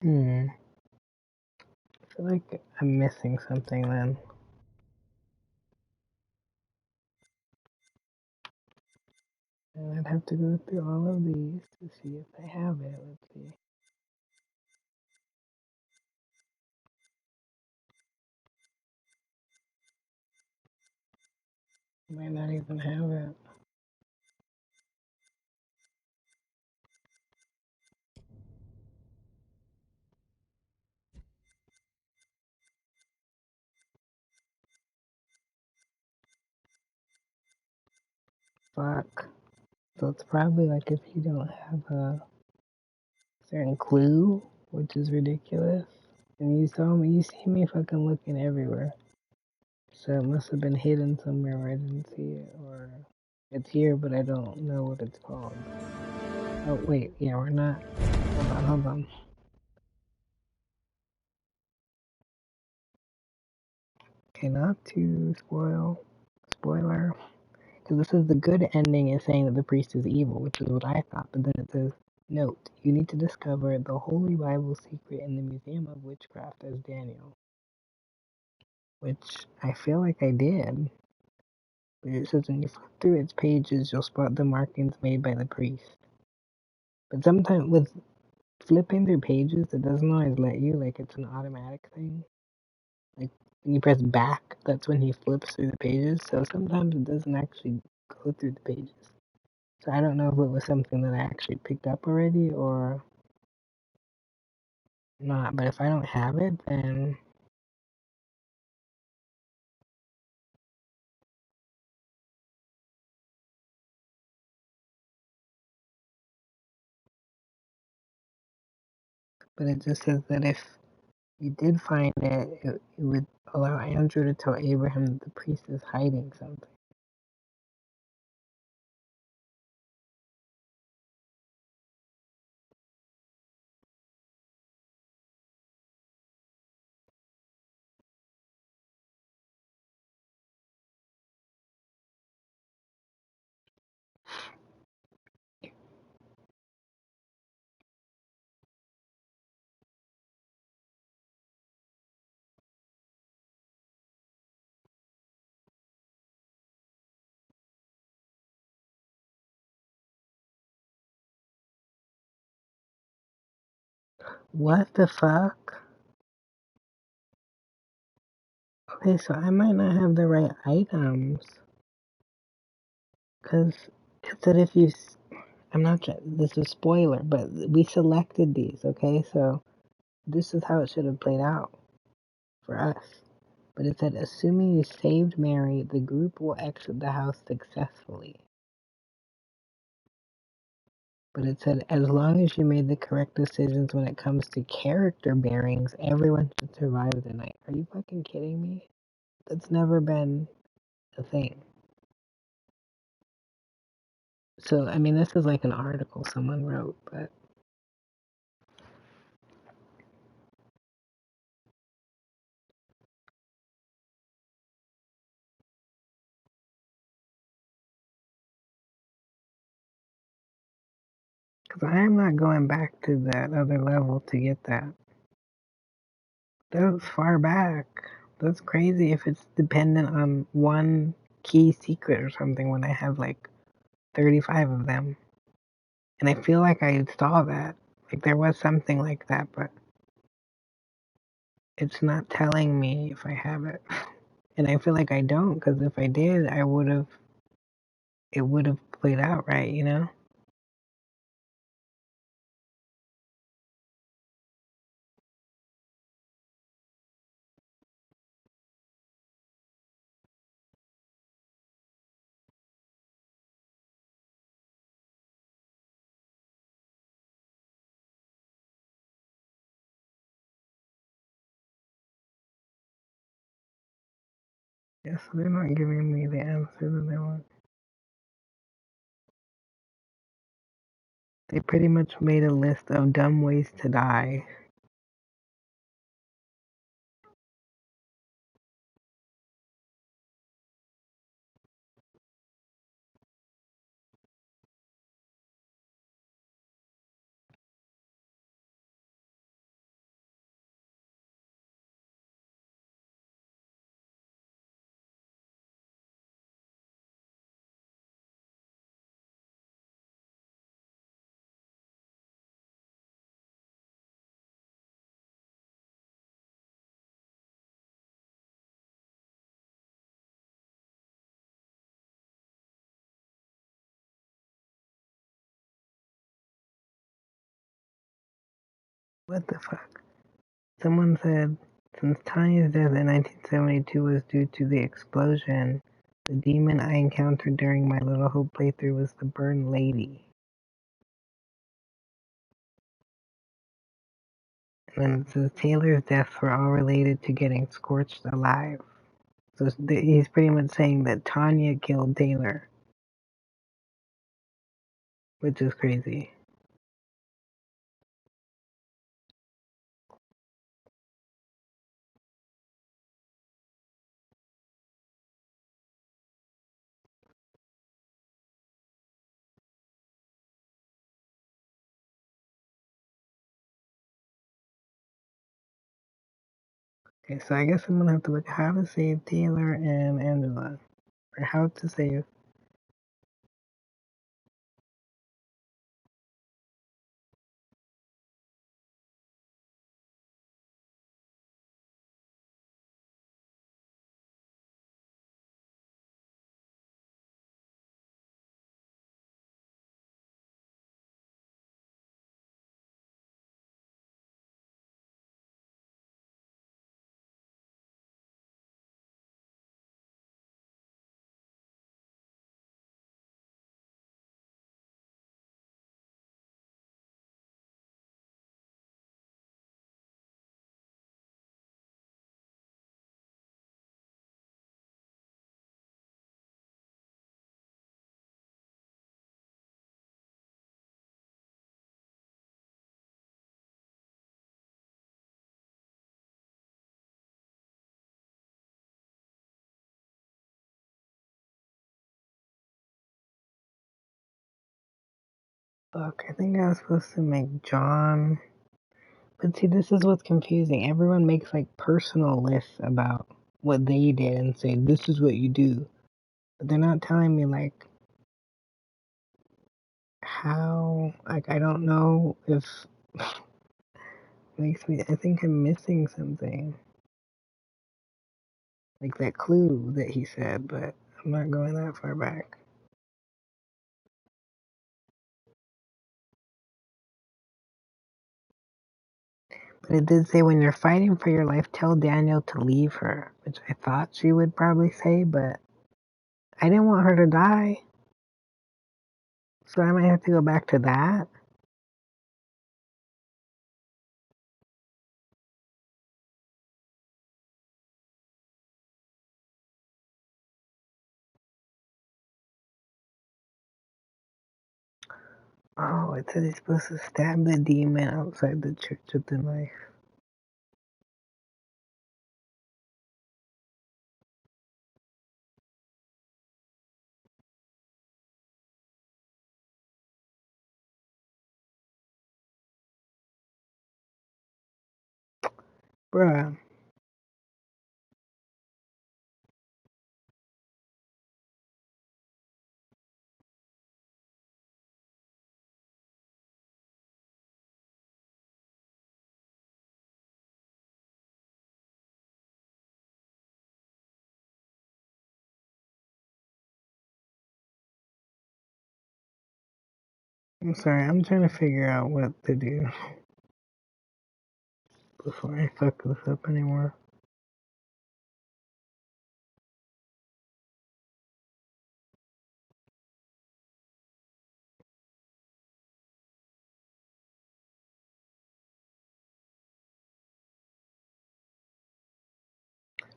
I feel like I'm missing something then. And I'd have to go through all of these to see if I have it. Let's see. Might not even have it. Fuck. So it's probably like if you don't have a certain clue, which is ridiculous. And you see me fucking looking everywhere. So it must have been hidden somewhere where I didn't see it, or it's here, but I don't know what it's called. Oh, wait, yeah, we're not. Hold on. Okay, not to spoiler. Because this is the good ending is saying that the priest is evil, which is what I thought, but then it says, note, you need to discover the Holy Bible secret in the Museum of Witchcraft as Daniel. Which I feel like I did. But it says when you flip through its pages, you'll spot the markings made by the priest. But sometimes with flipping through pages, it doesn't always let you, like it's an automatic thing. Like when you press back, that's when he flips through the pages, so sometimes it doesn't actually go through the pages. So I don't know if it was something that I actually picked up already or not, but if I don't have it, then but it just says that if you did find it, it would allow Andrew to tell Abraham that the priest is hiding something. What the fuck? Okay, so I might not have the right items. Because it said if you. I'm not. This is a spoiler, but we selected these, okay? So this is how it should have played out for us. But it said, assuming you saved Mary, the group will exit the house successfully. But it said, as long as you made the correct decisions when it comes to character bearings, everyone should survive the night. Are you fucking kidding me? That's never been a thing. So, I mean, this is like an article someone wrote, but. Because I am not going back to that other level to get that. That was far back. That's crazy if it's dependent on one key secret or something when I have like 35 of them. And I feel like I saw that. Like there was something like that, but it's not telling me if I have it. And I feel like I don't, because if I did, it would have played out right, you know? Yes, they're not giving me the answer that they want. They pretty much made a list of dumb ways to die. What the fuck? Someone said, since Tanya's death in 1972 was due to the explosion, the demon I encountered during my Little Hope playthrough was the Burn Lady. And it says Taylor's deaths were all related to getting scorched alive. So he's pretty much saying that Tanya killed Taylor, which is crazy. Okay, so I guess I'm gonna have to look how to save Taylor and Angela, or how to save. Look, I think I was supposed to make John. But see, this is what's confusing. Everyone makes like personal lists about what they did and say, this is what you do. But they're not telling me like how, like, I don't know if makes me, I think I'm missing something. Like that clue that he said, but I'm not going that far back. But it did say when you're fighting for your life, tell Daniel to leave her, which I thought she would probably say, but I didn't want her to die. So I might have to go back to that. Oh, it said he's supposed to stab the demon outside the church with the knife. Bruh. I'm sorry, I'm trying to figure out what to do before I fuck this up anymore.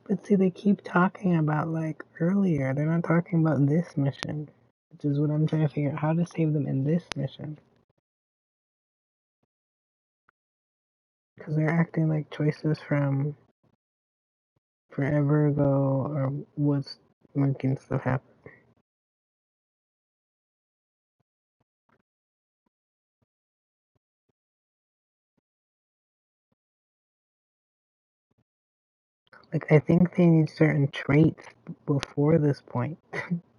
But see, they keep talking about like earlier. They're not talking about this mission, which is what I'm trying to figure out how to save them in this mission. Because they're acting like choices from forever ago or what's making stuff happen. Like, I think they need certain traits before this point.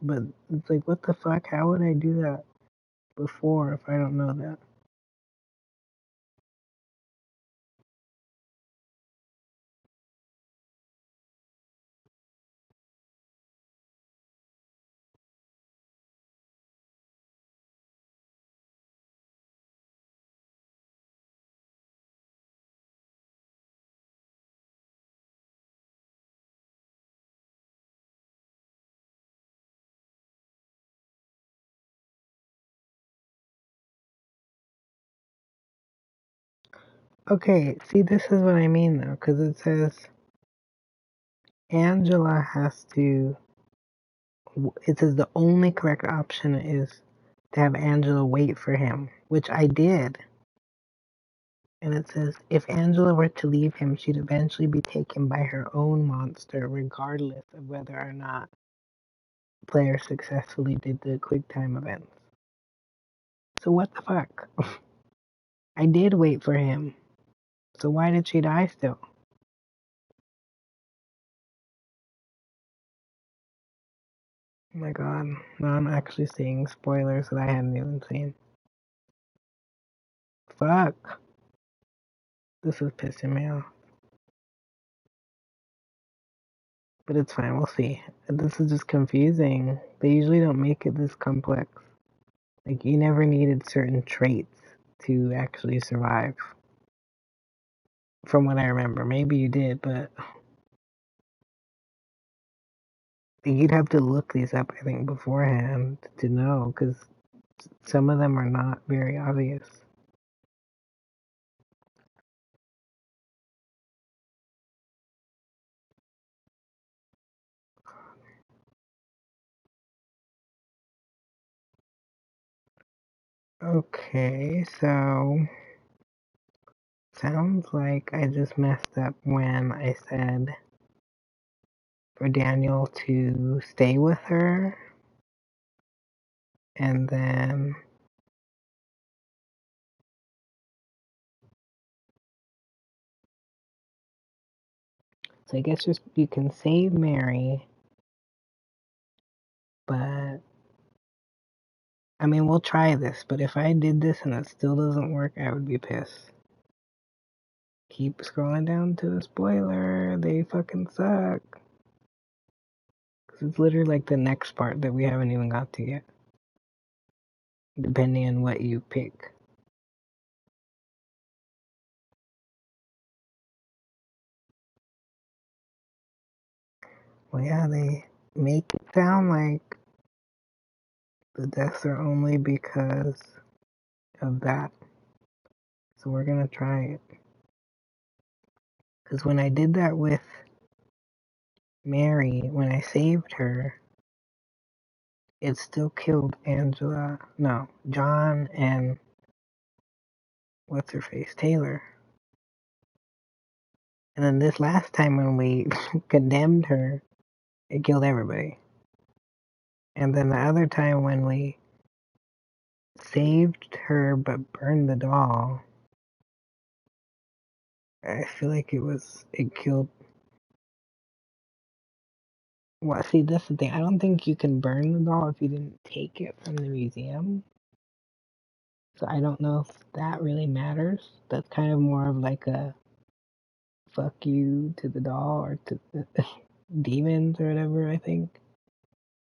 But it's like, what the fuck? How would I do that before if I don't know that? Okay, see, this is what I mean though, because it says Angela has to. It says the only correct option is to have Angela wait for him, which I did. And it says if Angela were to leave him, she'd eventually be taken by her own monster, regardless of whether or not player successfully did the quick time events. So what the fuck? I did wait for him. So why did she die still? Oh my god. Now I'm actually seeing spoilers that I hadn't even seen. Fuck. This is pissing me off. But it's fine, we'll see. This is just confusing. They usually don't make it this complex. Like, you never needed certain traits to actually survive. From what I remember. Maybe you did, but you'd have to look these up, I think, beforehand to know, because some of them are not very obvious. Okay, so sounds like I just messed up when I said for Daniel to stay with her, and then so I guess just you can save Mary, but I mean we'll try this, but if I did this and it still doesn't work, I would be pissed. Keep scrolling down to the spoiler, they fucking suck. Cause it's literally like the next part that we haven't even got to yet. Depending on what you pick. Well, yeah, they make it sound like the deaths are only because of that. So we're gonna try it. Because when I did that with Mary, when I saved her, it still killed Angela. No, John and what's her face? Taylor. And then this last time when we condemned her, it killed everybody. And then the other time when we saved her but burned the doll, I feel like it killed. Well, see, that's the thing. I don't think you can burn the doll if you didn't take it from the museum. So I don't know if that really matters. That's kind of more of like a fuck you to the doll or to the demons or whatever, I think.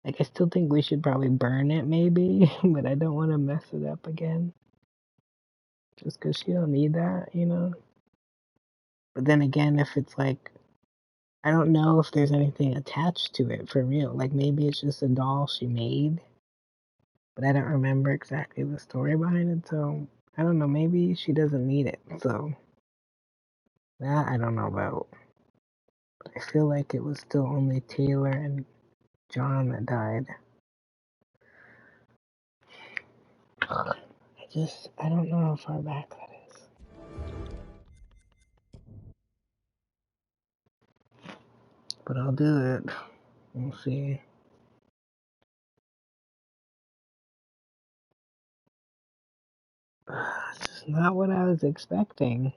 Like, I still think we should probably burn it maybe, but I don't want to mess it up again. Just because she don't need that, you know? But then again, if it's like, I don't know if there's anything attached to it for real. Like, maybe it's just a doll she made, but I don't remember exactly the story behind it, so I don't know. Maybe she doesn't need it, so that I don't know about. But I feel like it was still only Taylor and John that died. I don't know how far back that is. But I'll do it. We'll see. It's just not what I was expecting.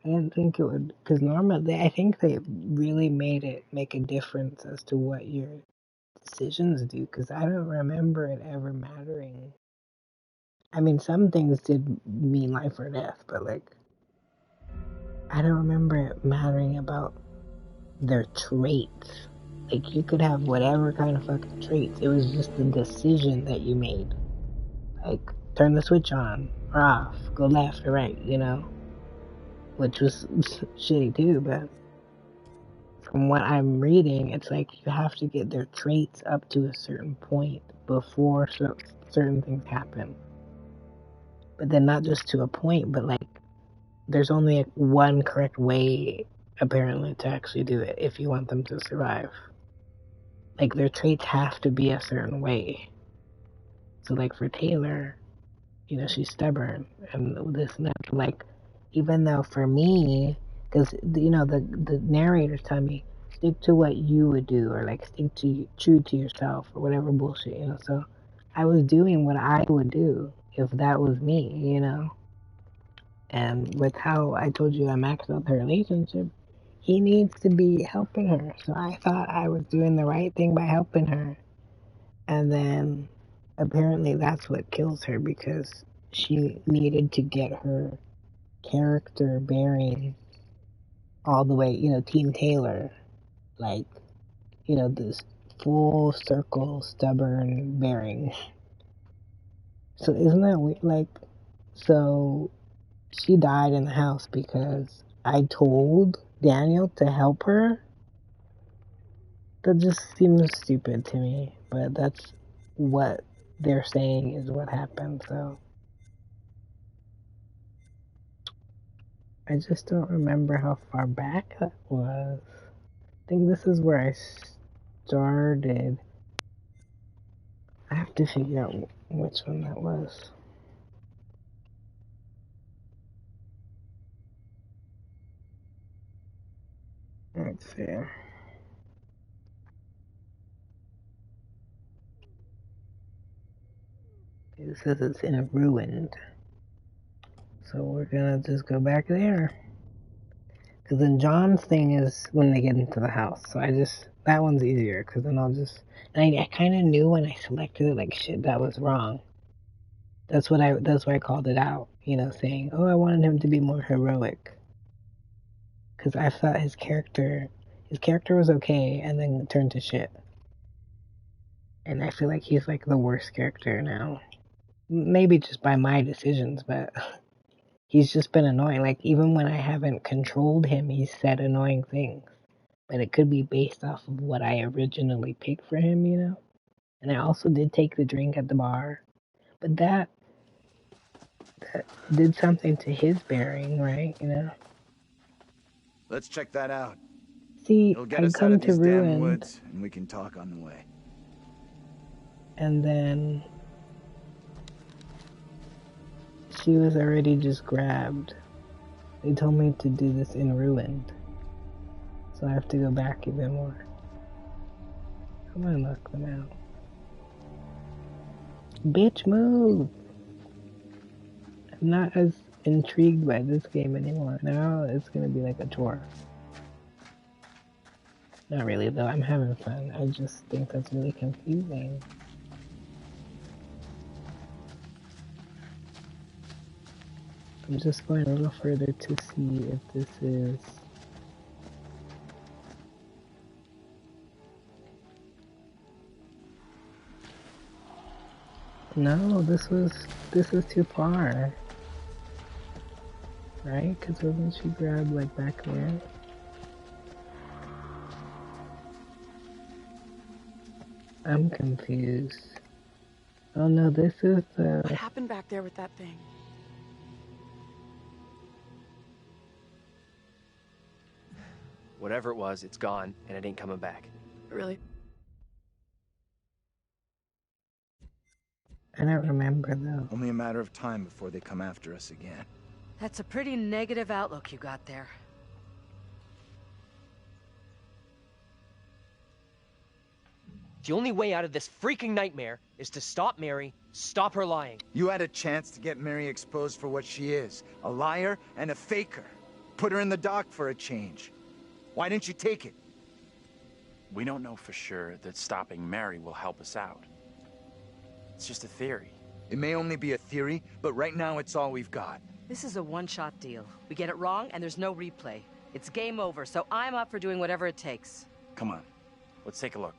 I didn't think it would, because normally I think they really made it make a difference as to what your decisions do, because I don't remember it ever mattering. I mean, some things did mean life or death, but like, I don't remember it mattering about their traits. Like, you could have whatever kind of fucking traits. It was just the decision that you made. Like, turn the switch on or off, go left or right, you know? Which was shitty too, but from what I'm reading, it's like you have to get their traits up to a certain point before certain things happen. But then not just to a point, but like there's only like one correct way, apparently, to actually do it if you want them to survive. Like, their traits have to be a certain way. So, like, for Taylor, you know, she's stubborn and this and that. Like, even though for me, because, you know, the narrators tell me, stick to what you would do, or like stick to true to yourself, or whatever bullshit, you know. So I was doing what I would do if that was me, you know. And with how I told you I maxed out the relationship, he needs to be helping her. So I thought I was doing the right thing by helping her. And then apparently that's what kills her, because she needed to get her character bearing all the way, you know, Team Taylor. Like, you know, this full circle stubborn bearing. So isn't that weird? Like, so she died in the house because I told Daniel to help her? That just seems stupid to me, but that's what they're saying is what happened, so I just don't remember how far back that was. I think this is where I started. I have to figure out which one that was. Let's see. It says it's in a ruined. So we're gonna just go back there. Because then John's thing is when they get into the house. So that one's easier. Because then I'll just, and I kind of knew when I selected it, like, shit, that was wrong. That's why I called it out, you know, saying, oh, I wanted him to be more heroic. Because I thought his character was okay and then turned to shit. And I feel like he's like the worst character now. Maybe just by my decisions, but he's just been annoying. Like, even when I haven't controlled him, he's said annoying things. But it could be based off of what I originally picked for him, you know? And I also did take the drink at the bar. But that did something to his bearing, right? You know? Let's check that out. See, It'll get I us out come of to these damn Ruined, woods, and we can talk on the way. and then she was already just grabbed. They told me to do this in Ruined. So I have to go back even more. I'm gonna knock them out. Bitch, move! I'm not as intrigued by this game anymore. Now it's gonna be like a chore. Not really, though. I'm having fun. I just think that's really confusing. I'm just going a little further to see if this is... No, this is too far. Right? Because wasn't she grabbed like back there? I'm confused. Oh no, this is the... What happened back there with that thing? Whatever it was, it's gone, and it ain't coming back. Really? I don't remember though. Only a matter of time before they come after us again. That's a pretty negative outlook you got there. The only way out of this freaking nightmare is to stop Mary, stop her lying. You had a chance to get Mary exposed for what she is, a liar and a faker. Put her in the dock for a change. Why didn't you take it? We don't know for sure that stopping Mary will help us out. It's just a theory. It may only be a theory, but right now it's all we've got. This is a one-shot deal. We get it wrong, and there's no replay. It's game over, so I'm up for doing whatever it takes. Come on, let's take a look.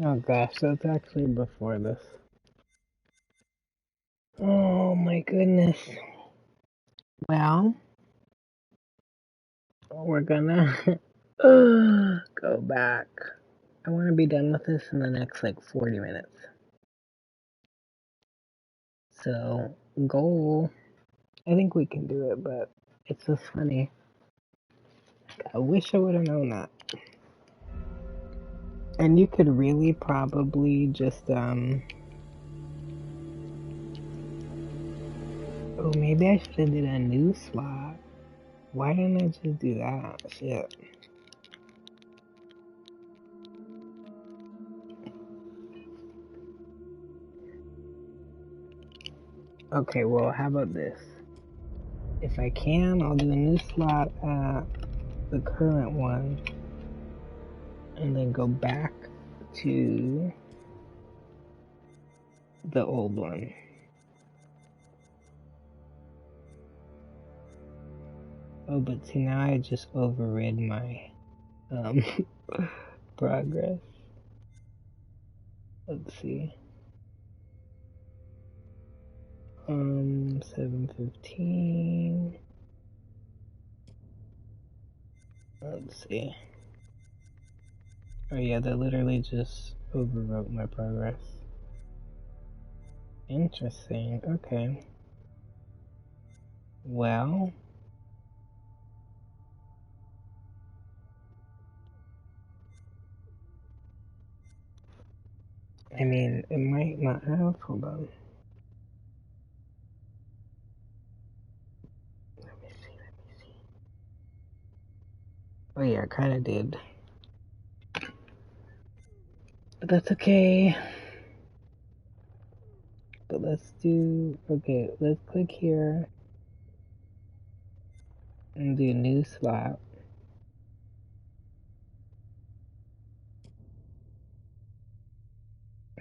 Oh gosh, that's actually before this. Oh my goodness. Well, we're gonna go back. I want to be done with this in the next like 40 minutes. So, goal. I think we can do it, but it's just funny. I wish I would have known that. And you could really probably just, oh, maybe I should have did a new slot. Why didn't I just do that? Shit. Okay, well, how about this? If I can, I'll do a new slot at the current one, and then go back to the old one. Oh, but see, now I just overrid my progress. Let's see. 7:15. Let's see. Oh yeah, that literally just overwrote my progress. Interesting. Okay. Well. I mean, it might not have. Hold on. Let me see. Oh yeah, it kind of did. But that's okay. But let's do. Okay, let's click here and do a new slot.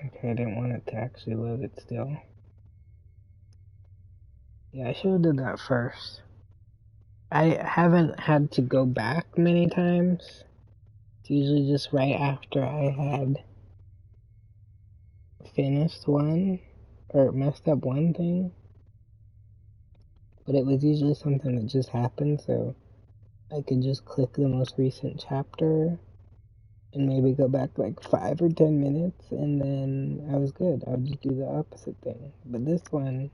Okay, I didn't want it to actually load it still. Yeah, I should have done that first. I haven't had to go back many times. It's usually just right after I had finished one or messed up one thing. But it was usually something that just happened, so I could just click the most recent chapter and maybe go back like 5 or 10 minutes, and then I was good. I would just do the opposite thing. But this one,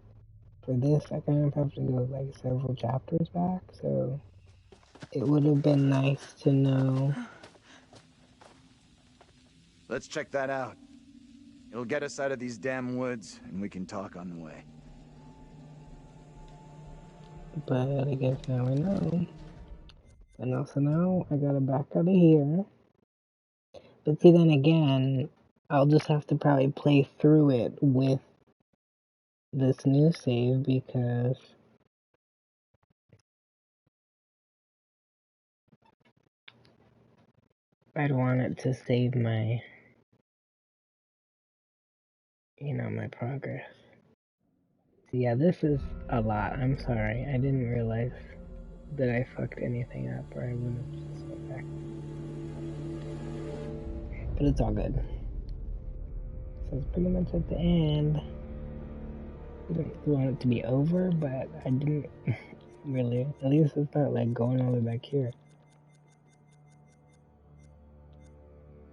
for this, I kind of have to go like several chapters back, so it would have been nice to know. Let's check that out. It'll get us out of these damn woods, and we can talk on the way. But I guess now I know. And also now I gotta back out of here. But see, then again, I'll just have to probably play through it with this new save because I'd want it to save my, my progress. So yeah, this is a lot. I'm sorry. I didn't realize that I fucked anything up, or I would have just went back. But it's all good. So it's pretty much at the end. I didn't want it to be over, but I didn't really. At least it's not like going all the way back here.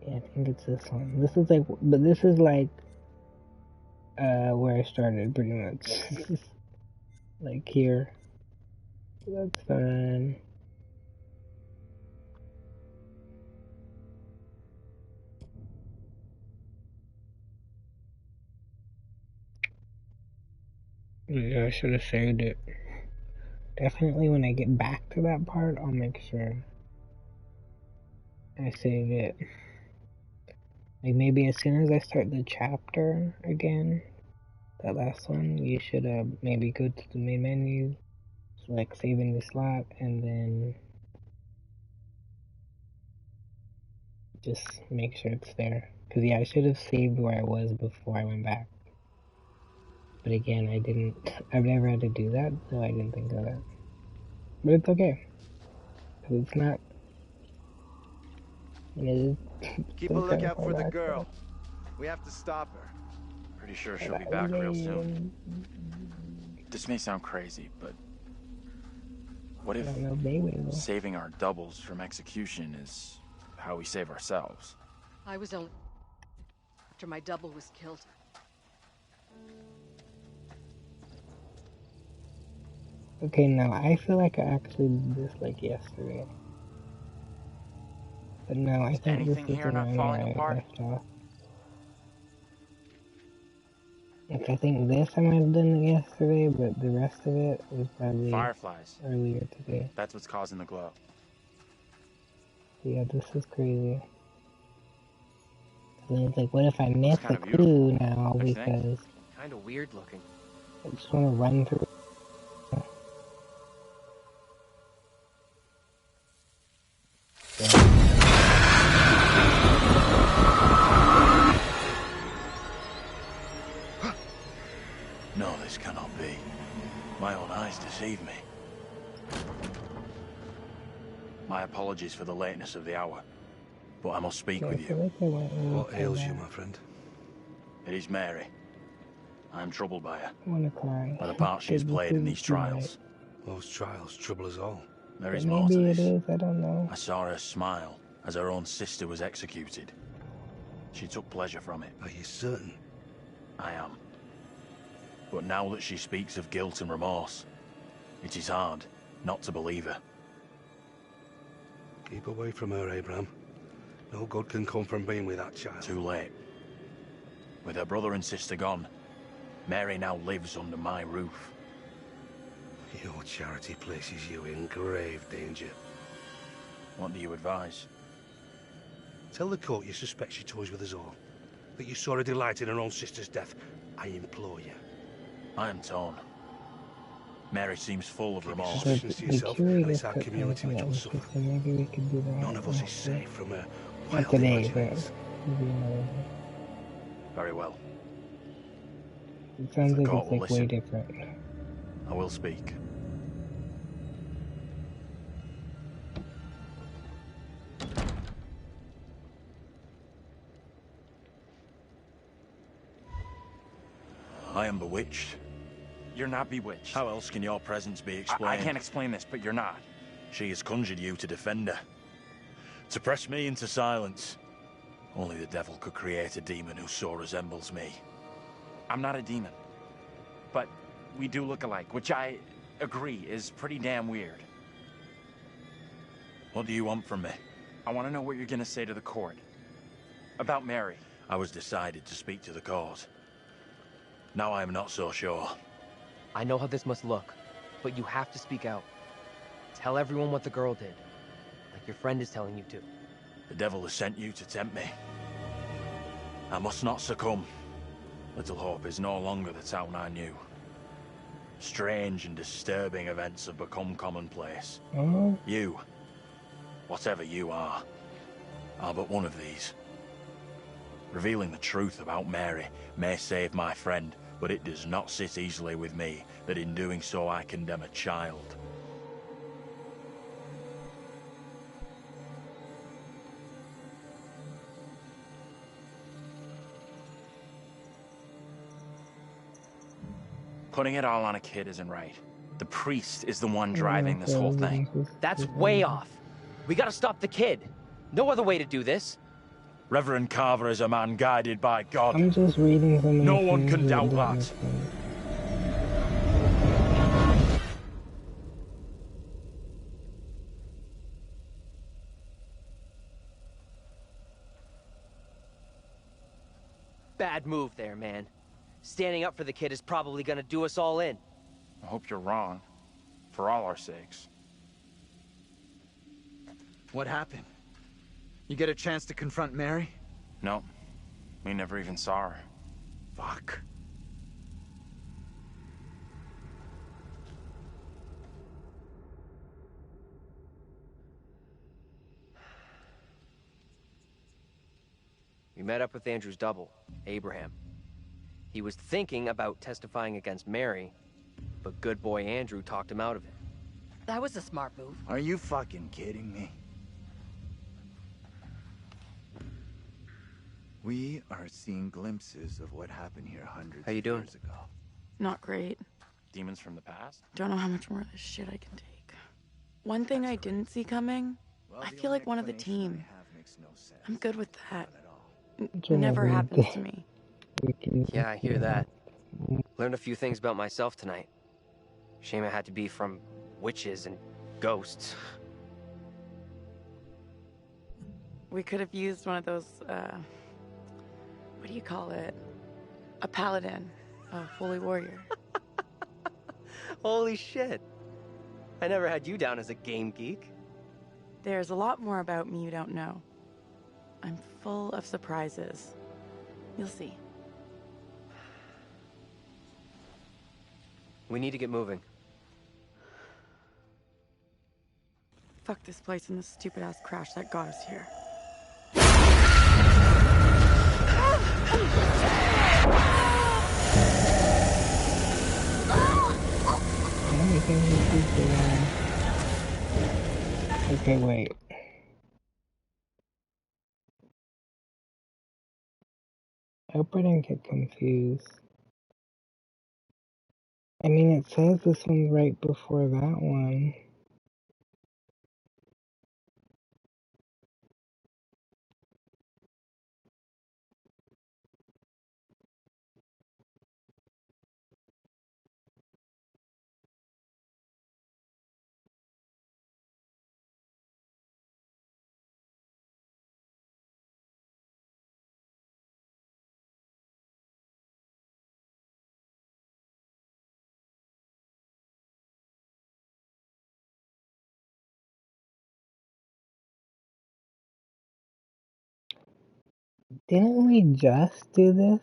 Yeah, I think it's this one. This is like, but this is like, where I started pretty much. Like here. That's fine. Yeah, I should have saved it. Definitely when I get back to that part, I'll make sure I save it. Like maybe as soon as I start the chapter again, that last one, you should maybe go to the main menu, select saving the slot, and then just make sure it's there. Cause yeah, I should have saved where I was before I went back. But again, I didn't. I've never had to do that, so I didn't think of that. But it's okay. Cause it's not. It is. Keep a lookout for the girl. We have to stop her. Pretty sure she'll be back real soon. This may sound crazy, but what if saving our doubles from execution is how we save ourselves? I was only after my double was killed. Okay, no, I feel like I actually did this like yesterday. But no, I think this is around where I left off. Like, I think this I might have done yesterday, but the rest of it was probably Fireflies. earlier today. That's what's causing the glow. Yeah, this is crazy. So it's like, what if I miss a clue now because Kind of weird looking. I just want to run through. No, this cannot be. My own eyes deceive me. My apologies for the lateness of the hour, but I must speak with you. What ails you, my friend? It is Mary. I am troubled by her. I want to cry. By the part she has played in these trials. Those trials trouble us all. There is more to this. Maybe it is, I don't know. I saw her smile as her own sister was executed. She took pleasure from it. Are you certain? I am. But now that she speaks of guilt and remorse, it is hard not to believe her. Keep away from her, Abraham. No good can come from being with that child. Too late. With her brother and sister gone, Mary now lives under my roof. Your charity places you in grave danger. What do you advise? Tell the court you suspect she toys with us all. That you saw her delight in her own sister's death. I implore you. I am torn. Mary seems full of remorse. To yourself, and it's our community which will suffer. Maybe we could do that. None of us is safe from her Not wild today, but imaginings. maybe another day. Very well. It sounds The like court it's will like way listen. different. I will speak. I am bewitched. You're not bewitched. How else can your presence be explained? I can't explain this, but you're not. She has conjured you to defend her. To press me into silence. Only the devil could create a demon who so resembles me. I'm not a demon. But we do look alike, which I agree is pretty damn weird. What do you want from me? I want to know what you're gonna say to the court. About Mary. I was decided to speak to the cause. Now I am not so sure. I know how this must look, but you have to speak out. Tell everyone what the girl did, like your friend is telling you to. The devil has sent you to tempt me. I must not succumb. Little Hope is no longer the town I knew. Strange and disturbing events have become commonplace. You, whatever you are but one of these. Revealing the truth about Mary may save my friend, but it does not sit easily with me that in doing so I condemn a child. Putting it all on a kid isn't right. The priest is the one driving this whole thing. That's way off. We gotta stop the kid. No other way to do this. Reverend Carver is a man guided by God. I'm just reading some of No the one things can that doubt don't that. make sense. Bad move there, man. Standing up for the kid is probably gonna do us all in. I hope you're wrong. For all our sakes. What happened? You get a chance to confront Mary? No. We never even saw her. Fuck. We met up with Andrew's double, Abraham. He was thinking about testifying against Mary, but good boy Andrew talked him out of it. That was a smart move. Are you fucking kidding me? We are seeing glimpses of what happened here hundreds How you of doing? years ago. Not great. Demons from the past? Don't know how much more of this shit I can take. One thing I didn't see coming, I feel like one of the team. I'm good with that. Never happens to me. Yeah, I hear that. Learned a few things about myself tonight. Shame it had to be from witches and ghosts. We could have used one of those, what do you call it? A paladin, a holy warrior. Holy shit. I never had you down as a game geek. There's a lot more about me you don't know. I'm full of surprises. You'll see. We need to get moving. Fuck this place and the stupid-ass crash that got us here. Okay, wait. I hope I didn't get confused. I mean, it says this one's right before that one. Didn't we just do this?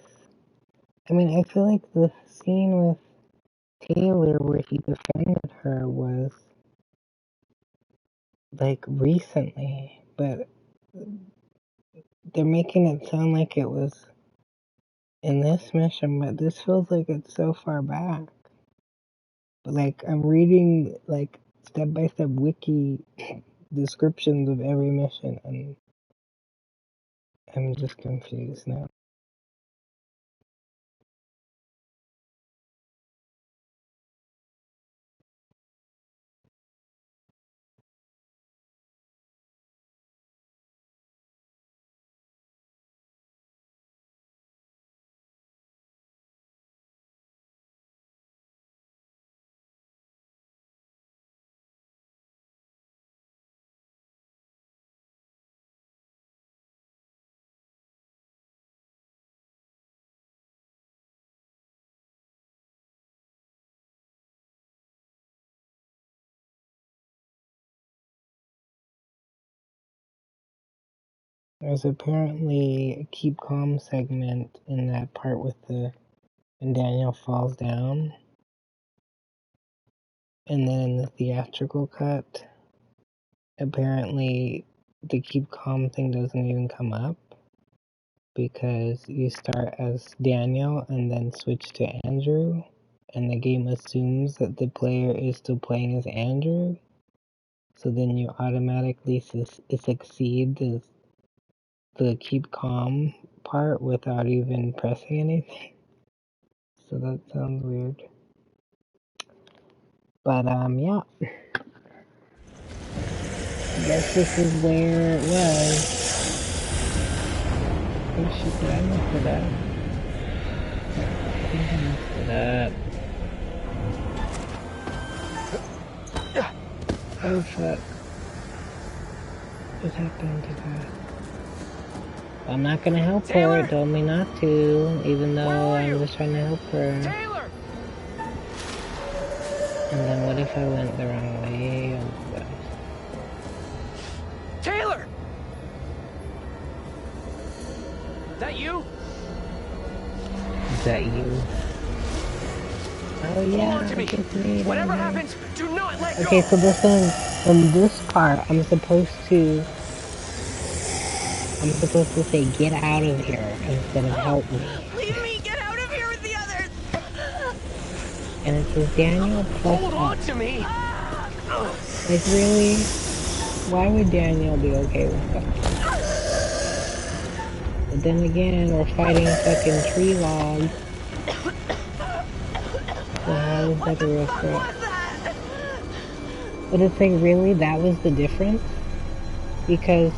I mean, I feel like the scene with Taylor where he defended her was like recently, but they're making it sound like it was in this mission, but this feels like it's so far back. But like I'm reading like step-by-step wiki descriptions of every mission and I'm just confused now. There's apparently a keep calm segment in that part with when Daniel falls down. And then in the theatrical cut, apparently the keep calm thing doesn't even come up because you start as Daniel and then switch to Andrew, and the game assumes that the player is still playing as Andrew, so then you automatically succeed the keep calm part without even pressing anything. So that sounds weird. But yeah. I guess this is where it was. Oh shit, did I mess it up? I think I messed it up. Oh fuck. What happened to that? I'm not gonna help her, it told me not to, even though I'm just trying to help her. Taylor! And then what if I went the wrong way? Oh my gosh. Taylor! That you? Is that you? Oh yeah, Hold on to me. Whatever happens, do not let go. Okay, so this one, in this part, I'm supposed to say get out of here instead of help me. Leave me! Get out of here with the others! And it says Daniel plus Hold on to me! Like really? Why would Daniel be okay with that? But then again, we're fighting fucking tree logs. So how is that a real threat? But it's like, really, that was the difference? Because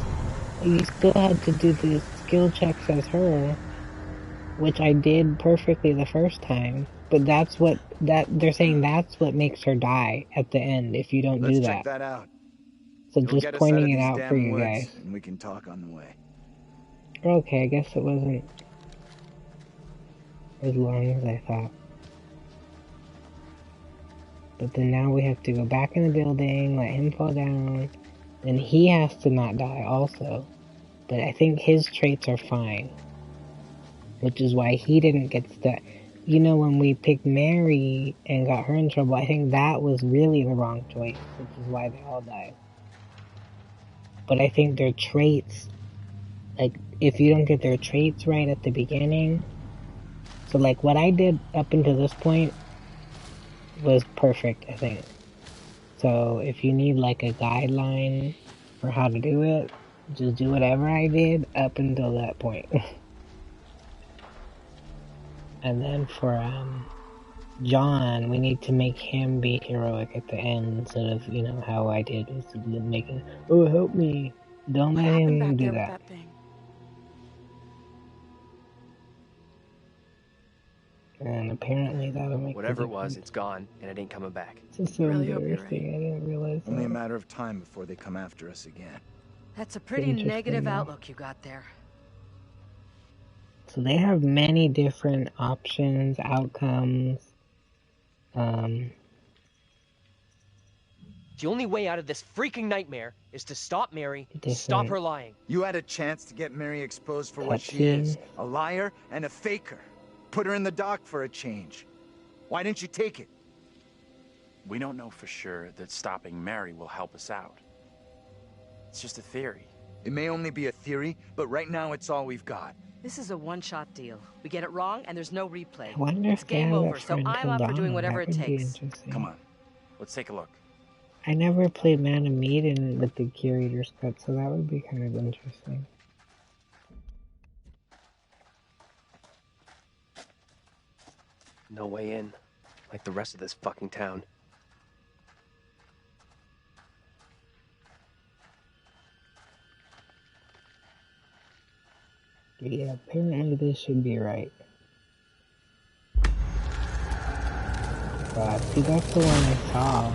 you still had to do the skill checks as her, which I did perfectly the first time. But they're saying that's what makes her die at the end if you don't do that. Let's check that out. So It'll just get us out pointing of it these out for damn you woods, guys. and we can talk on the way. Okay, I guess it wasn't as long as I thought. But then now we have to go back in the building, let him fall down, and he has to not die also. But I think his traits are fine. Which is why he didn't get stuck. You know, when we picked Mary and got her in trouble, I think that was really the wrong choice, which is why they all died. But I think their traits, like, if you don't get their traits right at the beginning, so like what I did up until this point was perfect, I think. So if you need like a guideline for how to do it, just do whatever I did up until that point. And then for John, we need to make him be heroic at the end instead of, you know, how I did was making, oh, help me. Don't let him do that. And apparently that'll make whatever it was, it's gone, and it ain't coming back. It's just so embarrassing. I didn't realize that. Only a matter of time before they come after us again. That's a pretty negative outlook you got there. So they have many different options, outcomes. The only way out of this freaking nightmare is to stop Mary, stop her lying. You had a chance to get Mary exposed for what she is, a liar and a faker. Put her in the dock for a change. Why didn't you take it? We don't know for sure that stopping Mary will help us out. It's just a theory. It may only be a theory, but right now it's all we've got. This is a one-shot deal. We get it wrong, and there's no replay. I wonder it's if they game have over, it so for I'm up for doing whatever it takes. Come on, let's take a look. I never played Man of Meat with the curator's cut, so that would be kind of interesting. No way in, like the rest of this fucking town. Yeah, apparently this should be right. See, that's the one I saw.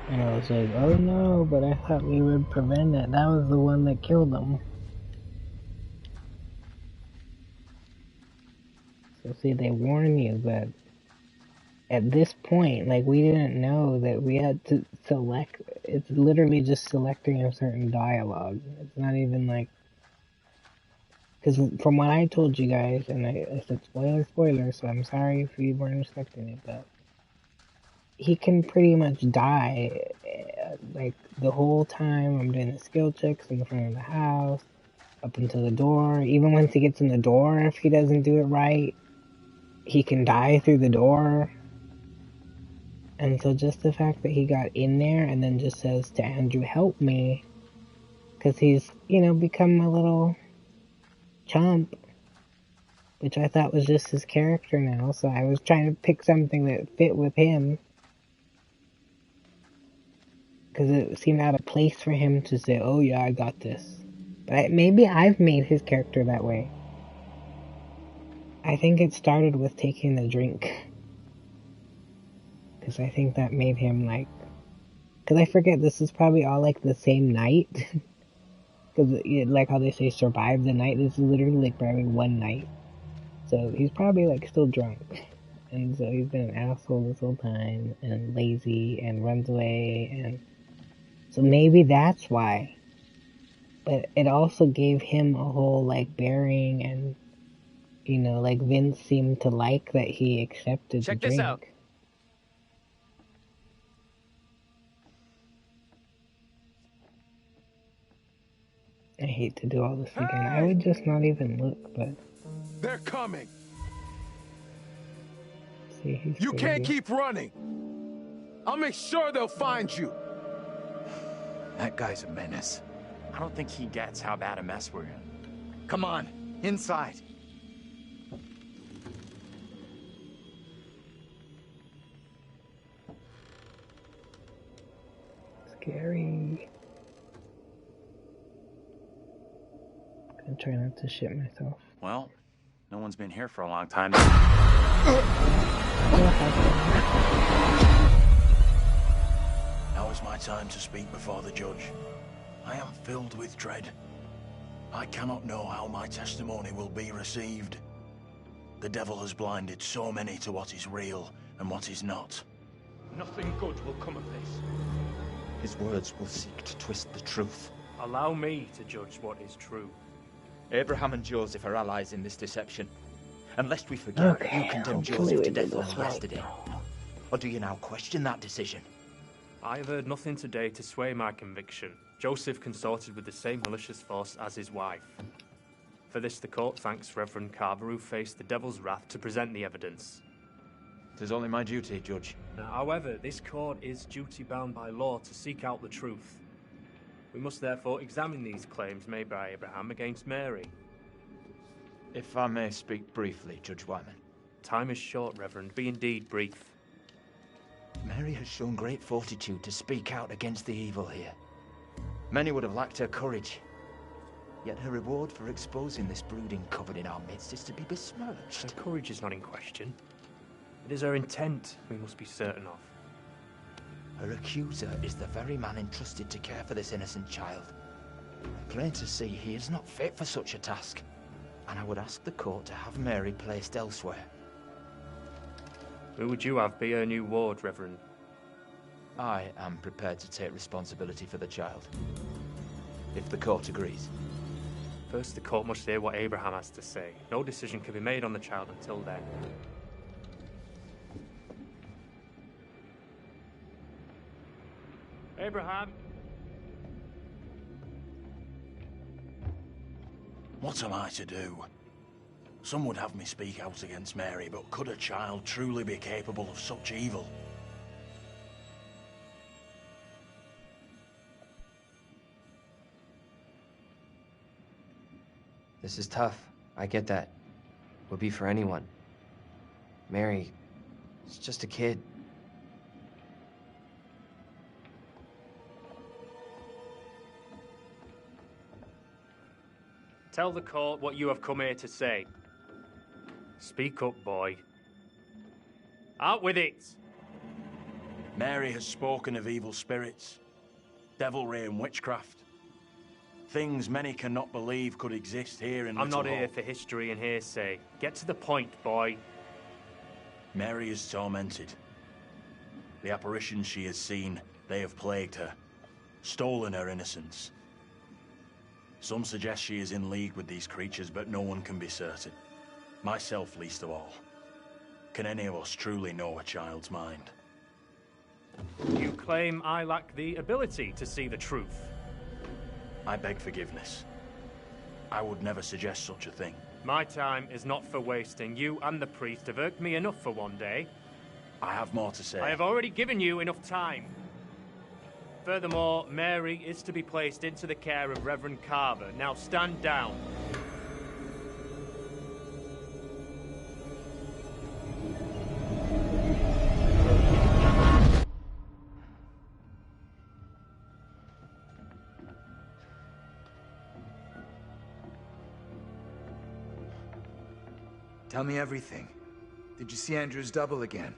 And I was like, oh no, but I thought we would prevent it. That was the one that killed him. So see, they warn you, but at this point, like, we didn't know that we had to select. It's literally just selecting a certain dialogue. It's not even like, because from what I told you guys, and I said spoiler, so I'm sorry if you weren't expecting it, but he can pretty much die, like, the whole time I'm doing the skill checks in the front of the house, up until the door. Even once he gets in the door, if he doesn't do it right, he can die through the door. And so just the fact that he got in there and then just says to Andrew, help me, because he's, you know, become a little chump, which I thought was just his character now, so I was trying to pick something that fit with him, because it seemed out of place for him to say, oh yeah, I got this. But maybe I've made his character that way. I think it started with taking the drink, because I think that made him, like, because I forget, this is probably all like the same night. Because, like how they say, survive the night, this is literally like probably one night. So he's probably like still drunk. And so he's been an asshole this whole time, and lazy, and runs away, and so maybe that's why. But it also gave him a whole, like, bearing, and, you know, like, Vince seemed to like that he accepted the drink. Check this out. I hate to do all this again. I would just not even look, but... They're coming! See, he's you crazy. can't keep running! I'll make sure they'll find you! That guy's a menace. I don't think he gets how bad a mess we're in. Come on, inside. Scary. I'm trying not to shit myself. Well, no one's been here for a long time. Now is my time to speak before the judge. I am filled with dread. I cannot know how my testimony will be received. The devil has blinded so many to what is real and what is not. Nothing good will come of this. His words will seek to twist the truth. Allow me to judge what is true. Abraham and Joseph are allies in this deception. And lest we forget, you condemned Joseph to death only yesterday. Or do you now question that decision? I have heard nothing today to sway my conviction. Joseph consorted with the same malicious force as his wife. For this, the court thanks Reverend Carver, who faced the devil's wrath, to present the evidence. It is only my duty, Judge. However, this court is duty-bound by law to seek out the truth. We must therefore examine these claims made by Abraham against Mary. If I may speak briefly, Judge Wyman. Time is short, Reverend. Be indeed brief. Mary has shown great fortitude to speak out against the evil here. Many would have lacked her courage. Yet her reward for exposing this brooding coven in our midst is to be besmirched. Her courage is not in question. It is her intent we must be certain of. Her accuser is the very man entrusted to care for this innocent child. Plain to see, he is not fit for such a task. And I would ask the court to have Mary placed elsewhere. Who would you have be her new ward, Reverend? I am prepared to take responsibility for the child. If the court agrees. First, the court must hear what Abraham has to say. No decision can be made on the child until then. Abraham! What am I to do? Some would have me speak out against Mary, but could a child truly be capable of such evil? This is tough. I get that. Would be for anyone. Mary, is just a kid. Tell the court what you have come here to say. Speak up, boy. Out with it! Mary has spoken of evil spirits, devilry and witchcraft. Things many cannot believe could exist here in I'm Little not here Hope. for history and hearsay. Get to the point, boy. Mary is tormented. The apparitions she has seen, they have plagued her, stolen her innocence. Some suggest she is in league with these creatures, but no one can be certain. Myself least of all. Can any of us truly know a child's mind? You claim I lack the ability to see the truth. I beg forgiveness. I would never suggest such a thing. My time is not for wasting. You and the priest have irked me enough for one day. I have more to say. I have already given you enough time. Furthermore, Mary is to be placed into the care of Reverend Carver. Now stand down. Tell me everything. Did you see Andrew's double again?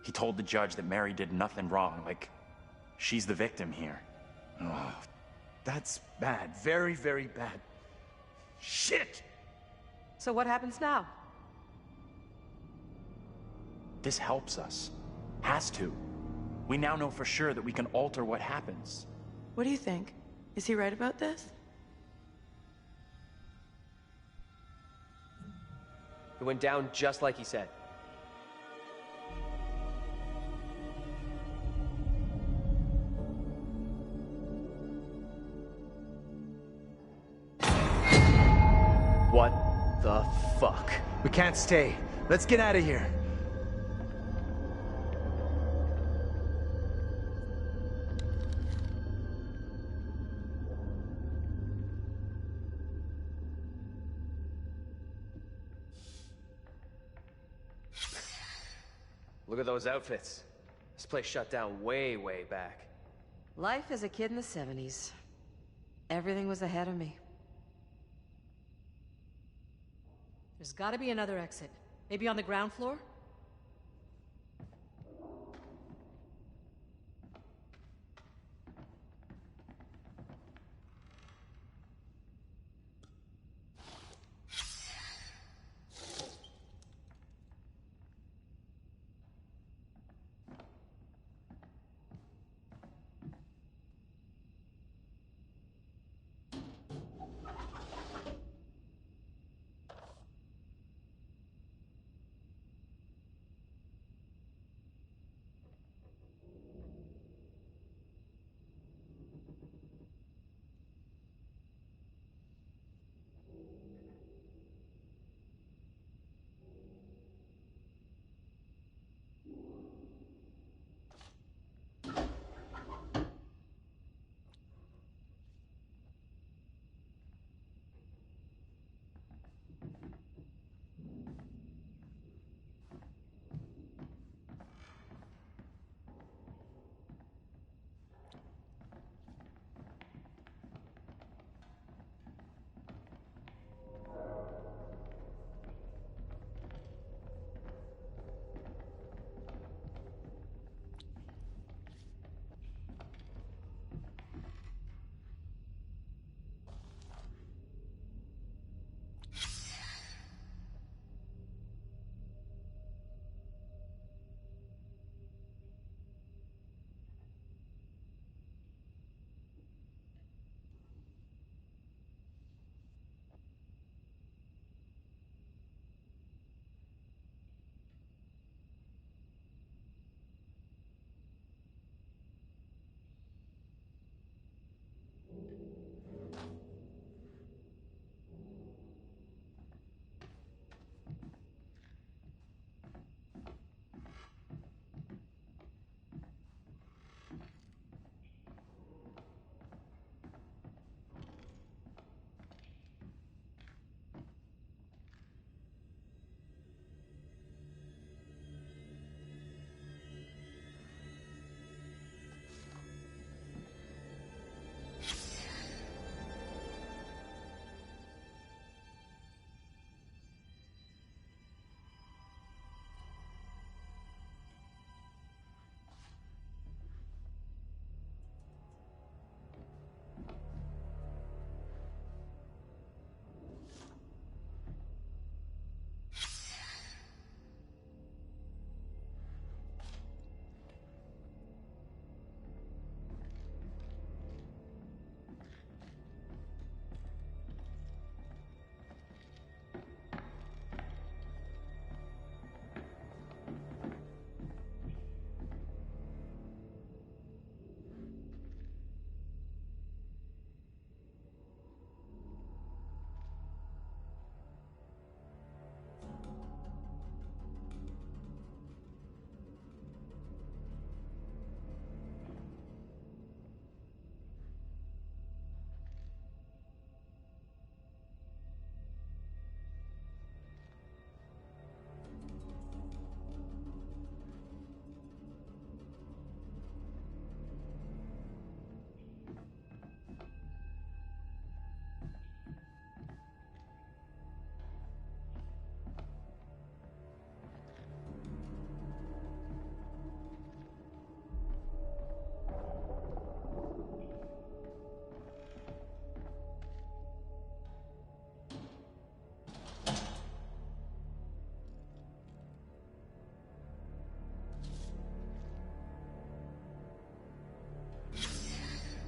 He told the judge that Mary did nothing wrong, like she's the victim here. Oh, that's bad. Very, very bad. Shit! So what happens now? This helps us. Has to. We now know for sure that we can alter what happens. What do you think? Is he right about this? It went down just like he said. What the fuck? We can't stay. Let's get out of here. Look at those outfits. This place shut down way, way back. Life as a kid in the 70s. Everything was ahead of me. There's gotta be another exit. Maybe on the ground floor?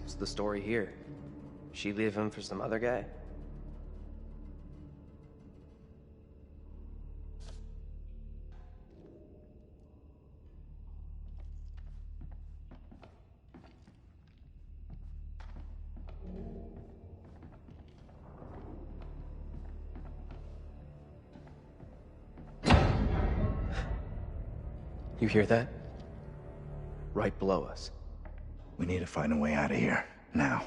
What's the story here? She leave him for some other guy? You hear that? Right below us. We need to find a way out of here, now.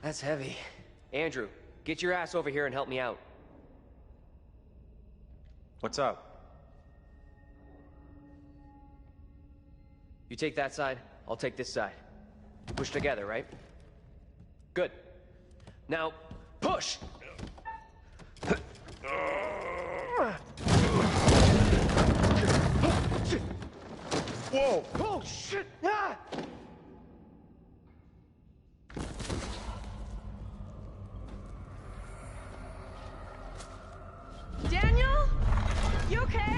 That's heavy. Andrew, get your ass over here and help me out. What's up? You take that side, I'll take this side. We push together, right? Good. Now, push! Whoa! Oh, shit! Ah! Daniel? You okay?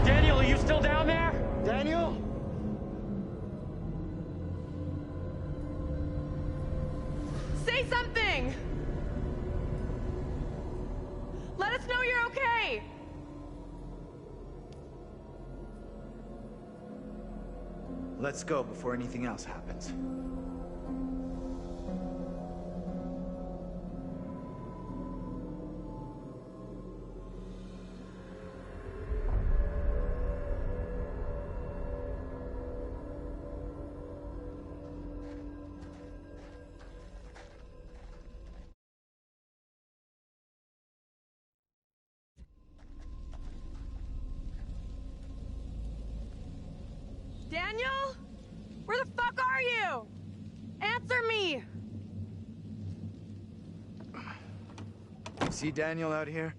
Daniel, are you still down there? Daniel? Say something! Let us know you're okay! Let's go before anything else happens. Daniel? Where the fuck are you? Answer me! You see Daniel out here?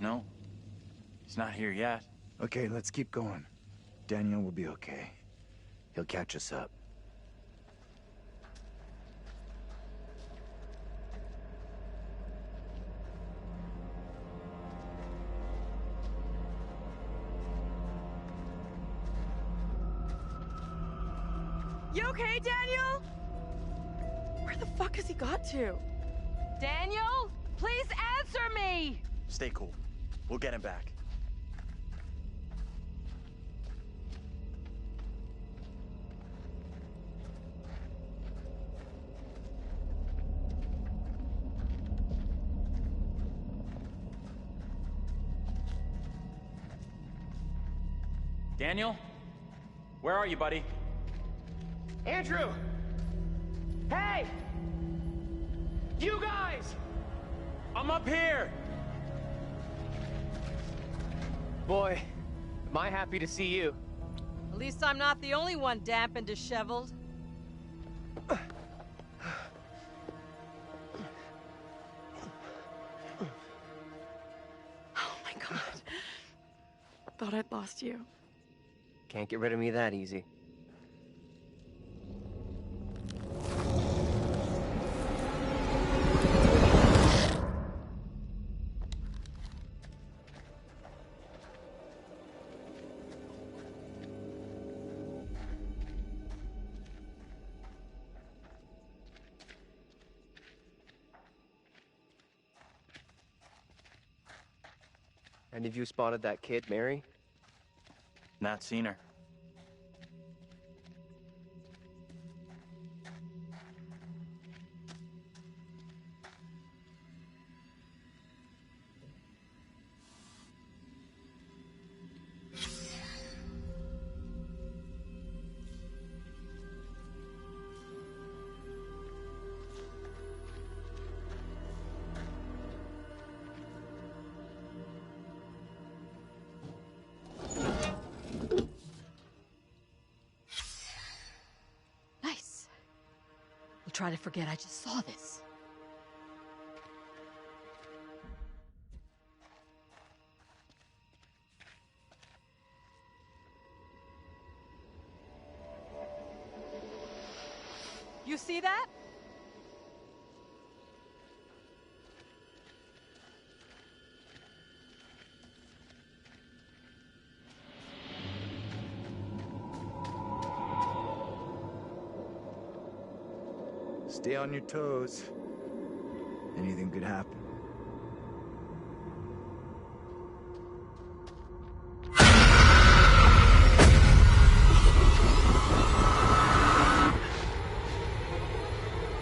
No. He's not here yet. Okay, let's keep going. Daniel will be okay. He'll catch us up. You okay, Daniel? Where the fuck has he got to? Daniel? Please answer me! Stay cool. We'll get him back. Daniel? Where are you, buddy? Andrew! Hey! You guys! I'm up here! Boy, am I happy to see you. At least I'm not the only one damp and disheveled. Oh my god. Thought I'd lost you. Can't get rid of me that easy. Any of you spotted that kid, Mary? Not seen her. Nice. We'll try to forget I just saw this. You see that? Stay on your toes. Anything could happen.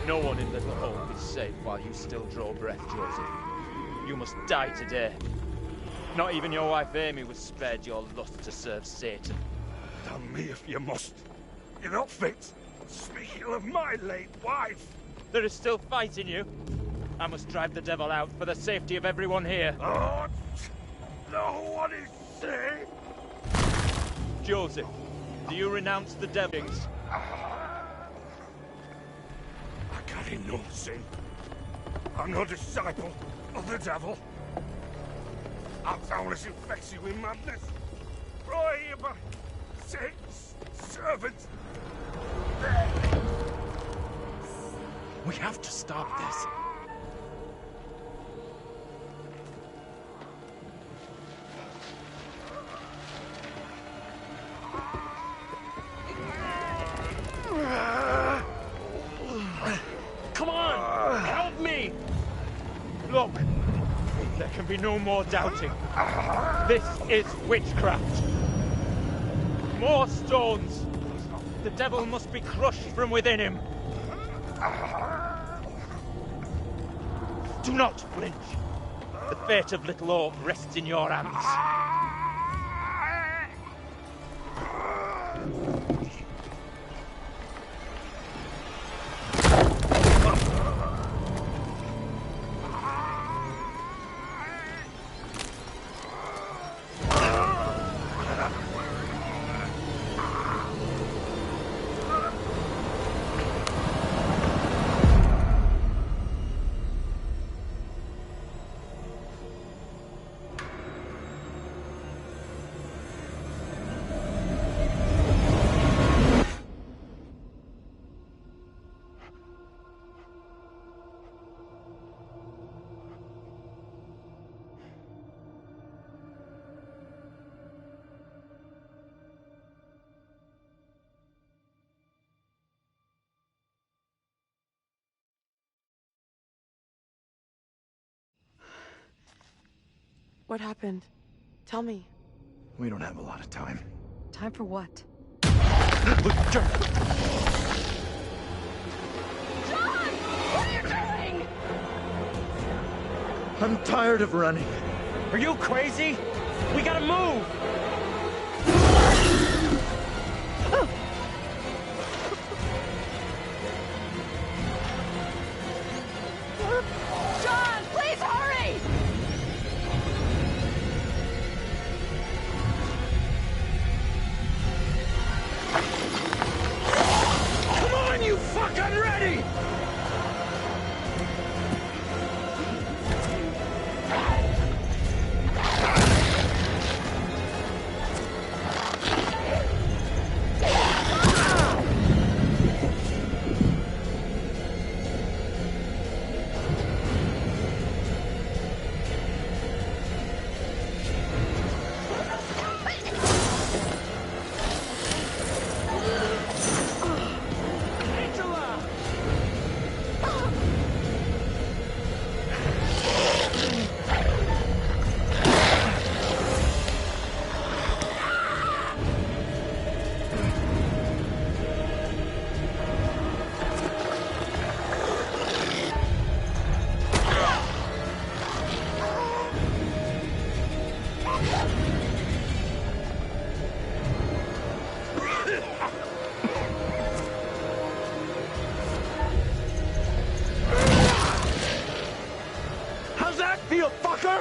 No one in Little Hope is safe while you still draw breath, Joseph. You must die today. Not even your wife Amy was spared your lust to serve Satan. Damn me if you must. You're not fit. Speaking of my late wife. There is still fight in you. I must drive the devil out for the safety of everyone here. Oh, no one is safe. Joseph, do you renounce the devils? I carry no sin. I'm no disciple of the devil. Anthology infects you with madness. Brought here by Satan's servants. We have to stop this. Come on! Help me! Look, there can be no more doubting. This is witchcraft. More stones. The devil must be crushed from within him. Do not flinch. The fate of Little Hope rests in your hands. What happened? Tell me. We don't have a lot of time. Time for what? John! What are you doing? I'm tired of running. Are you crazy? We gotta move! John, please hurry! Come on, you fuck! I'm ready! heel, fucker!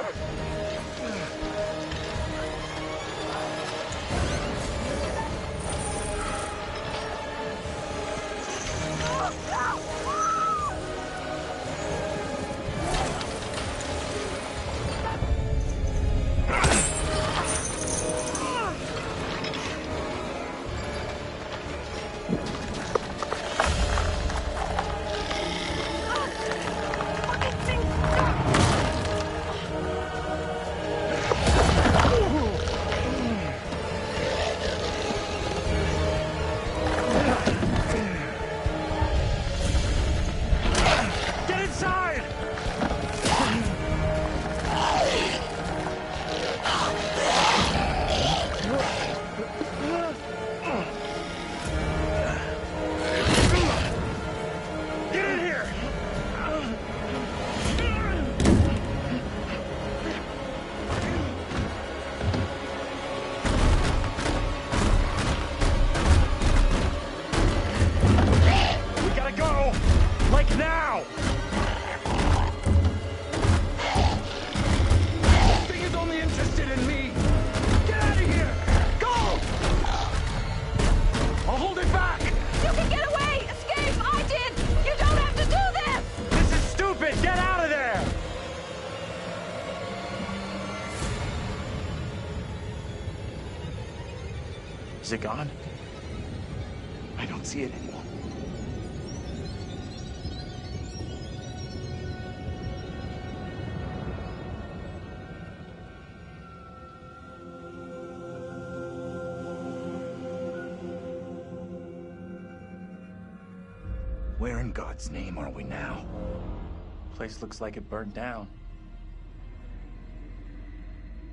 Is it gone? I don't see it anymore. Where in God's name are we now? Place looks like it burned down.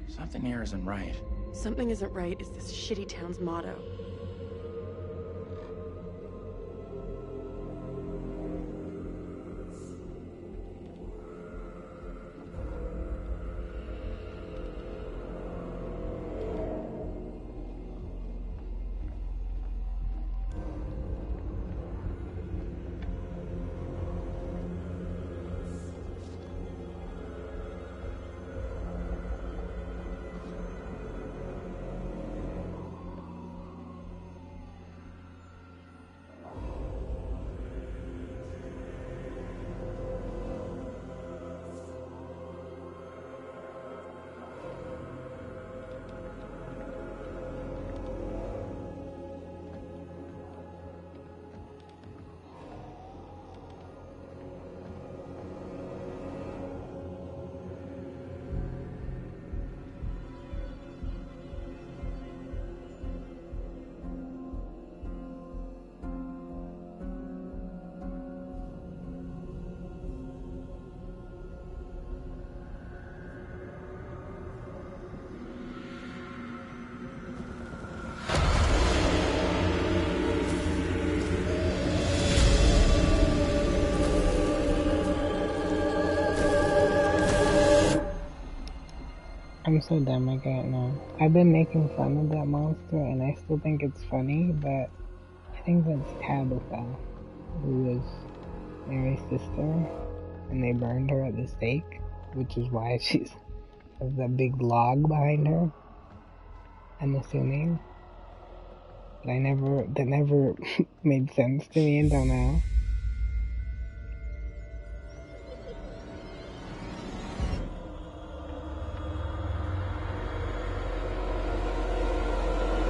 Something here isn't right. Something isn't right is this shitty town's motto. I'm so dumb, I can't know. I've been making fun of that monster, and I still think it's funny, but I think that's Tabitha, who was Mary's sister, and they burned her at the stake, which is why she's has that big log behind her, I'm assuming. But that never made sense to me until now.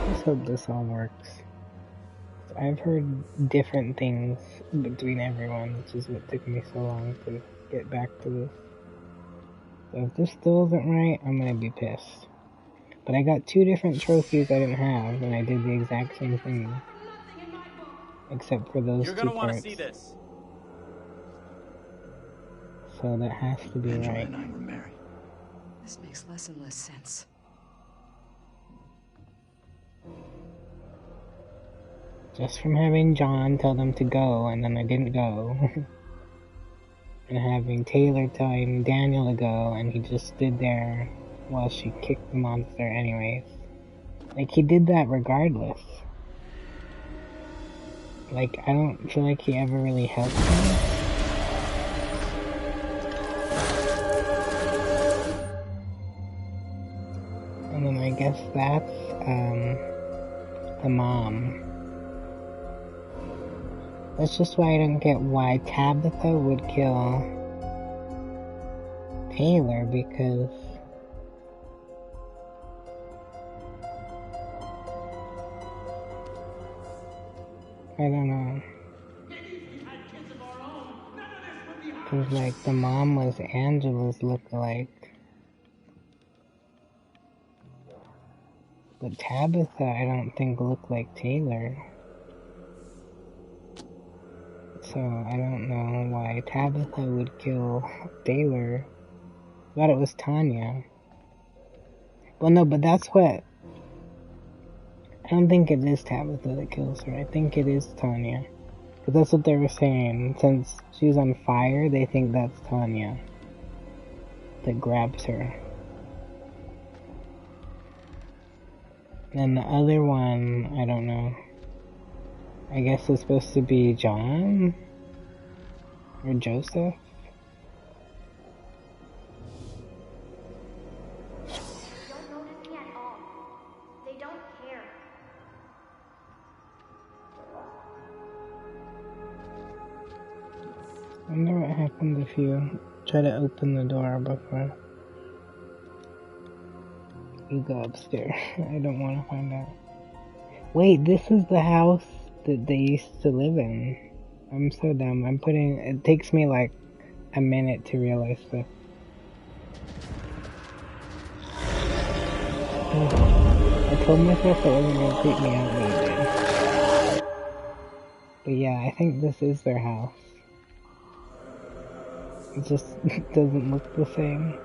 I hope this all works. I've heard different things between everyone, which is what took me so long to get back to this. So if this still isn't right, I'm gonna be pissed. But I got 2 different trophies I didn't have, and I did the exact same thing. Except for those 2 parts. You're gonna want to see this. So that has to be Angela right. and I were married. This makes less and less sense. Just from having John tell them to go, and then I didn't go. And having Taylor telling Daniel to go, and he just stood there while she kicked the monster anyways. Like, he did that regardless. Like, I don't feel like he ever really helped me. guess that's, the mom. That's just why I don't get why Tabitha would kill Taylor, because I don't know. Because, like, the mom was Angela's lookalike. But Tabitha, I don't think looked like Taylor. So, I don't know why Tabitha would kill Taylor. I thought it was Tanya. Well, no, but that's what... I don't think it is Tabitha that kills her. I think it is Tanya. Because that's what they were saying. Since she's on fire, they think that's Tanya that grabs her. And the other one, I don't know. I guess it's supposed to be John? Or Joseph? They don't notice me at all. They don't care. I wonder what happens if you try to open the door before you go upstairs. I don't want to find out. Wait, this is the house that they used to live in. I'm so dumb. It takes me like a minute to realize this. I told myself it wasn't going to creep me out, but it did. But yeah, I think this is their house. It just doesn't look the same.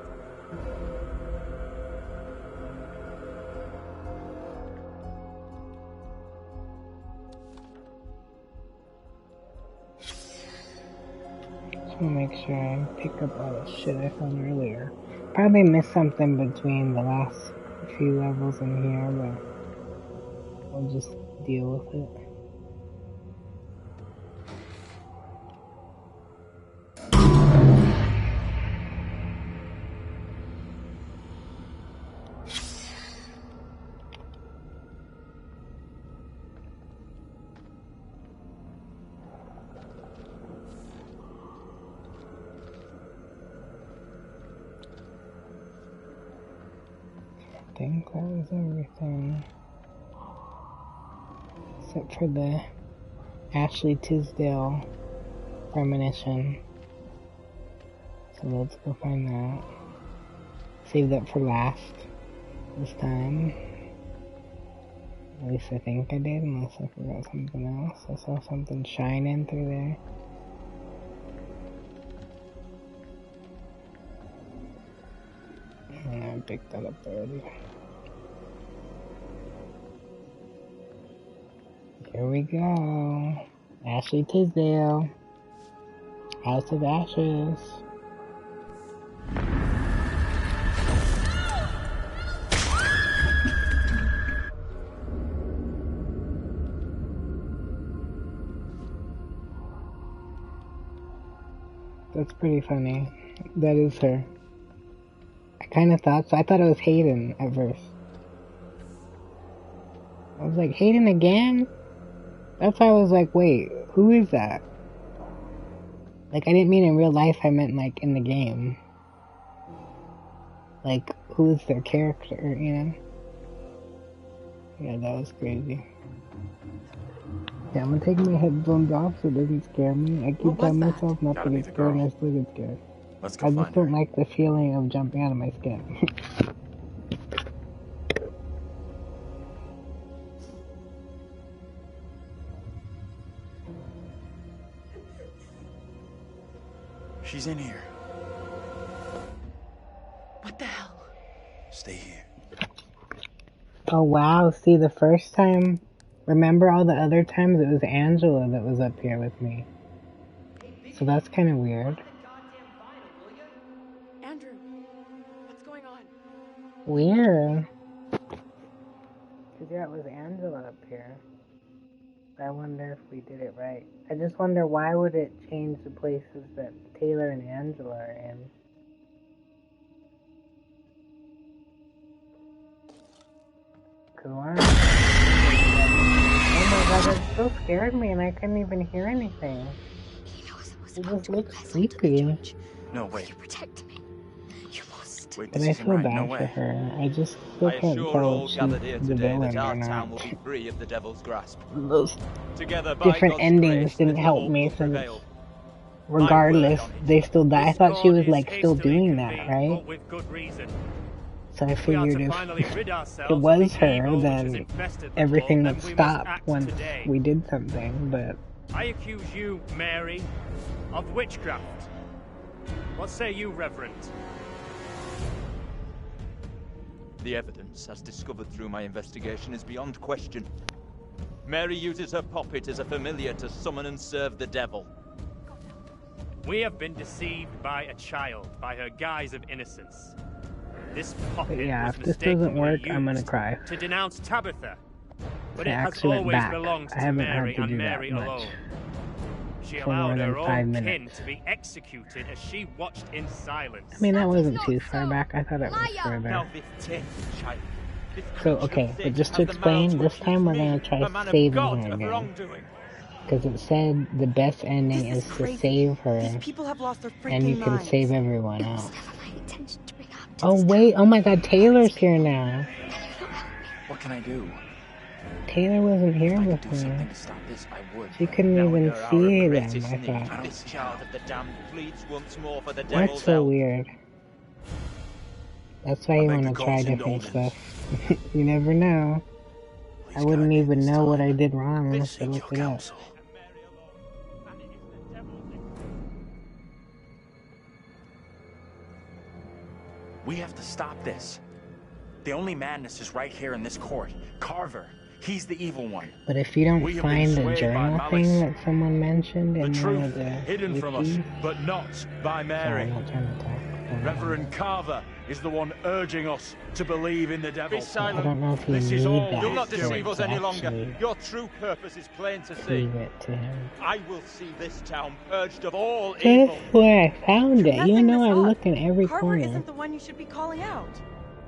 Just want to make sure I pick up all the shit I found earlier. Probably missed something between the last few levels in here, but I'll just deal with it. I think that was everything. Except for the Ashley Tisdale premonition. So let's go find that. Save that for last this time. At least I think I did, unless I forgot something else. I saw something shining through there. And I picked that up already. Here we go. Ashley Tisdale. House of Ashes. That's pretty funny. That is her. I kind of thought so. I thought it was Hayden at first. I was like, Hayden again? That's why I was like, wait, who is that? Like, I didn't mean in real life, I meant like in the game. Like, who is their character, you know? Yeah, that was crazy. Yeah, I'm gonna take my headphones off so it doesn't scare me. I keep telling myself not to get scared and I still get scared. I just don't like the feeling of jumping out of my skin. She's in here. What the hell? Stay here. Oh wow, see, the first time, remember all the other times it was Angela that was up here with me. So that's kind of weird. Andrew, what's going on? Weird. Because yeah, it was Angela up here. I wonder if we did it right. I just wonder why would it change the places that Taylor and Angela are in. to learn. Oh my god, that still scared me and I couldn't even hear anything. It just looked creepy. No, wait. You protect me. You must. Wait, But this I isn't feel right. bad No for way. her. I just still can't assure tell all if she's gathered here the today villain that our or town not. will be free of the devil's grasp. Those Together, by different God's endings grace, didn't little help hope me will since prevail. regardless, they still die. I This thought she court was is like still hastily doing that, convened, right? but with good reason. So I If we are figured to if finally rid it ourselves of was the her, evil which has then infested the everything club, would then we must stop act once today. we did something, but I accuse you, Mary, of witchcraft. What say you, Reverend? The evidence, as discovered through my investigation, is beyond question. Mary uses her puppet as a familiar to summon and serve the devil. We have been deceived by a child, by her guise of innocence. This puppet yeah, was if this doesn't mistakenly work, I'm gonna used cry. to denounce Tabitha, but I it has actually went always back. belonged I to haven't Mary had to and do Mary that much alone. She for more allowed than her 5 own kin minutes. to be executed as she watched in silence. I mean, that wasn't too far back. I thought it was further. Now this tin, child. This So, creature okay, of but sin just to has the malice explain, to this time we're accuse gonna me, try a man of saving God, her of again. wrongdoing. Because it said the best ending This is is to crazy. save her, These people have lost their and you freaking can minds. save everyone It was else. never my intention to bring harm to Oh this wait, town. oh my god, Taylor's here now. Can you not help me? What can I do? Taylor wasn't here If I could do before. something to stop this, I would. She but couldn't Now even in her hour of see them, greatest I need, thought. this child of the damned pleads once more for the That's devil's so help. weird. That's why I you beg want the to try court's different indulgence. stuff. You never know. Please I wouldn't guide me even this know what time. I did wrong unless I Seek your looked it up. counsel. We have to stop this. The only madness is right here in this court. Carver, he's the evil one. But if you don't We have been find the swayed by journal malice. thing that someone mentioned The in one truth of the hidden from us, wikis, but not by sorry, Mary. I'm not trying to talk. Reverend Carver is the one urging us to believe in the devil. Be I silent. don't know if you This is need all that You'll not for deceive it us to any longer. actually Your true purpose is plain to see. prove it to him. I will see this town purged of all That's evil. where I found You're it. You messing know this I up. look in every Carver corner. isn't the one you should be calling out.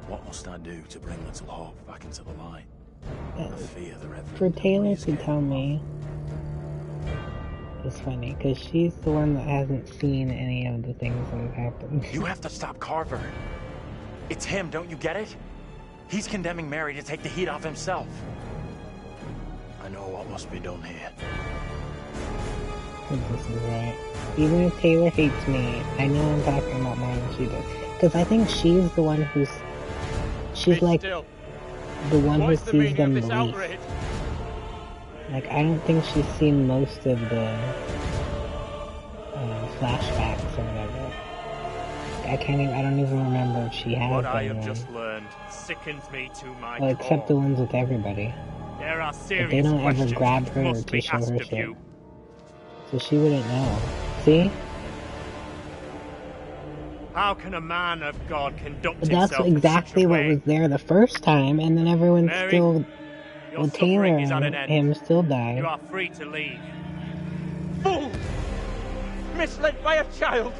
What must I do to bring little hope back into the light? I fear the Reverend. For Taylor is to getting tell low. me is funny, because she's the one that hasn't seen any of the things that have happened. You have to stop Carver. It's him, don't you get it? He's condemning Mary to take the heat off himself. I know what must be done here. This is right. Even if Taylor hates me, I know I'm talking about more than she does. Because I think she's the one who's... She's Be like still. the one who What is the sees meaning of them this the least. outrage? Like, I don't think she's seen most of the flashbacks or whatever. I don't even remember if she has What I been have one. just learned sickens me to my Well, except the core. ones with everybody. There are But serious they don't ever questions grab which her must to be show asked her of shit. you. So she wouldn't know. See? How can a man of God conduct But that's himself in exactly such a what way? was there the first time, and then everyone Mary, still... Your Well, Taylor suffering is at an and end. him still died. You are free to leave. Fool! Misled by a child!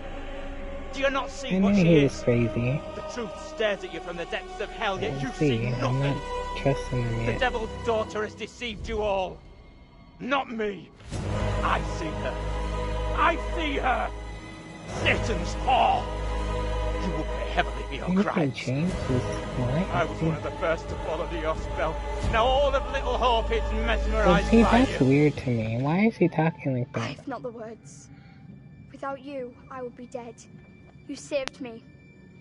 Do you not see I what knew she he was is? crazy. The truth stares at you from the depths of hell, yet you Let's see see, I'm nothing. not trusting him The yet. devil's daughter has deceived you all. Not me. I see her. I see her. Satan's whore. You will pay heavily for your Things have crimes. changed his life. I was one of the first to fall under your spell. Now all of Little Hope is But mesmerized see, by that's you. weird to me. Why is he talking like I that? have not the words. Without you, I would be dead. You saved me.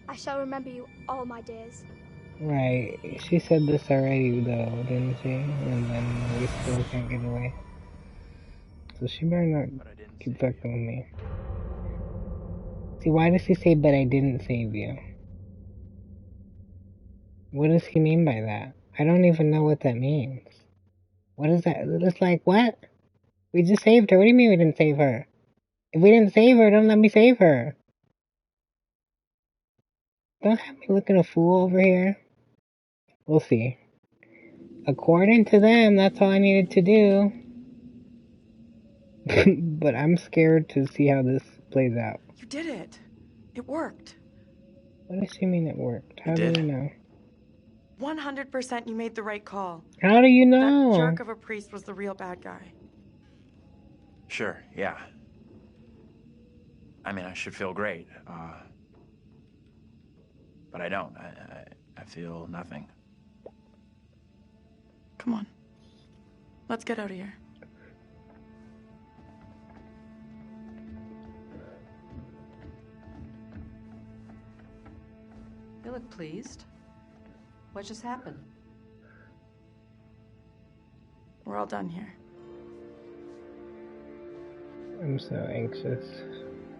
I shall remember you all my days. Right. She said this already, though, didn't she? And then we still can't get away. So she better not keep fucking with me. See, why does he say, but I didn't save you? What does he mean by that? I don't even know what that means. What is that? It's like, what? We just saved her. What do you mean we didn't save her? If we didn't save her, don't let me save her. Don't have me looking a fool over here. We'll see. According to them, that's all I needed to do. But I'm scared to see how this plays out. You did it. It worked. What does she mean it worked? How do did. we know? 100% you made the right call. How do you know? That jerk of a priest was the real bad guy. Sure, yeah. I mean, I should feel great, but I don't. I feel nothing. Come on. Let's get out of here. You look pleased. What just happened? We're all done here. I'm so anxious.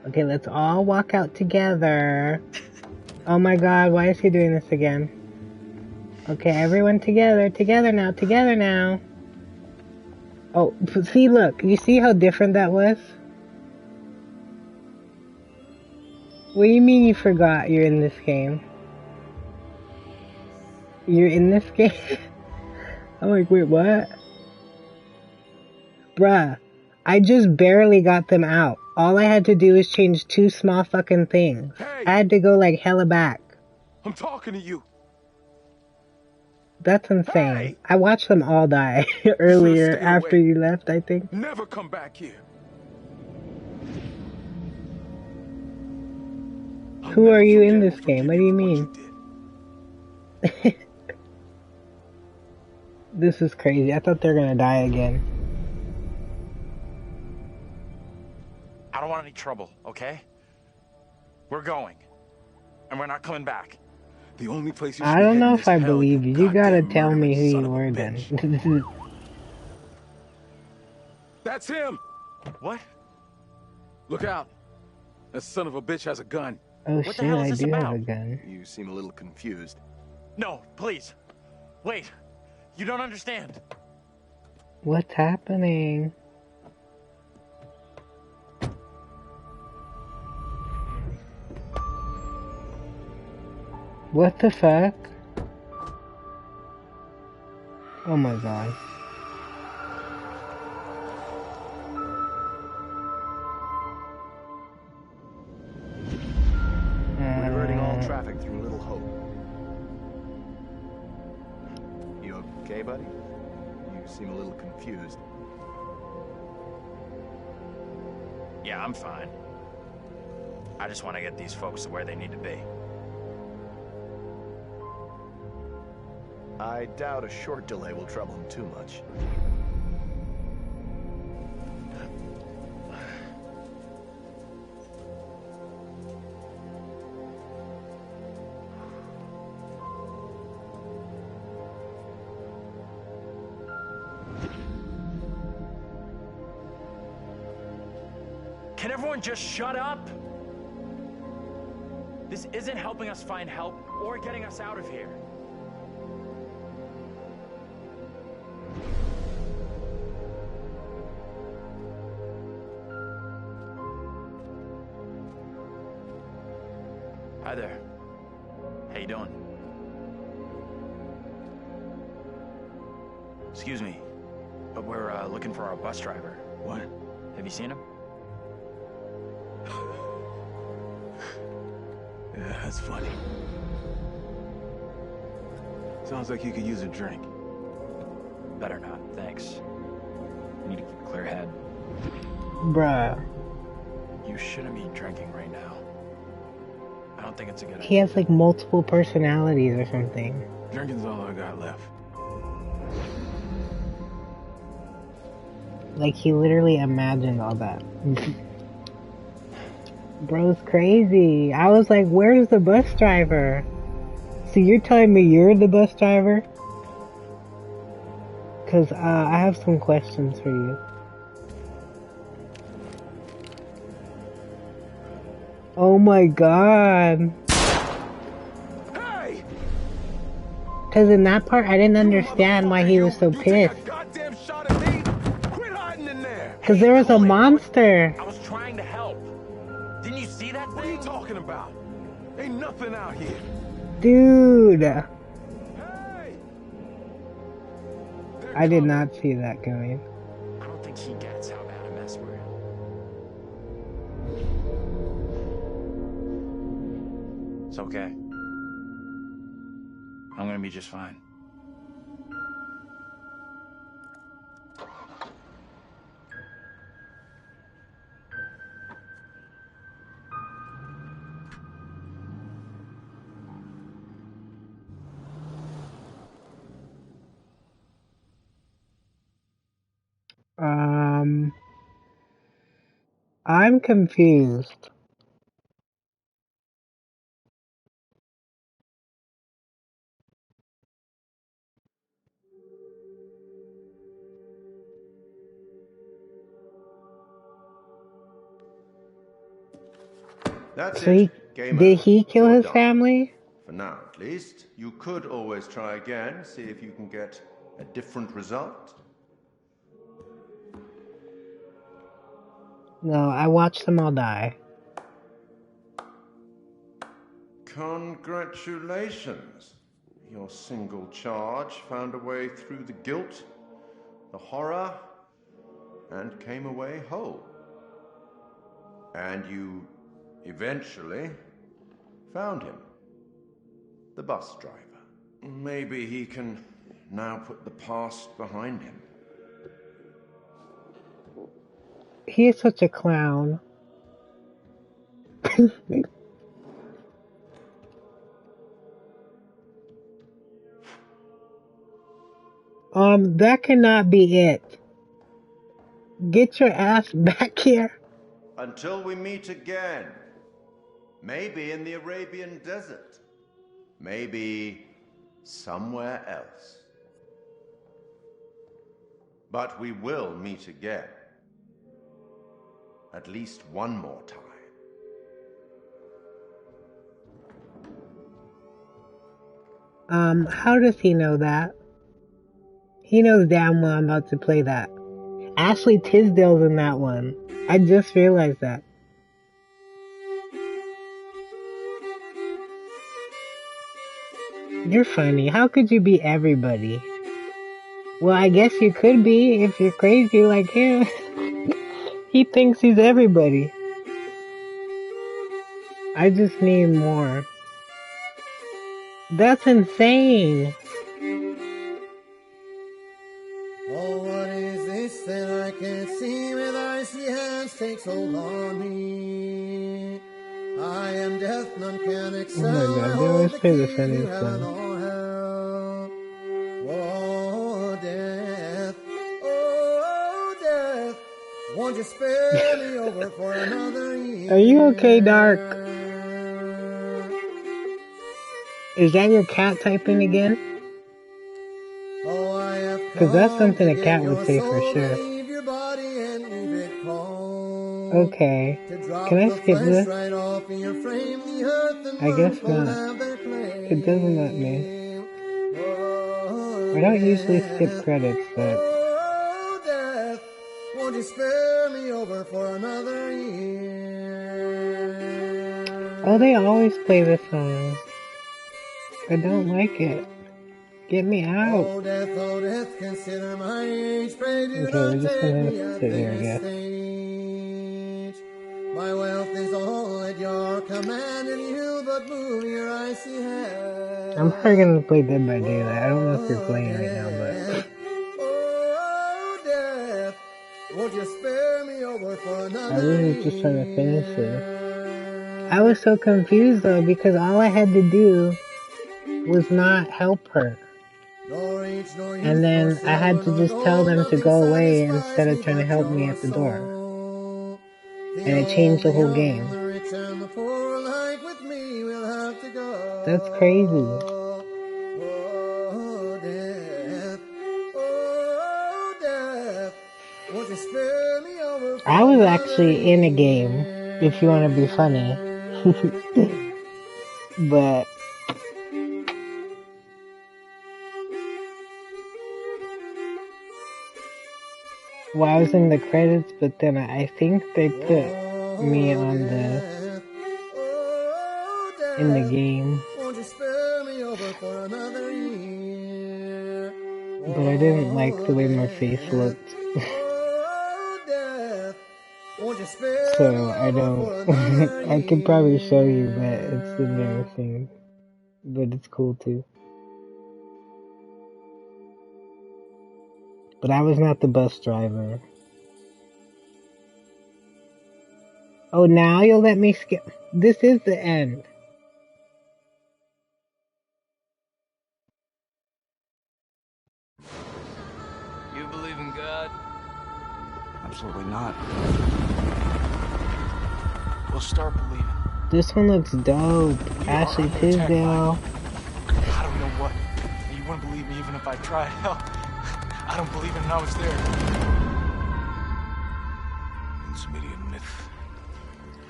Okay, let's all walk out together. Oh my god, why is he doing this again? Okay, everyone together now. Oh, see, look, you see how different that was? What do you mean you forgot you're in this game? You're in this game? I'm like, wait, what? Bruh, I just barely got them out. All I had to do is change 2 small fucking things. Hey! I had to go like hella back. I'm talking to you. That's insane. Hey! I watched them all die earlier after you left, I think. Never come back here. Who are you in this game? What do you mean? This is crazy. I thought they were gonna die again. I don't want any trouble, okay? We're going. And we're not coming back. The only place you I don't know if I believe you. You gotta tell me who you were then. That's him! What? Look out. That son of a bitch has a gun. Oh What the shit, hell is I this do have about? a gun. You seem a little confused. No, please. Wait. You don't understand. What's happening? What the fuck? Oh my god. We're diverting all traffic through Little Hope. You okay, buddy? You seem a little confused. Yeah, I'm fine. I just want to get these folks to where they need to be. I doubt a short delay will trouble him too much. Can everyone just shut up? This isn't helping us find help or getting us out of here. Hi there. How you doing? Excuse me, but we're looking for our bus driver. What? Have you seen him? Yeah, that's funny. Sounds like you could use a drink. Better not, thanks. I need to keep a clear head. Bruh. You shouldn't be drinking right now. I don't think it's a good idea. He has like multiple personalities or something. Drinking's all I got left. Like he literally imagined all that. Bro's crazy. I was like, where's the bus driver? So you're telling me you're the bus driver? Cause I have some questions for you. Oh my god. Hey! Cause in that part I didn't understand why he was so pissed. Goddamn shot at me! Quit hiding in there! Cause there was a monster. I was trying to help. Didn't you see that What are you talking about? Ain't nothing out here. Dude. Hey! I did not see that coming. I don't think he gets how bad a mess we're in. It's okay. I'm gonna be just fine. I'm confused. That's So it. Game did over. he kill You're his done. family? For now, at least. You could always try again, see if you can get a different result. No, I watched them all die. Congratulations. Your single charge found a way through the guilt, the horror, and came away whole. And you eventually found him. The bus driver. Maybe he can now put the past behind him. He is such a clown. That cannot be it. Get your ass back here. Until we meet again. Maybe in the Arabian desert. Maybe somewhere else. But we will meet again. At least one more time. How does he know that? He knows damn well I'm about to play that. Ashley Tisdale's in that one. I just realized that. You're funny. How could you be everybody? Well, I guess you could be if you're crazy like him. He thinks he's everybody. I just need more. That's insane. Oh, what is this that I can't see with icy hands takes hold on me? I am death, none can excel. Oh my god, they always play the funniest song. Oh, death, won't you spare me over for another year? Are you okay, Dark? Is that your cat typing again? Because that's something a cat would say for sure. Okay. Can I skip this? I guess not. It doesn't let me. I don't usually skip credits, but... Won't you spare me over for another year? Oh, they always play this song. I don't like it. Get me out. Oh, death, consider my age. Pray do Okay, we're not just take gonna me at sit here, I this guess. stage. My wealth is all at your command, and you but move your icy hand. I'm probably gonna play Dead by Daylight. I don't know if you're playing right now, but... Oh, death, won't you spare me over for another I really was just trying to finish this. I was so confused though, because all I had to do was not help her. And then I had to just tell them to go away instead of trying to help me at the door. And it changed the whole game. That's crazy. I was actually in a game, if you want to be funny. But... well, I was in the credits, but then I think they put me on in the game. But I didn't like the way my face looked. So I don't... I could probably show you, but it's embarrassing. But it's cool too. But I was not the bus driver. Oh, now you'll let me skip. This is the end. You believe in God? Absolutely not. We'll start believing. This one looks dope. Ashley Tisdale. I don't know what. You wouldn't believe me even if I tried. Hell, I don't believe it and I was there. In Sumerian myth,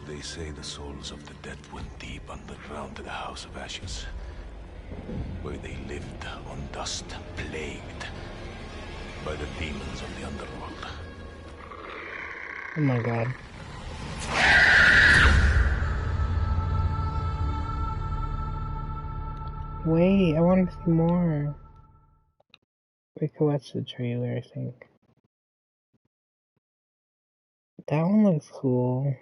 they say the souls of the dead went deep underground to the House of Ashes, where they lived on dust, plagued by the demons of the underworld. Oh my god. Wait, I want to see more. We could watch the trailer, I think. That one looks cool.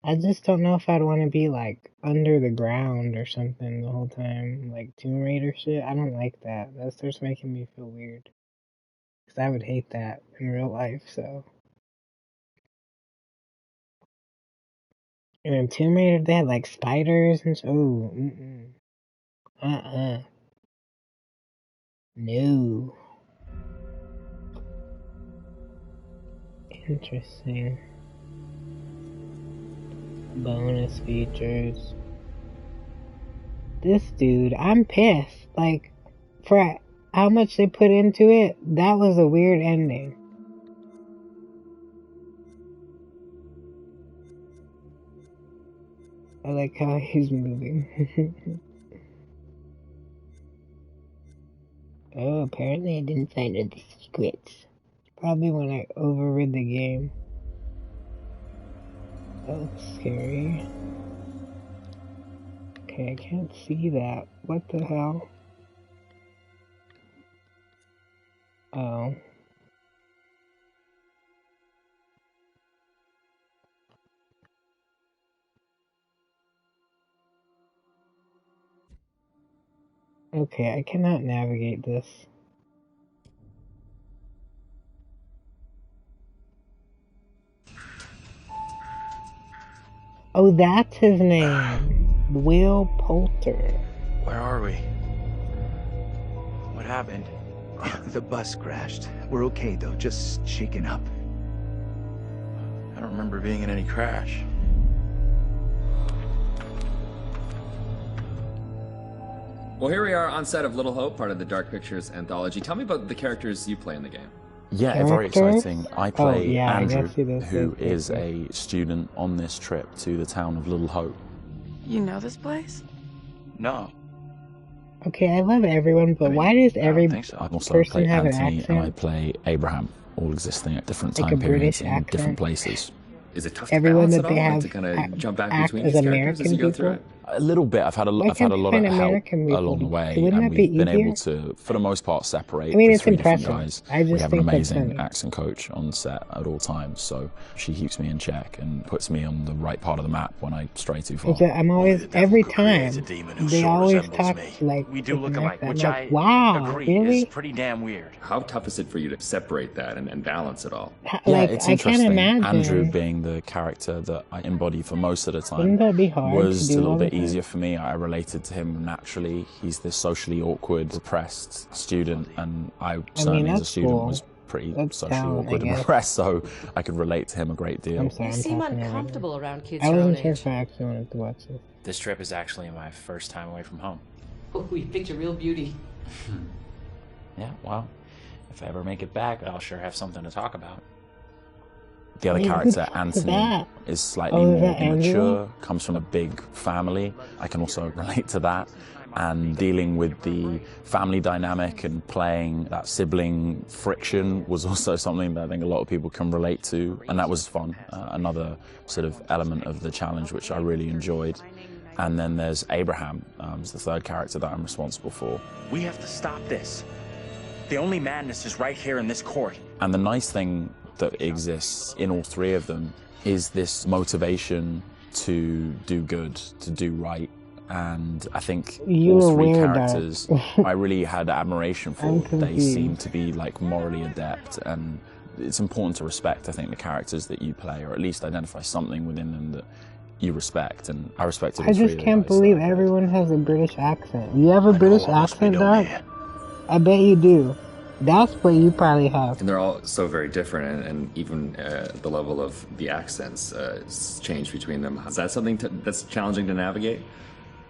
I just don't know if I'd want to be, like, under the ground or something the whole time. Like, Tomb Raider shit. I don't like that. That starts making me feel weird. Because I would hate that in real life, so. And in Tomb Raider, they had, like, spiders and so. Oh, No. Interesting. Bonus features. This dude, I'm pissed. Like, for how much they put into it, that was a weird ending. I like how he's moving. Oh, apparently I didn't find out the secrets. Probably when I overrid the game. That looks scary. Okay, I can't see that. What the hell? Oh. Okay, I cannot navigate this. Oh, that's his name. Will Poulter. Where are we? What happened? The bus crashed. We're okay though, just shaken up. I don't remember being in any crash. Well, here we are on set of Little Hope, part of the Dark Pictures Anthology. Tell me about the characters you play in the game. Yeah, very exciting. I play Andrew, I who is a student on this trip to the town of Little Hope. You know this place? No. Okay, I love everyone, but why does every I also person play have Anthony an accent? and I play Abraham, all existing at different Like time a British periods in accent? different places. Is it tough to Everyone balance that at they all? have to kind of jump back act between as these characters as American you go through people? it? A little bit. I've had a lot of help American people? along the way, Wouldn't and that be we've been able easier? to, for the most part, separate I mean, the it's three different impressive. guys. I just We have an think that's amazing funny. accent coach on set at all times, so she keeps me in check and puts me on the right part of the map when I stray too far. I'm always, every time, they always talk like We do with look an alike, accent. which I'm I like, wow, agree really? is pretty damn weird. How tough is it for you to separate that and balance it all? Yeah, Like, it's I can't interesting. imagine. Andrew being the character that I embody for most of the time Wouldn't that be hard was to a do little all the bit time? easier for me. I related to him naturally. He's this socially awkward, repressed student, and I certainly as a that's student cool. was pretty That's socially talent, awkward I and guess. repressed, so I could relate to him a great deal. I'm sorry, You I'm seem talking over uncomfortable you. around kids I your own wasn't sure age. if I actually wanted to watch this. This trip is actually my first time away from home. Oh, you picked a real beauty. Yeah, well, if I ever make it back, I'll sure have something to talk about. The other Wait, who character, the fuck is Anthony, that? is slightly Oh, is more that Andrew? immature, comes from a big family. I can also relate to that. And dealing with the family dynamic and playing that sibling friction was also something that I think a lot of people can relate to. And that was fun. Another sort of element of the challenge, which I really enjoyed. And then there's Abraham, is the third character that I'm responsible for. We have to stop this. The only madness is right here in this court. And the nice thing that exists in all three of them is this motivation to do good, to do right, And I think You all were three weird, characters I really had admiration for. They seem to be like morally adept, and it's important to respect, I think, the characters that you play, or at least identify something within them that you respect, and I respected all three of just the can't guys. believe everyone has a British accent. You have a British accent, Doc? I bet you do. That's what you probably have. And they're all so very different, and even the level of the accents change between them. Is that something that's challenging to navigate?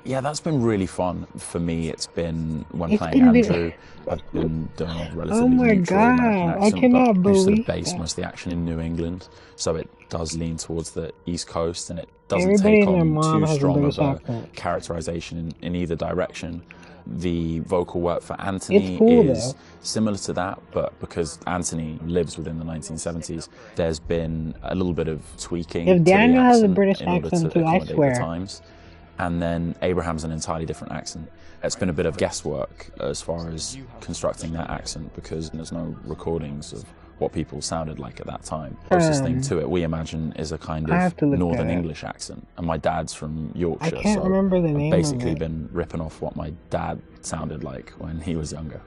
Yeah, that's been really fun for me. It's been, when It's playing been Andrew, I've been doing a Oh relatively my neutral American god, I accent, cannot but we sort believe of base that. most of the action in New England, so it does lean towards the East Coast, and it doesn't Everybody take and their on mom too has a strong British of a accent. characterization in either direction. The vocal work for Anthony It's cool, is though. similar to that, but because Anthony lives within the 1970s, there's been a little bit of tweaking If to the Daniel has a accent British in order accent to too, I accommodate swear. the times. And then Abraham's an entirely different accent. It's been a bit of guesswork as far as constructing that accent, because there's no recordings of what people sounded like at that time. Closest thing to it, we imagine, is a kind I have of to look Northern that up. English accent. And my dad's from Yorkshire, I can't so remember the I've name of basically it. been ripping off what my dad sounded like when he was younger.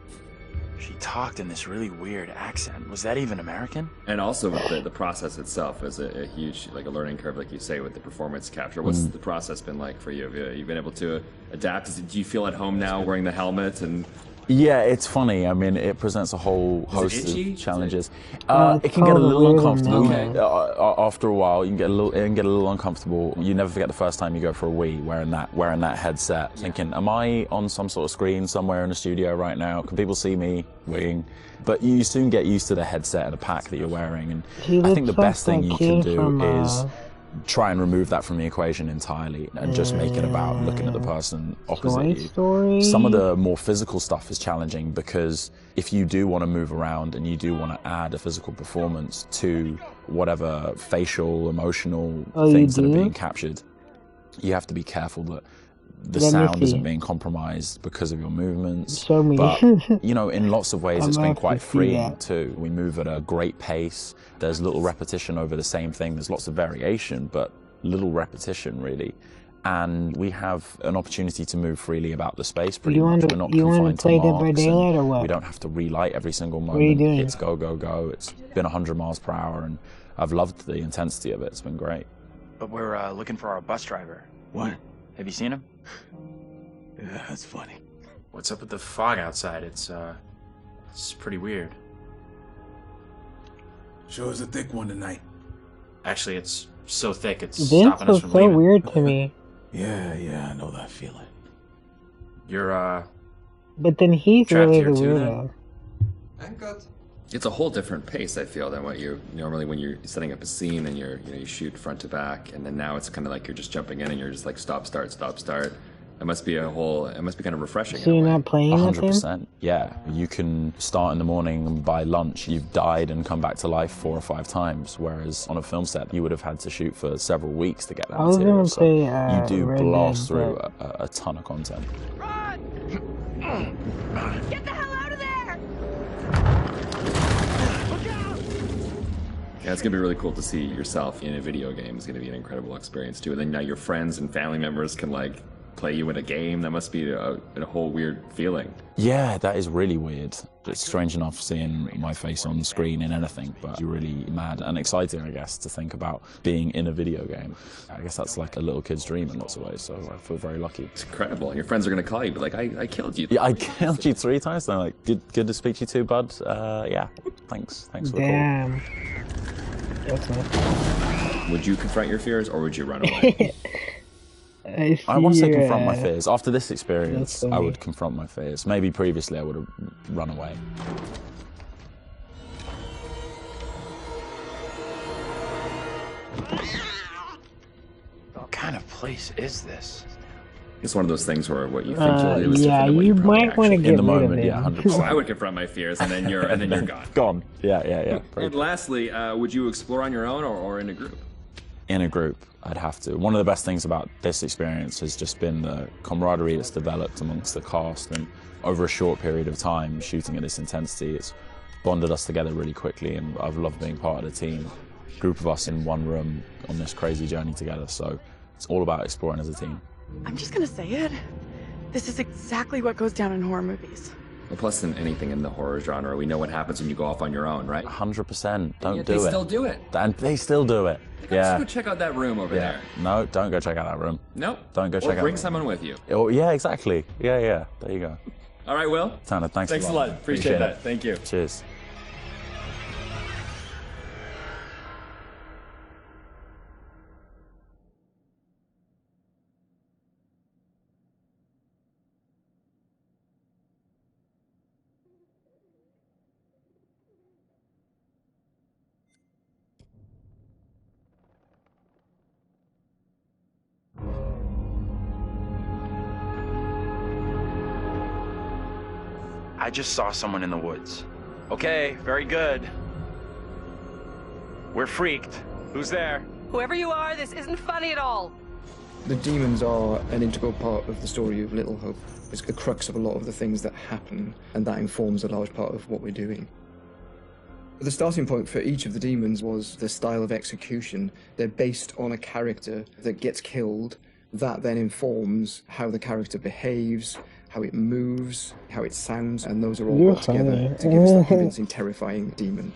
She talked in this really weird accent. Was that even American? And also the process itself is a huge, like a learning curve, like you say, with the performance capture. What's the process been like for you? Have you been able to adapt? Do you feel at home now wearing the helmet? And Yeah, it's funny. I mean, it presents a whole host itchy? of challenges. It's It can get a called little Weird uncomfortable. Unknown. After a while, it can get a little uncomfortable. You never forget the first time you go for a wee wearing that headset, thinking, "Am I on some sort of screen somewhere in a studio right now? Can people see me weeing?" But you soon get used to the headset and the pack that you're wearing, and He I think the looks like best thing that you can kid do from, is try and remove that from the equation entirely and just make it about looking at the person opposite Toy you. Story? Some of the more physical stuff is challenging, because if you do want to move around and you do want to add a physical performance to whatever facial, emotional things that are being captured, you have to be careful that the Let me sound see. isn't being compromised because of your movements. Show me. But, you know, in lots of ways, I'm it's gonna been have quite to see freeing that. too. We move at a great pace. There's little repetition over the same thing. There's lots of variation, but little repetition, really. And we have an opportunity to move freely about the space pretty much. We're not confined to play Dead by marks, Daylight and or what? we don't have to relight every single moment. What are you doing? It's go, go, go. It's been 100 miles per hour, and I've loved the intensity of it. It's been great. But we're looking for our bus driver. What? Have you seen him? Yeah, that's funny. What's up with the fog outside? It's pretty weird. Sure is a thick one tonight. Actually, it's so thick it's Vince stopping us was from so leaving. weird to me. Yeah, I know that feeling. You're But then he's trapped really here the too, weirdo. it's a whole different pace, I feel, than what you normally when you're setting up a scene and you shoot front to back, and then now it's kind of like you're just jumping in and you're just like stop, start, stop, start. It must be kind of refreshing. So you're not playing with him? 100%. Yeah, you can start in the morning and by lunch you've died and come back to life 4 or 5 times, whereas on a film set you would have had to shoot for several weeks to get that I was material. gonna So play, you do Red blast Dead, through a ton of content. Get the hell out of there! Yeah, it's gonna be really cool to see yourself in a video game. It's gonna be an incredible experience too. And then now your friends and family members can like play you in a game. That must be a whole weird feeling. Yeah, that is really weird. It's strange enough seeing my face on screen in anything, but you're really mad and exciting, I guess, to think about being in a video game. I guess that's like a little kid's dream in lots of ways, so I feel very lucky. It's incredible. Your friends are gonna call you, but like, I killed you. Yeah, I killed you 3 times. They're like, good to speak to you too, bud. Yeah, thanks for the call. Damn. That's nice. Would you confront your fears or would you run away? I want to say confront my fears. After this experience, That's I funny. would confront my fears. Maybe previously I would have run away. What kind of place is this? It's one of those things where what you think you'll do is yeah, different than what you you probably might want to actually get In the rid moment, of yeah, him. 100%. Oh, I would confront my fears, and then you're gone. Gone. Yeah. And lastly, would you explore on your own or in a group? In a group, I'd have to. One of the best things about this experience has just been the camaraderie that's developed amongst the cast, and over a short period of time, shooting at this intensity, it's bonded us together really quickly, and I've loved being part of the team. Group of us in one room on this crazy journey together, so it's all about exploring as a team. I'm just gonna say it. This is exactly what goes down in horror movies. Well, plus than anything in the horror genre, we know what happens when you go off on your own, right? 100%. Don't do it. They still do it. And they still do it. Let's go check out that room over there. No, don't go check out that room. Nope. Don't go check out. Or bring someone with you. Oh, yeah, exactly. Yeah. There you go. All right, Will. Tanner, thanks a lot. Appreciate that. Thank you. Cheers. I just saw someone in the woods. Okay, very good. We're freaked. Who's there? Whoever you are, this isn't funny at all. The demons are an integral part of the story of Little Hope. It's the crux of a lot of the things that happen, and that informs a large part of what we're doing. The starting point for each of the demons was the style of execution. They're based on a character that gets killed. That then informs how the character behaves, how it moves, how it sounds, and those are all brought together to give us that convincing, terrifying demon.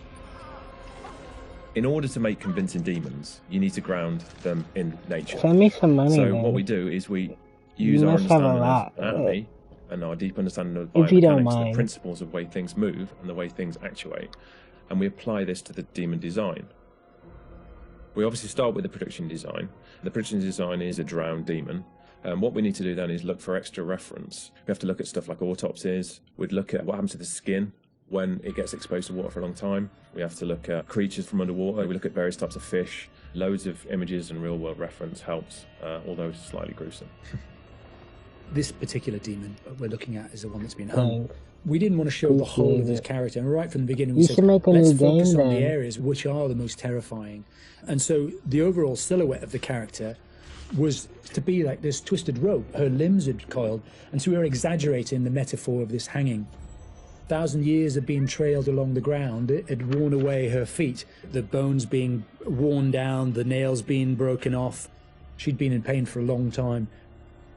In order to make convincing demons, you need to ground them in nature. Send me some money, So man. what we do is we use our understanding of anatomy and our deep understanding of If you don't biomechanics, the mind. principles of the way things move and the way things actuate, and we apply this to the demon design. We obviously start with the production design. The production design is a drowned demon. What we need to do then is look for extra reference. We have to look at stuff like autopsies. We'd look at what happens to the skin when it gets exposed to water for a long time. We have to look at creatures from underwater. We look at various types of fish. Loads of images and real-world reference helps, although slightly gruesome. This particular demon we're looking at is the one that's been hung. We didn't want to show the whole of his character, and right from the beginning we You said, should make a let's new focus game on the then. areas which are the most terrifying. And so the overall silhouette of the character was to be like this twisted rope. Her limbs had coiled, and so we were exaggerating the metaphor of this hanging. 1,000 years of being trailed along the ground, it had worn away her feet, the bones being worn down, the nails being broken off. She'd been in pain for a long time.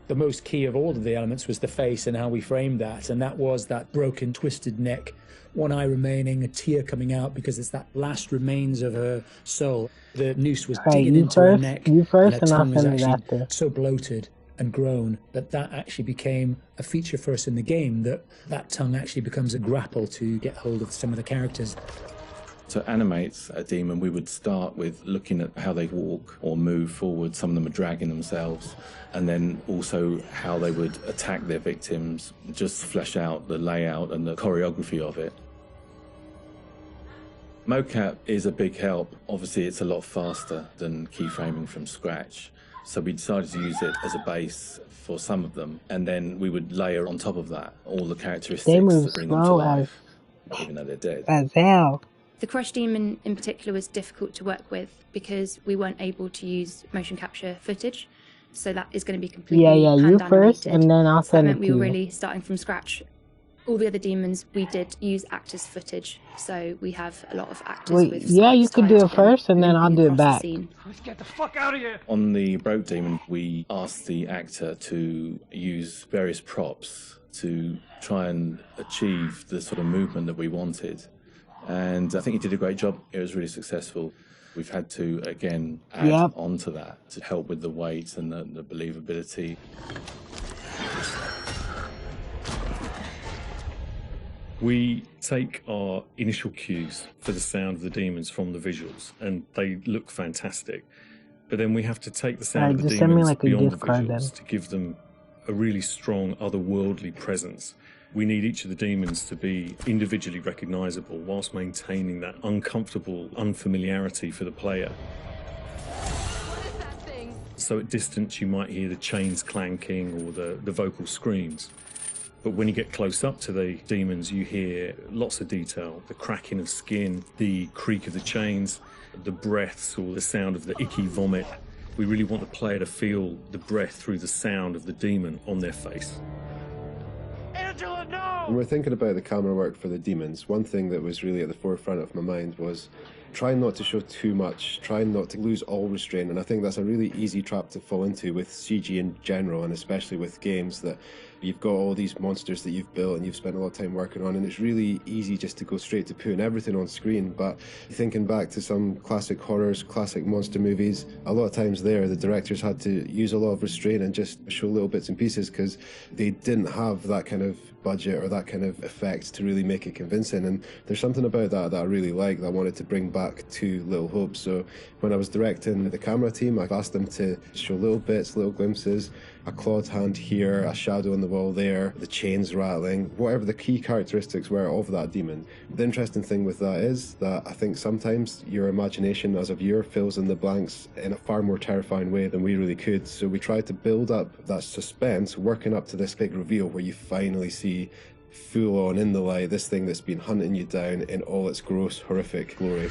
The most key of all of the elements was the face and how we framed that, and that was that broken, twisted neck, one eye remaining, a tear coming out because it's that last remains of her soul. The noose was Hey, digging you into her first- neck, you first and and her I'll tongue was send it actually after. so bloated and grown that that actually became a feature for us in the game, that tongue actually becomes a grapple to get hold of some of the characters. To animate a demon, we would start with looking at how they walk or move forward. Some of them are dragging themselves, and then also how they would attack their victims, just flesh out the layout and the choreography of it. Mocap is a big help. Obviously, it's a lot faster than keyframing from scratch. So we decided to use it as a base for some of them, and then we would layer on top of that all the characteristics move that bring them to slow life, even though they're dead. as hell. The Crush Demon in particular was difficult to work with because we weren't able to use motion capture footage. So that is going to be completely Yeah, you hand first, animated. and then I'll So that send it meant we to were you. really starting from scratch. All the other demons, we did use actors' footage. So we have a lot of actors Wait, with yeah, you could do it tied to them, first, and then I'll do it across the back. scene. Let's get the fuck out of here! On the Broke Demon, we asked the actor to use various props to try and achieve the sort of movement that we wanted. And I think he did a great job. It was really successful. We've had to, again, add onto that to help with the weight and the believability. We take our initial cues for the sound of the demons from the visuals, and they look fantastic. But then we have to take the sound of the just send me demons like a beyond the gift card visuals then. to give them a really strong otherworldly presence. We need each of the demons to be individually recognizable whilst maintaining that uncomfortable unfamiliarity for the player. So at distance you might hear the chains clanking or the vocal screams. But when you get close up to the demons, you hear lots of detail. The cracking of skin, the creak of the chains, the breaths or the sound of the icky vomit. We really want the player to feel the breath through the sound of the demon on their face. When we're thinking about the camera work for the demons, one thing that was really at the forefront of my mind was trying not to show too much, trying not to lose all restraint, and I think that's a really easy trap to fall into with CG in general, and especially with games that you've got all these monsters that you've built and you've spent a lot of time working on, and it's really easy just to go straight to putting everything on screen. But thinking back to some classic horrors, classic monster movies, a lot of times there the directors had to use a lot of restraint and just show little bits and pieces because they didn't have that kind of budget or that kind of effect to really make it convincing. And there's something about that that I really like, that I wanted to bring back to Little Hope. So when I was directing the camera team, I've asked them to show little bits, little glimpses, a clawed hand here, a shadow on the wall there, the chains rattling, whatever the key characteristics were of that demon. The interesting thing with that is that I think sometimes your imagination as a viewer fills in the blanks in a far more terrifying way than we really could. So we tried to build up that suspense, working up to this big reveal where you finally see full on in the light this thing that's been hunting you down in all its gross, horrific glory.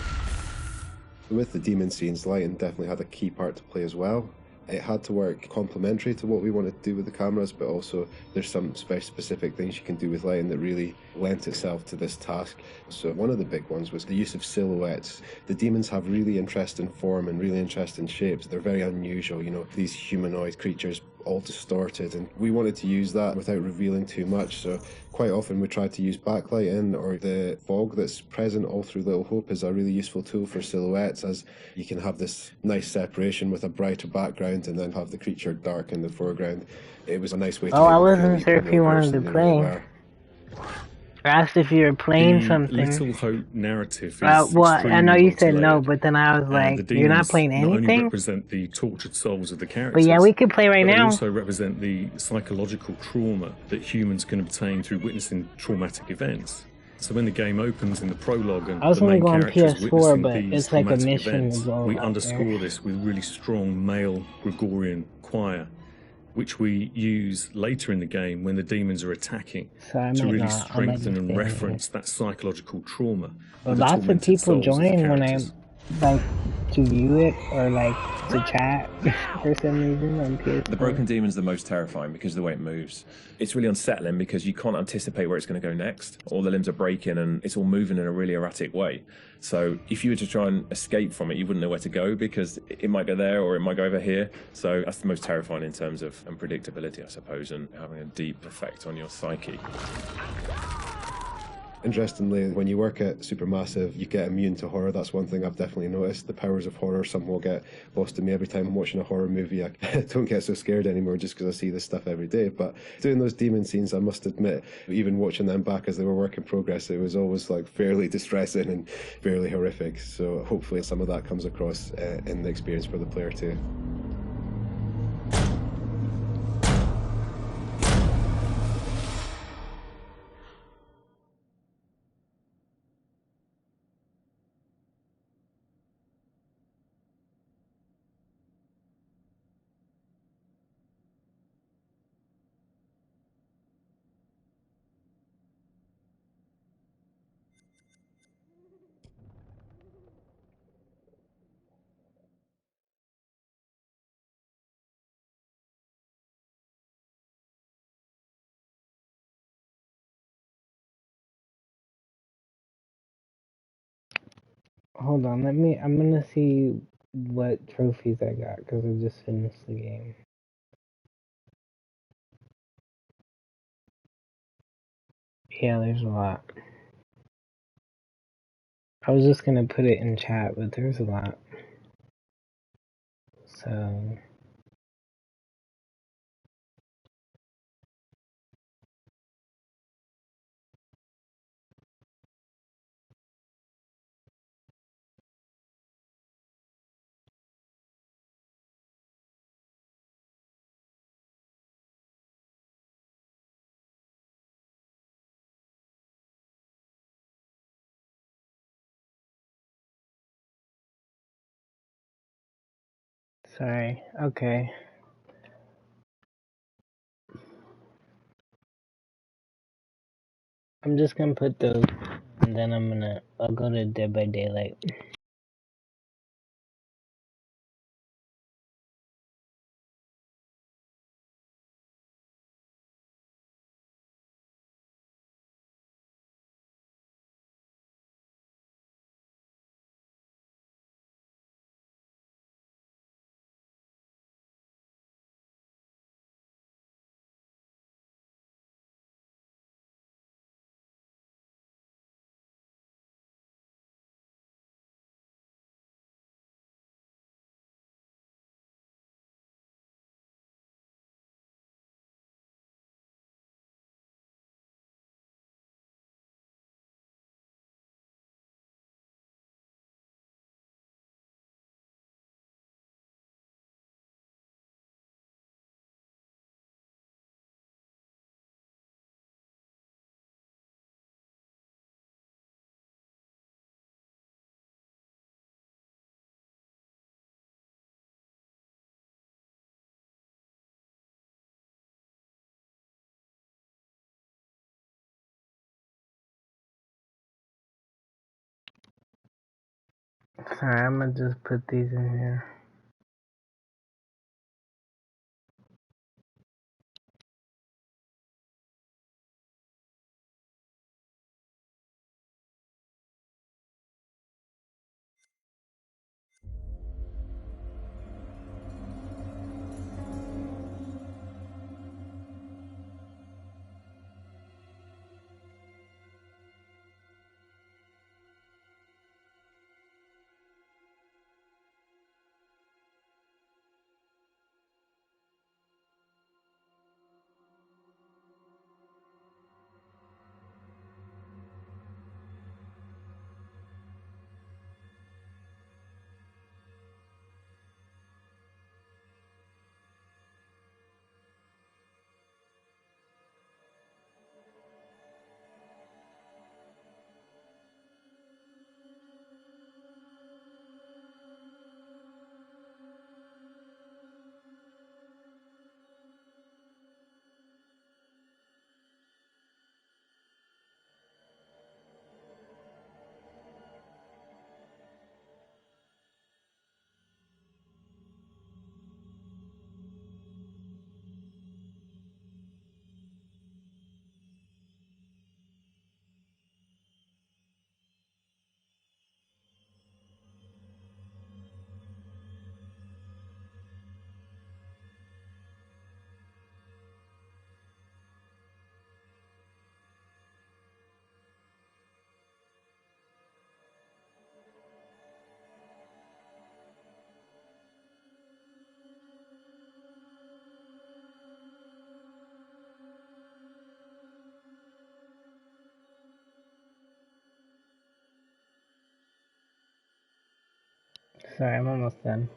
With the demon scenes, lighting definitely had a key part to play as well. It had to work complementary to what we wanted to do with the cameras, but also there's some very specific things you can do with lighting that really lent itself to this task. So one of the big ones was the use of silhouettes. The demons have really interesting form and really interesting shapes. They're very unusual, you know, these humanoid creatures all distorted, and we wanted to use that without revealing too much. So quite often we tried to use backlighting, or the fog that's present all through Little Hope is a really useful tool for silhouettes, as you can have this nice separation with a brighter background and then have the creature dark in the foreground. It was a nice way to Oh, I make it feel wasn't sure even if you more wanted gruesome to than they really play. were. I asked if you were playing The something. Little Hope narrative is Well, I know you said no, multi-layered. but then I was The like, you're not demons playing not only anything? represent the tortured souls of the But characters, yeah, we could play right but they now. also represent the psychological trauma that humans can obtain through witnessing traumatic events. So when the game opens in the prologue and I was the only main going character is PS4, witnessing but these it's like a traumatic mission events, to go we out underscore there. this with really strong male Gregorian choir, which we use later in the game when the demons are attacking, So I to might really not. I might strengthen just and stay in here. reference that psychological trauma But of the lots of tormented people souls of the join when I characters. like to view it or like to chat for some reason on PS4. The broken demon's the most terrifying because of the way it moves. It's really unsettling because you can't anticipate where it's going to go next. All the limbs are breaking and it's all moving in a really erratic way. So if you were to try and escape from it, you wouldn't know where to go because it might go there or it might go over here. So that's the most terrifying in terms of unpredictability, I suppose, and having a deep effect on your psyche. Interestingly, when you work at Supermassive, you get immune to horror. That's one thing I've definitely noticed. The powers of horror somehow get lost in me every time I'm watching a horror movie. I don't get so scared anymore just because I see this stuff every day. But doing those demon scenes, I must admit, even watching them back as they were work in progress, it was always like fairly distressing and fairly horrific. So hopefully some of that comes across in the experience for the player too. Hold on, I'm gonna see what trophies I got because I just finished the game. Yeah, there's a lot. I was just gonna put it in chat, but there's a lot. So sorry. Okay. I'm just gonna put those, and then I'll go to Dead by Daylight. Sorry, I'm gonna just put these in here. Sorry, I'm almost done.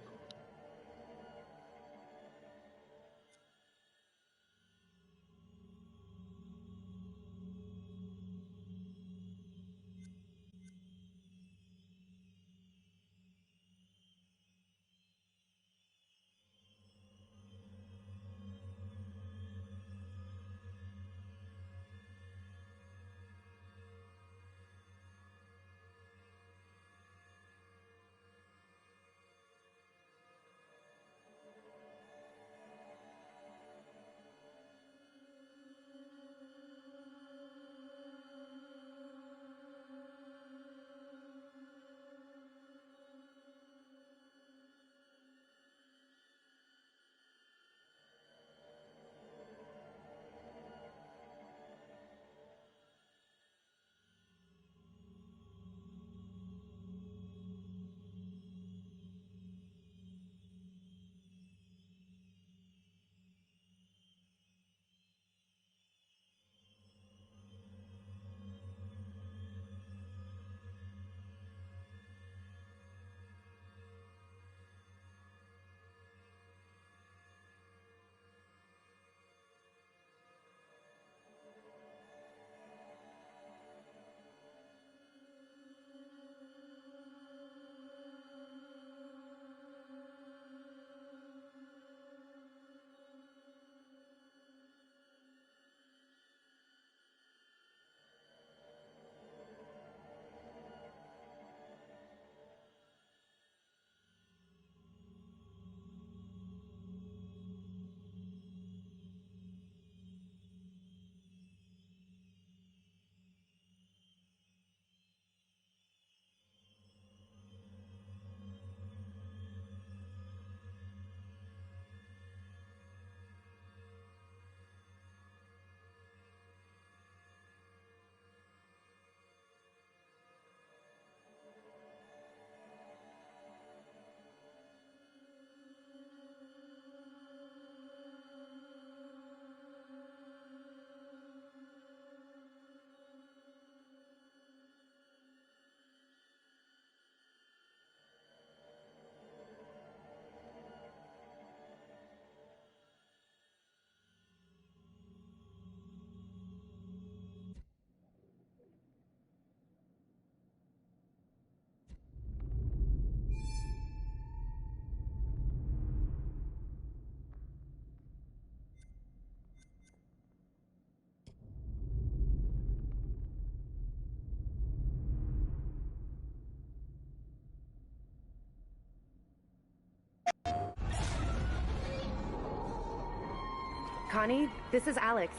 Connie, this is Alex.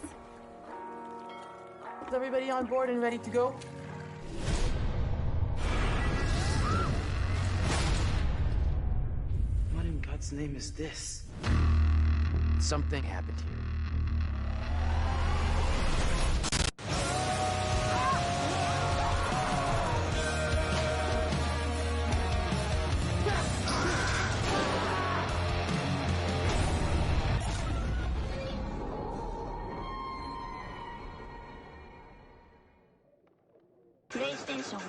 Is everybody on board and ready to go? What in God's name is this? Something happened here. PlayStation.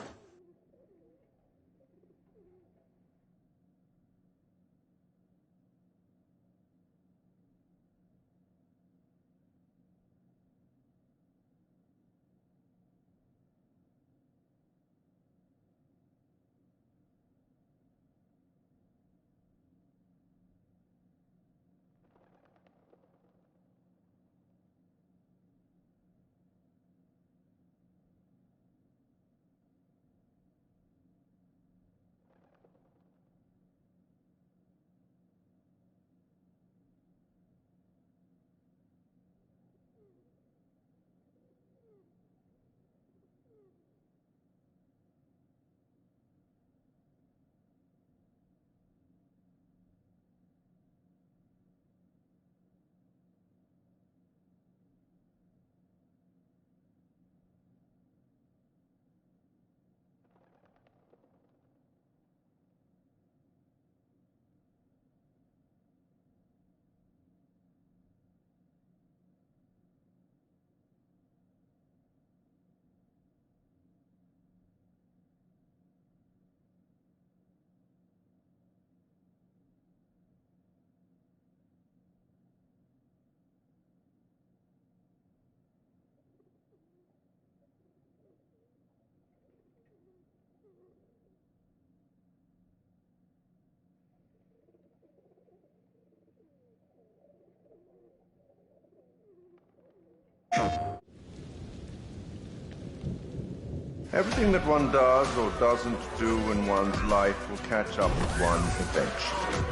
Everything that one does or doesn't do in one's life will catch up with one eventually.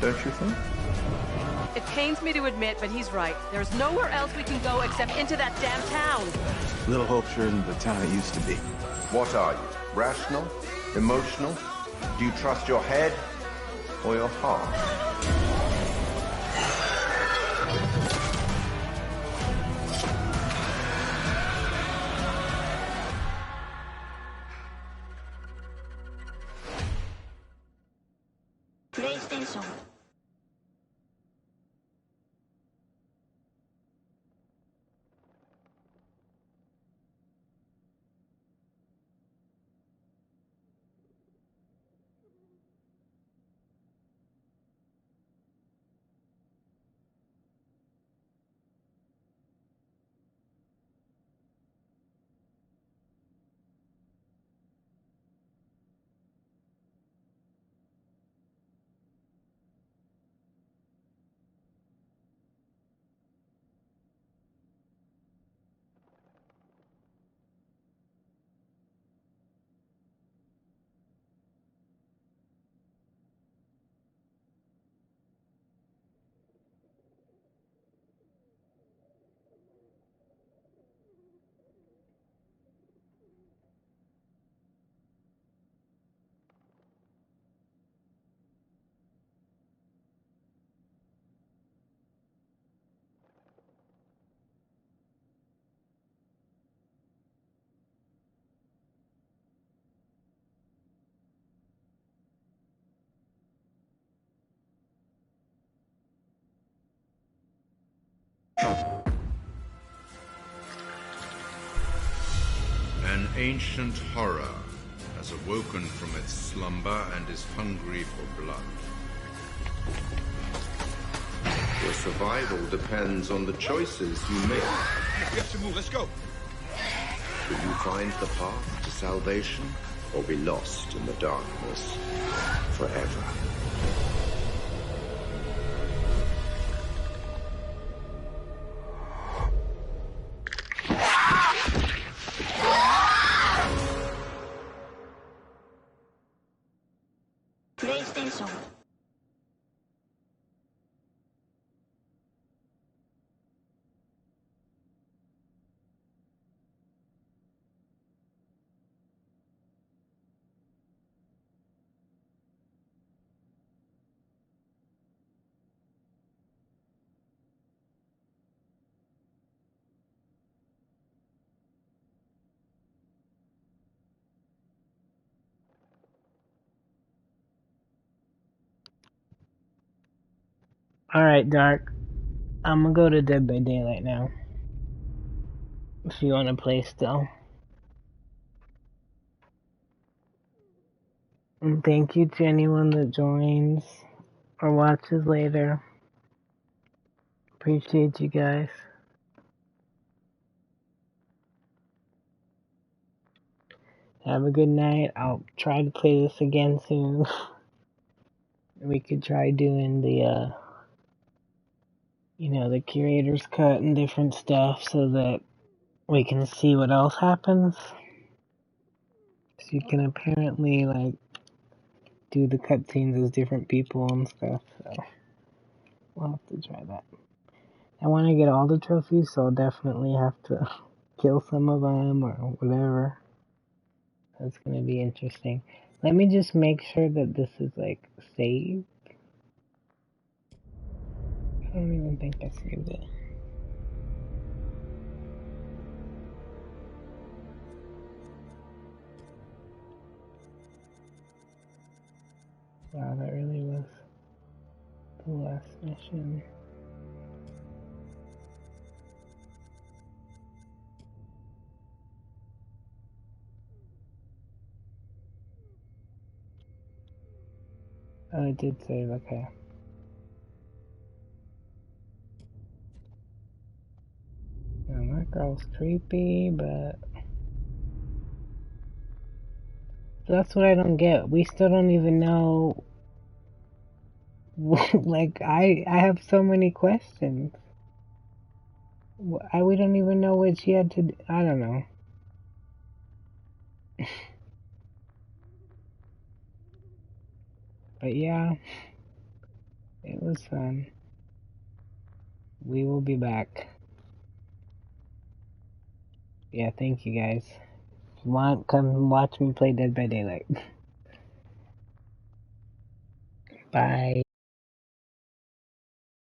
Don't you think? It pains me to admit, but he's right. There's nowhere else we can go except into that damn town. Little Hope sure isn't the town it used to be. What are you? Rational? Emotional? Do you trust your head or your heart? PlayStation. An ancient horror has awoken from its slumber and is hungry for blood. Your survival depends on the choices you make. We have to move, let's go! Will you find the path to salvation or be lost in the darkness forever? PlayStation. Alright, Dark. I'm gonna go to Dead by Daylight now. If you wanna play still. And thank you to anyone that joins or watches later. Appreciate you guys. Have a good night. I'll try to play this again soon. We could try doing the, the curator's cut and different stuff so that we can see what else happens. So you can apparently, do the cutscenes as different people and stuff, so we'll have to try that. I want to get all the trophies, so I'll definitely have to kill some of them or whatever. That's going to be interesting. Let me just make sure that this is, saved. I don't even think I saved it. Wow, that really was the last mission. Oh, it did save, okay. Now, that girl's creepy, but... That's what I don't get. We still don't even know... I have so many questions. We don't even know what she had to do. I don't know. But yeah, it was fun. We will be back. Yeah, thank you guys. If you want, come watch me play Dead by Daylight. Bye.